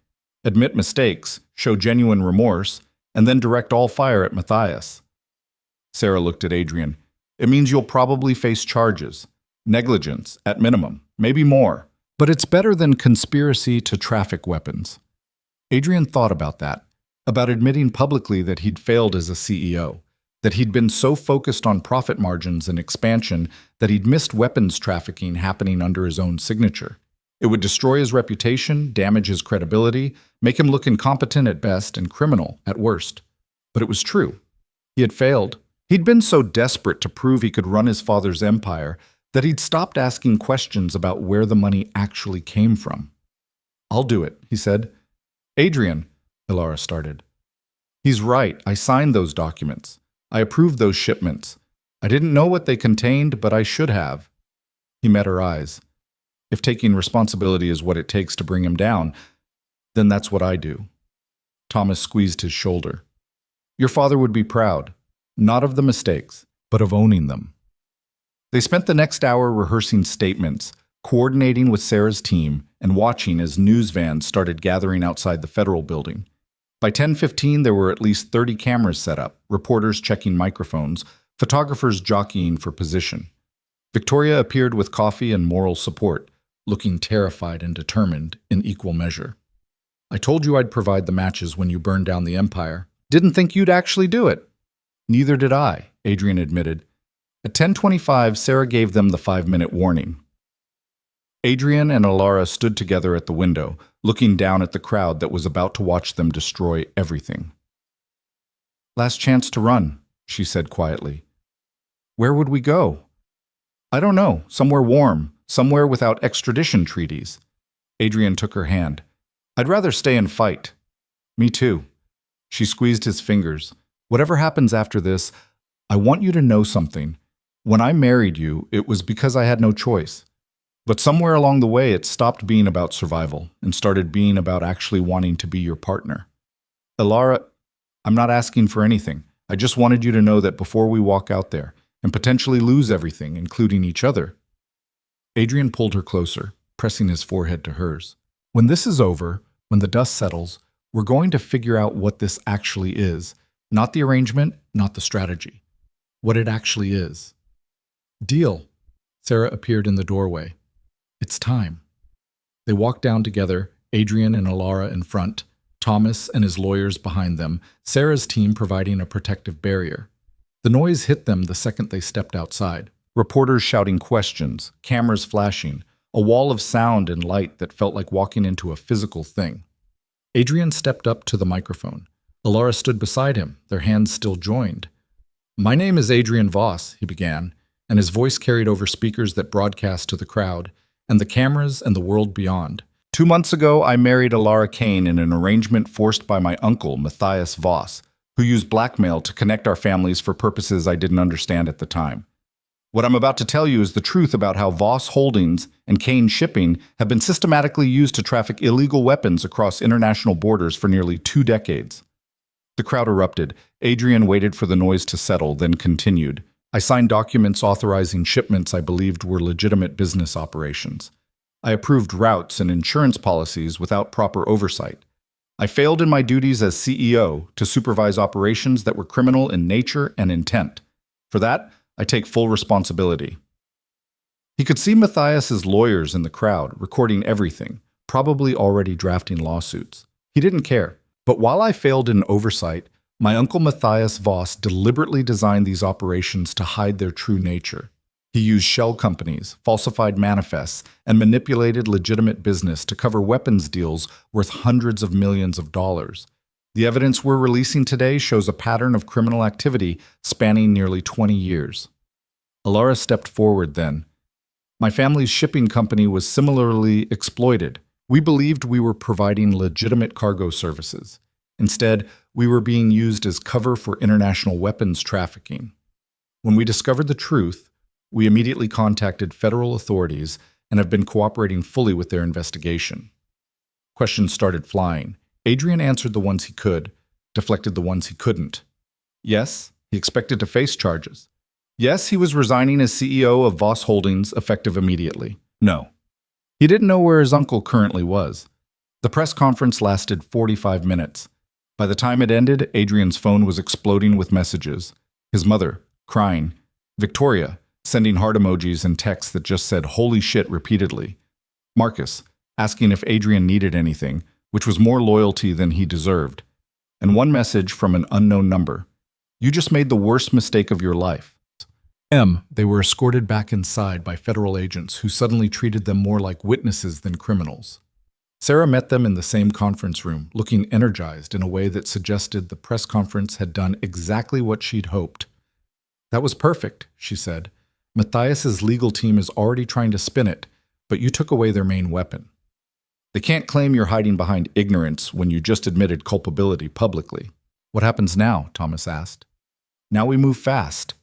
admit mistakes, show genuine remorse, and then direct all fire at Matthias. Sarah looked at Adrian. It means you'll probably face charges. Negligence, at minimum. Maybe more. But it's better than conspiracy to traffic weapons. Adrian thought about that, about admitting publicly that he'd failed as a CEO, that he'd been so focused on profit margins and expansion that he'd missed weapons trafficking happening under his own signature. It would destroy his reputation, damage his credibility, make him look incompetent at best and criminal at worst. But it was true. He had failed. He'd been so desperate to prove he could run his father's empire that he'd stopped asking questions about where the money actually came from. I'll do it, he said. Adrian, Alara started. He's right. I signed those documents. I approved those shipments. I didn't know what they contained, but I should have. He met her eyes. If taking responsibility is what it takes to bring him down, then that's what I do. Thomas squeezed his shoulder. Your father would be proud, not of the mistakes, but of owning them. They spent the next hour rehearsing statements, coordinating with Sarah's team, and watching as news vans started gathering outside the federal building. By 10:15, there were at least 30 cameras set up, reporters checking microphones, photographers jockeying for position. Victoria appeared with coffee and moral support, looking terrified and determined in equal measure. I told you I'd provide the matches when you burned down the empire. Didn't think you'd actually do it. Neither did I, Adrian admitted. At 10:25, Sarah gave them the 5-minute warning. Adrian and Alara stood together at the window, looking down at the crowd that was about to watch them destroy everything. Last chance to run, she said quietly. Where would we go? I don't know, somewhere warm, somewhere without extradition treaties. Adrian took her hand. I'd rather stay and fight. Me too. She squeezed his fingers. Whatever happens after this, I want you to know something. When I married you, it was because I had no choice. But somewhere along the way, it stopped being about survival and started being about actually wanting to be your partner. Alara, I'm not asking for anything. I just wanted you to know that before we walk out there and potentially lose everything, including each other. Adrian pulled her closer, pressing his forehead to hers. When this is over, when the dust settles, we're going to figure out what this actually is. Not the arrangement, not the strategy. What it actually is. Deal. Sarah appeared in the doorway. It's time. They walked down together, Adrian and Alara in front, Thomas and his lawyers behind them, Sarah's team providing a protective barrier. The noise hit them the second they stepped outside. Reporters shouting questions, cameras flashing, a wall of sound and light that felt like walking into a physical thing. Adrian stepped up to the microphone. Alara stood beside him, their hands still joined. My name is Adrian Voss, he began, and his voice carried over speakers that broadcast to the crowd, and the cameras and the world beyond. 2 months ago, I married Alara Kane in an arrangement forced by my uncle, Matthias Voss, who used blackmail to connect our families for purposes I didn't understand at the time. What I'm about to tell you is the truth about how Voss Holdings and Kane Shipping have been systematically used to traffic illegal weapons across international borders for nearly 2 decades. The crowd erupted. Adrian waited for the noise to settle, then continued. I signed documents authorizing shipments I believed were legitimate business operations. I approved routes and insurance policies without proper oversight. I failed in my duties as CEO to supervise operations that were criminal in nature and intent. For that, I take full responsibility. He could see Matthias's lawyers in the crowd, recording everything, probably already drafting lawsuits. He didn't care. But while I failed in oversight, my uncle Matthias Voss deliberately designed these operations to hide their true nature. He used shell companies, falsified manifests, and manipulated legitimate business to cover weapons deals worth hundreds of millions of dollars. The evidence we're releasing today shows a pattern of criminal activity spanning nearly 20 years. Alara stepped forward then. My family's shipping company was similarly exploited. We believed we were providing legitimate cargo services. Instead, we were being used as cover for international weapons trafficking. When we discovered the truth, we immediately contacted federal authorities and have been cooperating fully with their investigation. Questions started flying. Adrian answered the ones he could, deflected the ones he couldn't. Yes, he expected to face charges. Yes, he was resigning as CEO of Voss Holdings effective immediately. No. He didn't know where his uncle currently was. The press conference lasted 45 minutes. By the time it ended, Adrian's phone was exploding with messages. His mother, crying. Victoria, sending heart emojis and texts that just said "holy shit" repeatedly. Marcus, asking if Adrian needed anything, which was more loyalty than he deserved. And one message from an unknown number. You just made the worst mistake of your life. They were escorted back inside by federal agents who suddenly treated them more like witnesses than criminals. Sarah met them in the same conference room, looking energized in a way that suggested the press conference had done exactly what she'd hoped. That was perfect, she said. Matthias's legal team is already trying to spin it, but you took away their main weapon. They can't claim you're hiding behind ignorance when you just admitted culpability publicly. What happens now? Thomas asked. Now we move fast.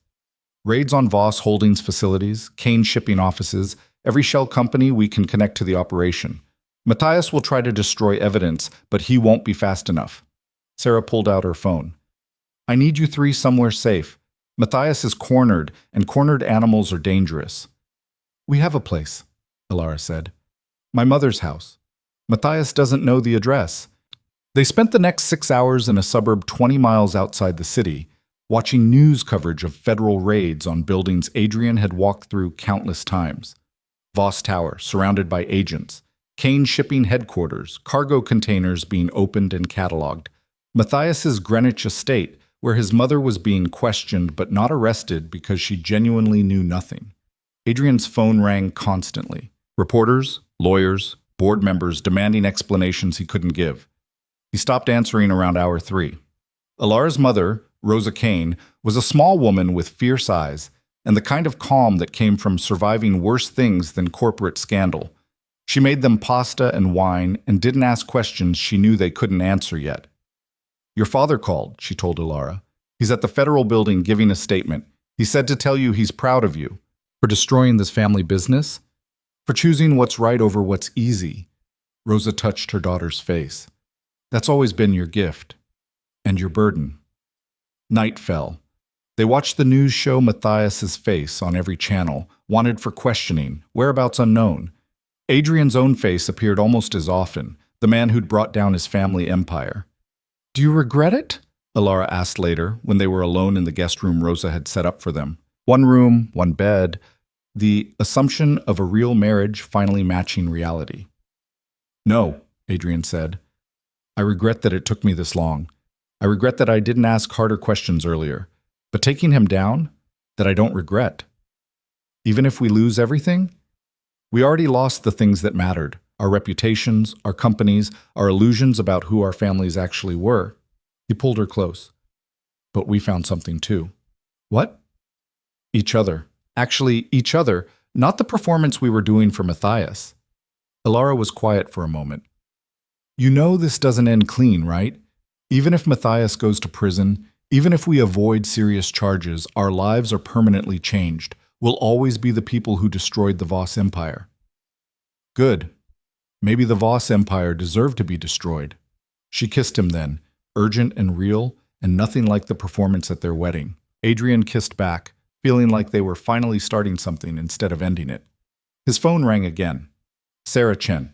Raids on Voss Holdings facilities, Kane shipping offices, every shell company we can connect to the operation. Matthias will try to destroy evidence, but he won't be fast enough. Sarah pulled out her phone. I need you three somewhere safe. Matthias is cornered, and cornered animals are dangerous. We have a place, Ilara said. My mother's house. Matthias doesn't know the address. They spent the next 6 hours in a suburb 20 miles outside the city, watching news coverage of federal raids on buildings Adrian had walked through countless times. Voss Tower, surrounded by agents. Kane shipping headquarters, cargo containers being opened and cataloged. Matthias's Greenwich estate, where his mother was being questioned but not arrested because she genuinely knew nothing. Adrian's phone rang constantly. Reporters, lawyers, board members demanding explanations he couldn't give. He stopped answering around hour 3. Ilara's mother, Rosa Kane, was a small woman with fierce eyes and the kind of calm that came from surviving worse things than corporate scandal. She made them pasta and wine and didn't ask questions she knew they couldn't answer yet. Your father called, she told Ilara. He's at the federal building giving a statement. He said to tell you he's proud of you. For destroying this family business? For choosing what's right over what's easy? Rosa touched her daughter's face. That's always been your gift. And your burden. Night fell. They watched the news show Matthias's face on every channel, wanted for questioning, whereabouts unknown. Adrian's own face appeared almost as often, the man who'd brought down his family empire. Do you regret it? Ilara asked later, when they were alone in the guest room Rosa had set up for them. One room, one bed, the assumption of a real marriage finally matching reality. No, Adrian said. I regret that it took me this long. I regret that I didn't ask harder questions earlier. But taking him down, that I don't regret. Even if we lose everything? We already lost the things that mattered, our reputations, our companies, our illusions about who our families actually were. He pulled her close. But we found something too. What? Each other. Actually, each other, not the performance we were doing for Matthias. Ilara was quiet for a moment. You know this doesn't end clean, right? Even if Matthias goes to prison, even if we avoid serious charges, our lives are permanently changed. We'll always be the people who destroyed the Voss Empire. Good. Maybe the Voss Empire deserved to be destroyed. She kissed him then, urgent and real, and nothing like the performance at their wedding. Adrian kissed back, feeling like they were finally starting something instead of ending it. His phone rang again. Sarah Chen.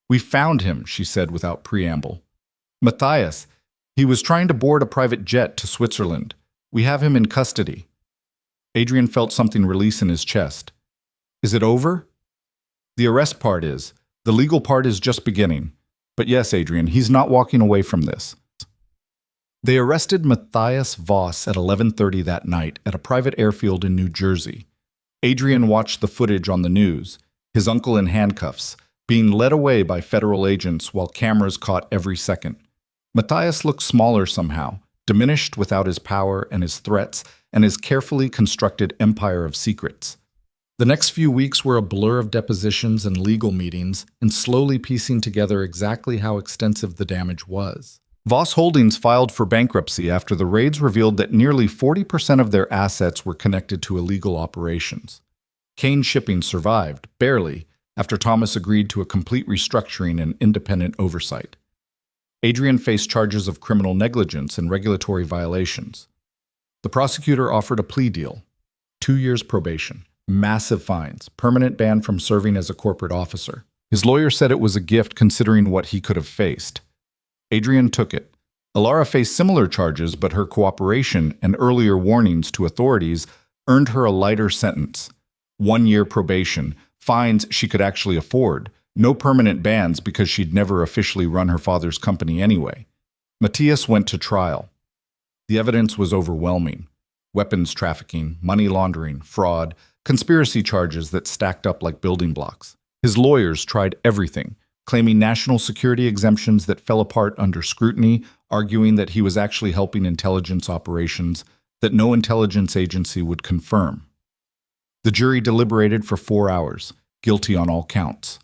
We found him, she said without preamble. Matthias. He was trying to board a private jet to Switzerland. We have him in custody. Adrian felt something release in his chest. Is it over? The arrest part is. The legal part is just beginning. But yes, Adrian, he's not walking away from this. They arrested Matthias Voss at 11:30 that night at a private airfield in New Jersey. Adrian watched the footage on the news, his uncle in handcuffs, being led away by federal agents while cameras caught every second. Matthias looked smaller somehow, diminished without his power and his threats and his carefully constructed empire of secrets. The next few weeks were a blur of depositions and legal meetings and slowly piecing together exactly how extensive the damage was. Voss Holdings filed for bankruptcy after the raids revealed that nearly 40% of their assets were connected to illegal operations. Kane Shipping survived, barely, after Thomas agreed to a complete restructuring and independent oversight. Adrian faced charges of criminal negligence and regulatory violations. The prosecutor offered a plea deal: 2 years probation, massive fines, permanent ban from serving as a corporate officer. His lawyer said it was a gift considering what he could have faced. Adrian took it. Alara faced similar charges, but her cooperation and earlier warnings to authorities earned her a lighter sentence: 1 year probation, fines she could actually afford, no permanent bans because she'd never officially run her father's company anyway. Matthias went to trial. The evidence was overwhelming: weapons trafficking, money laundering, fraud, conspiracy charges that stacked up like building blocks. His lawyers tried everything, claiming national security exemptions that fell apart under scrutiny, arguing that he was actually helping intelligence operations that no intelligence agency would confirm. The jury deliberated for 4 hours, guilty on all counts.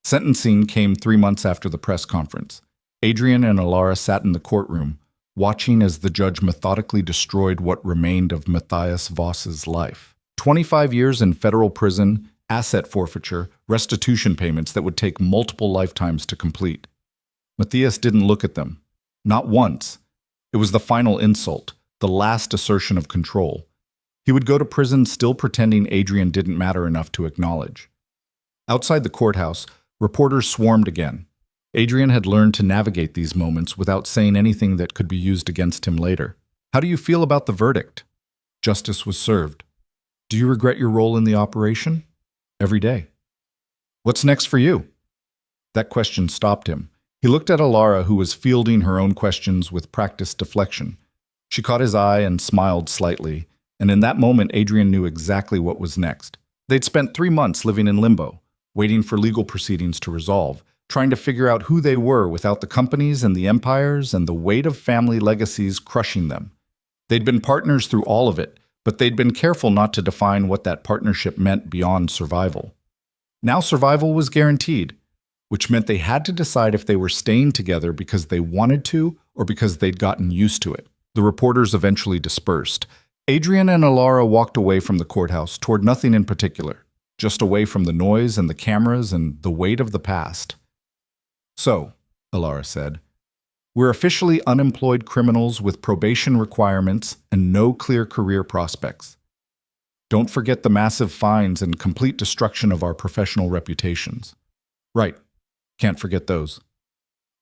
Sentencing came 3 months after the press conference. Adrian and Alara sat in the courtroom, watching as the judge methodically destroyed what remained of Matthias Voss's life. 25 years in federal prison, asset forfeiture, restitution payments that would take multiple lifetimes to complete. Matthias didn't look at them. Not once. It was the final insult, the last assertion of control. He would go to prison still pretending Adrian didn't matter enough to acknowledge. Outside the courthouse, reporters swarmed again. Adrian had learned to navigate these moments without saying anything that could be used against him later. "How do you feel about the verdict?" Justice was served. "Do you regret your role in the operation?" "Every day." "What's next for you?" That question stopped him. He looked at Alara, who was fielding her own questions with practiced deflection. She caught his eye and smiled slightly, and in that moment Adrian knew exactly what was next. They'd spent 3 months living in limbo, waiting for legal proceedings to resolve, trying to figure out who they were without the companies and the empires and the weight of family legacies crushing them. They'd been partners through all of it, but they'd been careful not to define what that partnership meant beyond survival. Now survival was guaranteed, which meant they had to decide if they were staying together because they wanted to or because they'd gotten used to it. The reporters eventually dispersed. Adrian and Alara walked away from the courthouse toward nothing in particular, just away from the noise and the cameras and the weight of the past. "So," Alara said, "we're officially unemployed criminals with probation requirements and no clear career prospects. Don't forget the massive fines and complete destruction of our professional reputations." "Right. Can't forget those."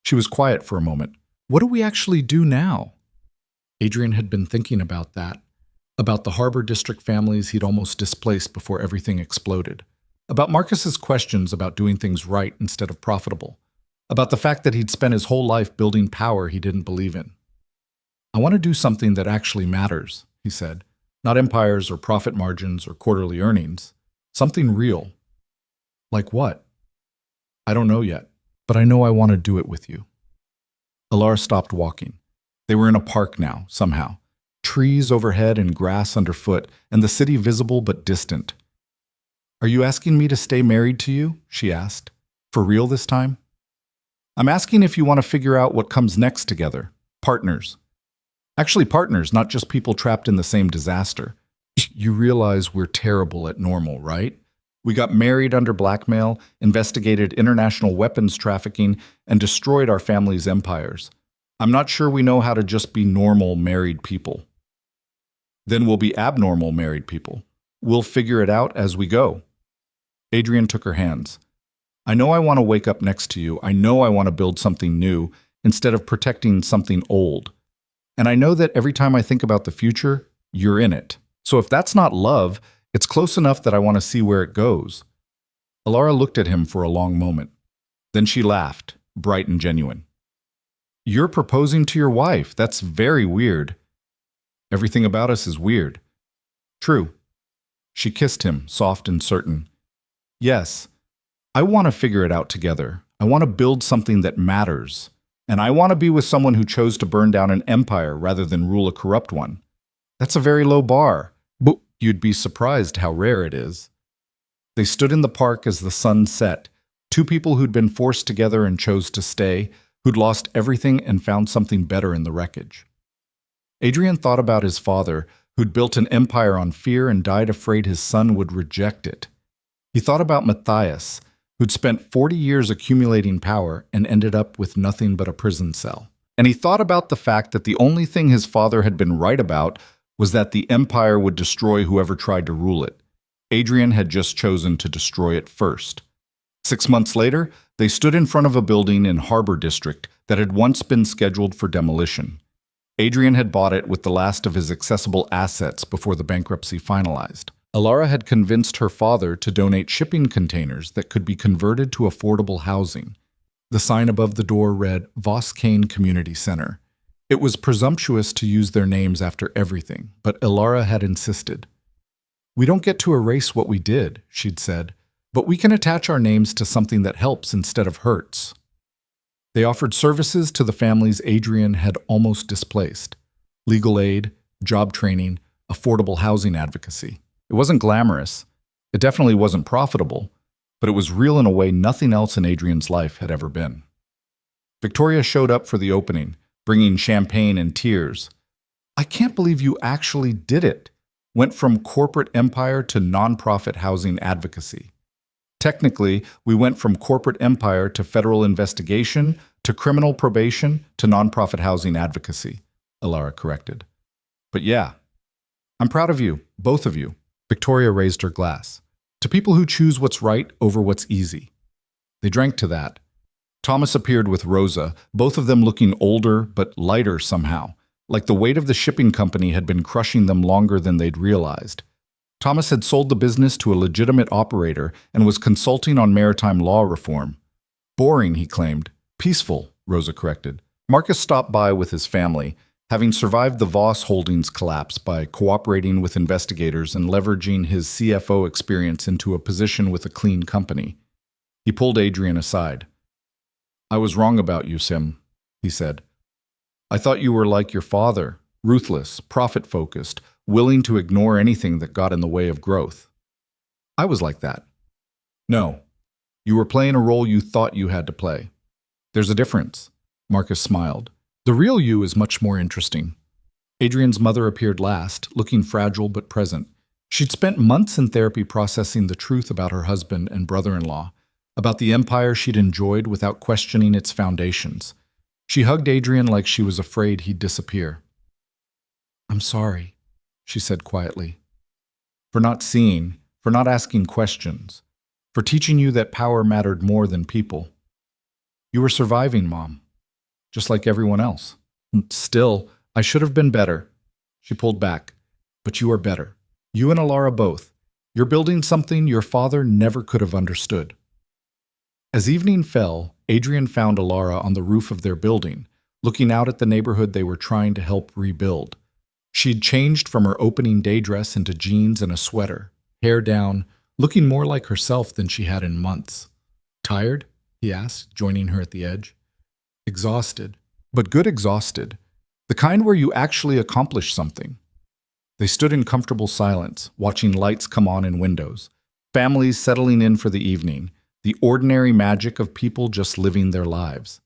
She was quiet for a moment. "What do we actually do now?" Adrian had been thinking about that, about the Harbor District families he'd almost displaced before everything exploded, about Marcus's questions about doing things right instead of profitable, about the fact that he'd spent his whole life building power he didn't believe in. "I want to do something that actually matters," he said. "Not empires or profit margins or quarterly earnings. Something real." "Like what?" "I don't know yet, but I know I want to do it with you." Alara stopped walking. They were in a park now, somehow. Trees overhead and grass underfoot, and the city visible but distant. "Are you asking me to stay married to you?" she asked. "For real this time?" "I'm asking if you want to figure out what comes next together. Partners. Actually partners, not just people trapped in the same disaster. You realize we're terrible at normal, right? We got married under blackmail, investigated international weapons trafficking, and destroyed our family's empires. I'm not sure we know how to just be normal married people." "Then we'll be abnormal married people. We'll figure it out as we go." Adrian took her hands. "I know I want to wake up next to you. I know I want to build something new instead of protecting something old. And I know that every time I think about the future, you're in it. So if that's not love, it's close enough that I want to see where it goes." Alara looked at him for a long moment. Then she laughed, bright and genuine. "You're proposing to your wife. That's very weird." "Everything about us is weird." "True." She kissed him, soft and certain. "Yes, I want to figure it out together. I want to build something that matters. And I want to be with someone who chose to burn down an empire rather than rule a corrupt one. That's a very low bar, but you'd be surprised how rare it is." They stood in the park as the sun set, two people who'd been forced together and chose to stay, who'd lost everything and found something better in the wreckage. Adrian thought about his father, who'd built an empire on fear and died afraid his son would reject it. He thought about Matthias, who'd spent 40 years accumulating power and ended up with nothing but a prison cell. And he thought about the fact that the only thing his father had been right about was that the empire would destroy whoever tried to rule it. Adrian had just chosen to destroy it first. 6 months later, they stood in front of a building in Harbor District that had once been scheduled for demolition. Adrian had bought it with the last of his accessible assets before the bankruptcy finalized. Alara had convinced her father to donate shipping containers that could be converted to affordable housing. The sign above the door read Voss Kane Community Center. It was presumptuous to use their names after everything, but Alara had insisted. "We don't get to erase what we did," she'd said, "but we can attach our names to something that helps instead of hurts." They offered services to the families Adrian had almost displaced: legal aid, job training, affordable housing advocacy. It wasn't glamorous. It definitely wasn't profitable, but it was real in a way nothing else in Adrian's life had ever been. Victoria showed up for the opening, bringing champagne and tears. "I can't believe you actually did it. Went from corporate empire to nonprofit housing advocacy." "Technically, we went from corporate empire to federal investigation to criminal probation to nonprofit housing advocacy," Alara corrected. "But yeah, I'm proud of you, both of you." Victoria raised her glass. "To people who choose what's right over what's easy." They drank to that. Thomas appeared with Rosa, both of them looking older but lighter somehow, like the weight of the shipping company had been crushing them longer than they'd realized. Thomas had sold the business to a legitimate operator and was consulting on maritime law reform. "Boring," he claimed. "Peaceful," Rosa corrected. Marcus stopped by with his family, having survived the Voss Holdings collapse by cooperating with investigators and leveraging his CFO experience into a position with a clean company. He pulled Adrian aside. "I was wrong about you, Sim," he said. "I thought you were like your father, ruthless, profit-focused, willing to ignore anything that got in the way of growth. I was like that." "No, you were playing a role you thought you had to play. There's a difference," Marcus smiled. "The real you is much more interesting." Adrian's mother appeared last, looking fragile but present. She'd spent months in therapy processing the truth about her husband and brother-in-law, about the empire she'd enjoyed without questioning its foundations. She hugged Adrian like she was afraid he'd disappear. "I'm sorry," she said quietly. "For not seeing, for not asking questions, for teaching you that power mattered more than people. You were surviving, Mom, just like everyone else. Still, I should have been better." She pulled back. "But you are better. You and Alara both. You're building something your father never could have understood." As evening fell, Adrian found Alara on the roof of their building, looking out at the neighborhood they were trying to help rebuild. She'd changed from her opening day dress into jeans and a sweater, hair down, looking more like herself than she had in months. "Tired?" he asked, joining her at the edge. "Exhausted, but good exhausted. The kind where you actually accomplish something." They stood in comfortable silence, watching lights come on in windows, families settling in for the evening, the ordinary magic of people just living their lives.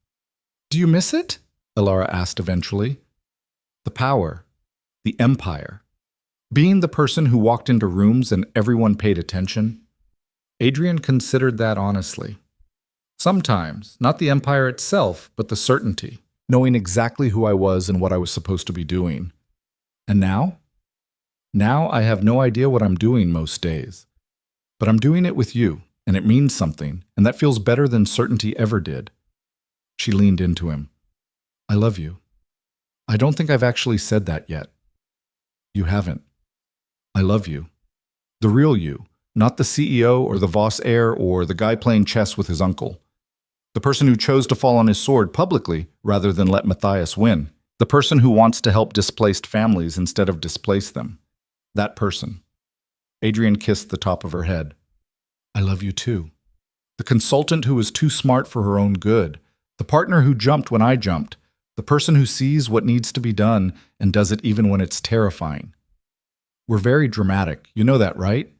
"Do you miss it?" Alara asked eventually. "The power, the empire. Being the person who walked into rooms and everyone paid attention." Adrian considered that honestly. "Sometimes, not the empire itself, but the certainty, knowing exactly who I was and what I was supposed to be doing. And now? Now I have no idea what I'm doing most days. But I'm doing it with you, and it means something, and that feels better than certainty ever did." She leaned into him. "I love you. I don't think I've actually said that yet." "You haven't. I love you. The real you, not the CEO or the Voss heir or the guy playing chess with his uncle. The person who chose to fall on his sword publicly rather than let Matthias win. The person who wants to help displaced families instead of displace them. That person." Adrian kissed the top of her head. "I love you too. The consultant who was too smart for her own good. The partner who jumped when I jumped. The person who sees what needs to be done and does it even when it's terrifying. We're very dramatic, you know that, right?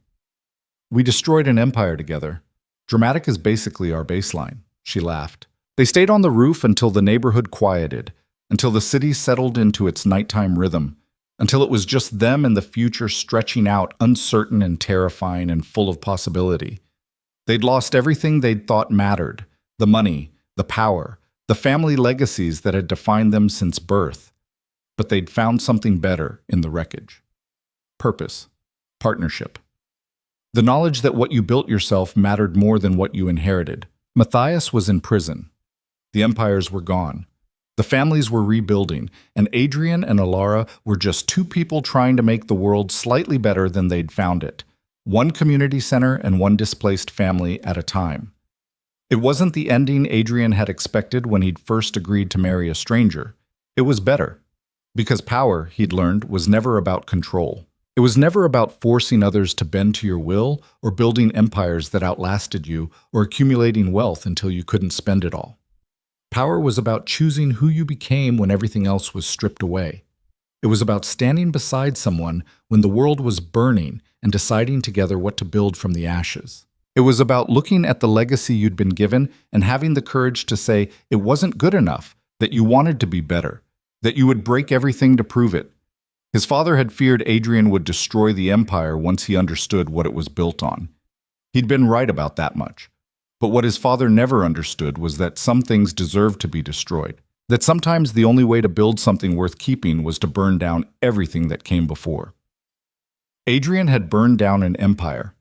We destroyed an empire together. Dramatic is basically our baseline." She laughed. They stayed on the roof until the neighborhood quieted, until the city settled into its nighttime rhythm, until it was just them and the future stretching out, uncertain and terrifying and full of possibility. They'd lost everything they'd thought mattered: the money, the power, the family legacies that had defined them since birth. But they'd found something better in the wreckage: purpose, partnership. The knowledge that what you built yourself mattered more than what you inherited. Matthias was in prison. The empires were gone. The families were rebuilding, and Adrian and Alara were just two people trying to make the world slightly better than they'd found it. One community center and one displaced family at a time. It wasn't the ending Adrian had expected when he'd first agreed to marry a stranger. It was better. Because power, he'd learned, was never about control. It was never about forcing others to bend to your will or building empires that outlasted you or accumulating wealth until you couldn't spend it all. Power was about choosing who you became when everything else was stripped away. It was about standing beside someone when the world was burning and deciding together what to build from the ashes. It was about looking at the legacy you'd been given and having the courage to say it wasn't good enough, that you wanted to be better, that you would break everything to prove it. His father had feared Adrian would destroy the empire once he understood what it was built on. He'd been right about that much. But what his father never understood was that some things deserved to be destroyed, that sometimes the only way to build something worth keeping was to burn down everything that came before. Adrian had burned down an empire,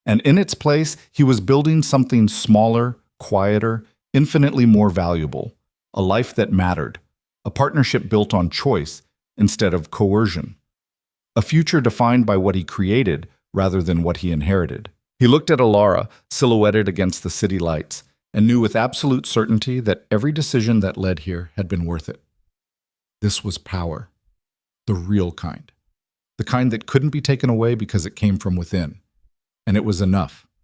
and in its place he was building something smaller, quieter, infinitely more valuable, a life that mattered, a partnership built on choice instead of coercion, a future defined by what he created rather than what he inherited. He looked at Alara, silhouetted against the city lights, and knew with absolute certainty that every decision that led here had been worth it. This was power, the real kind, the kind that couldn't be taken away because it came from within, and it was enough.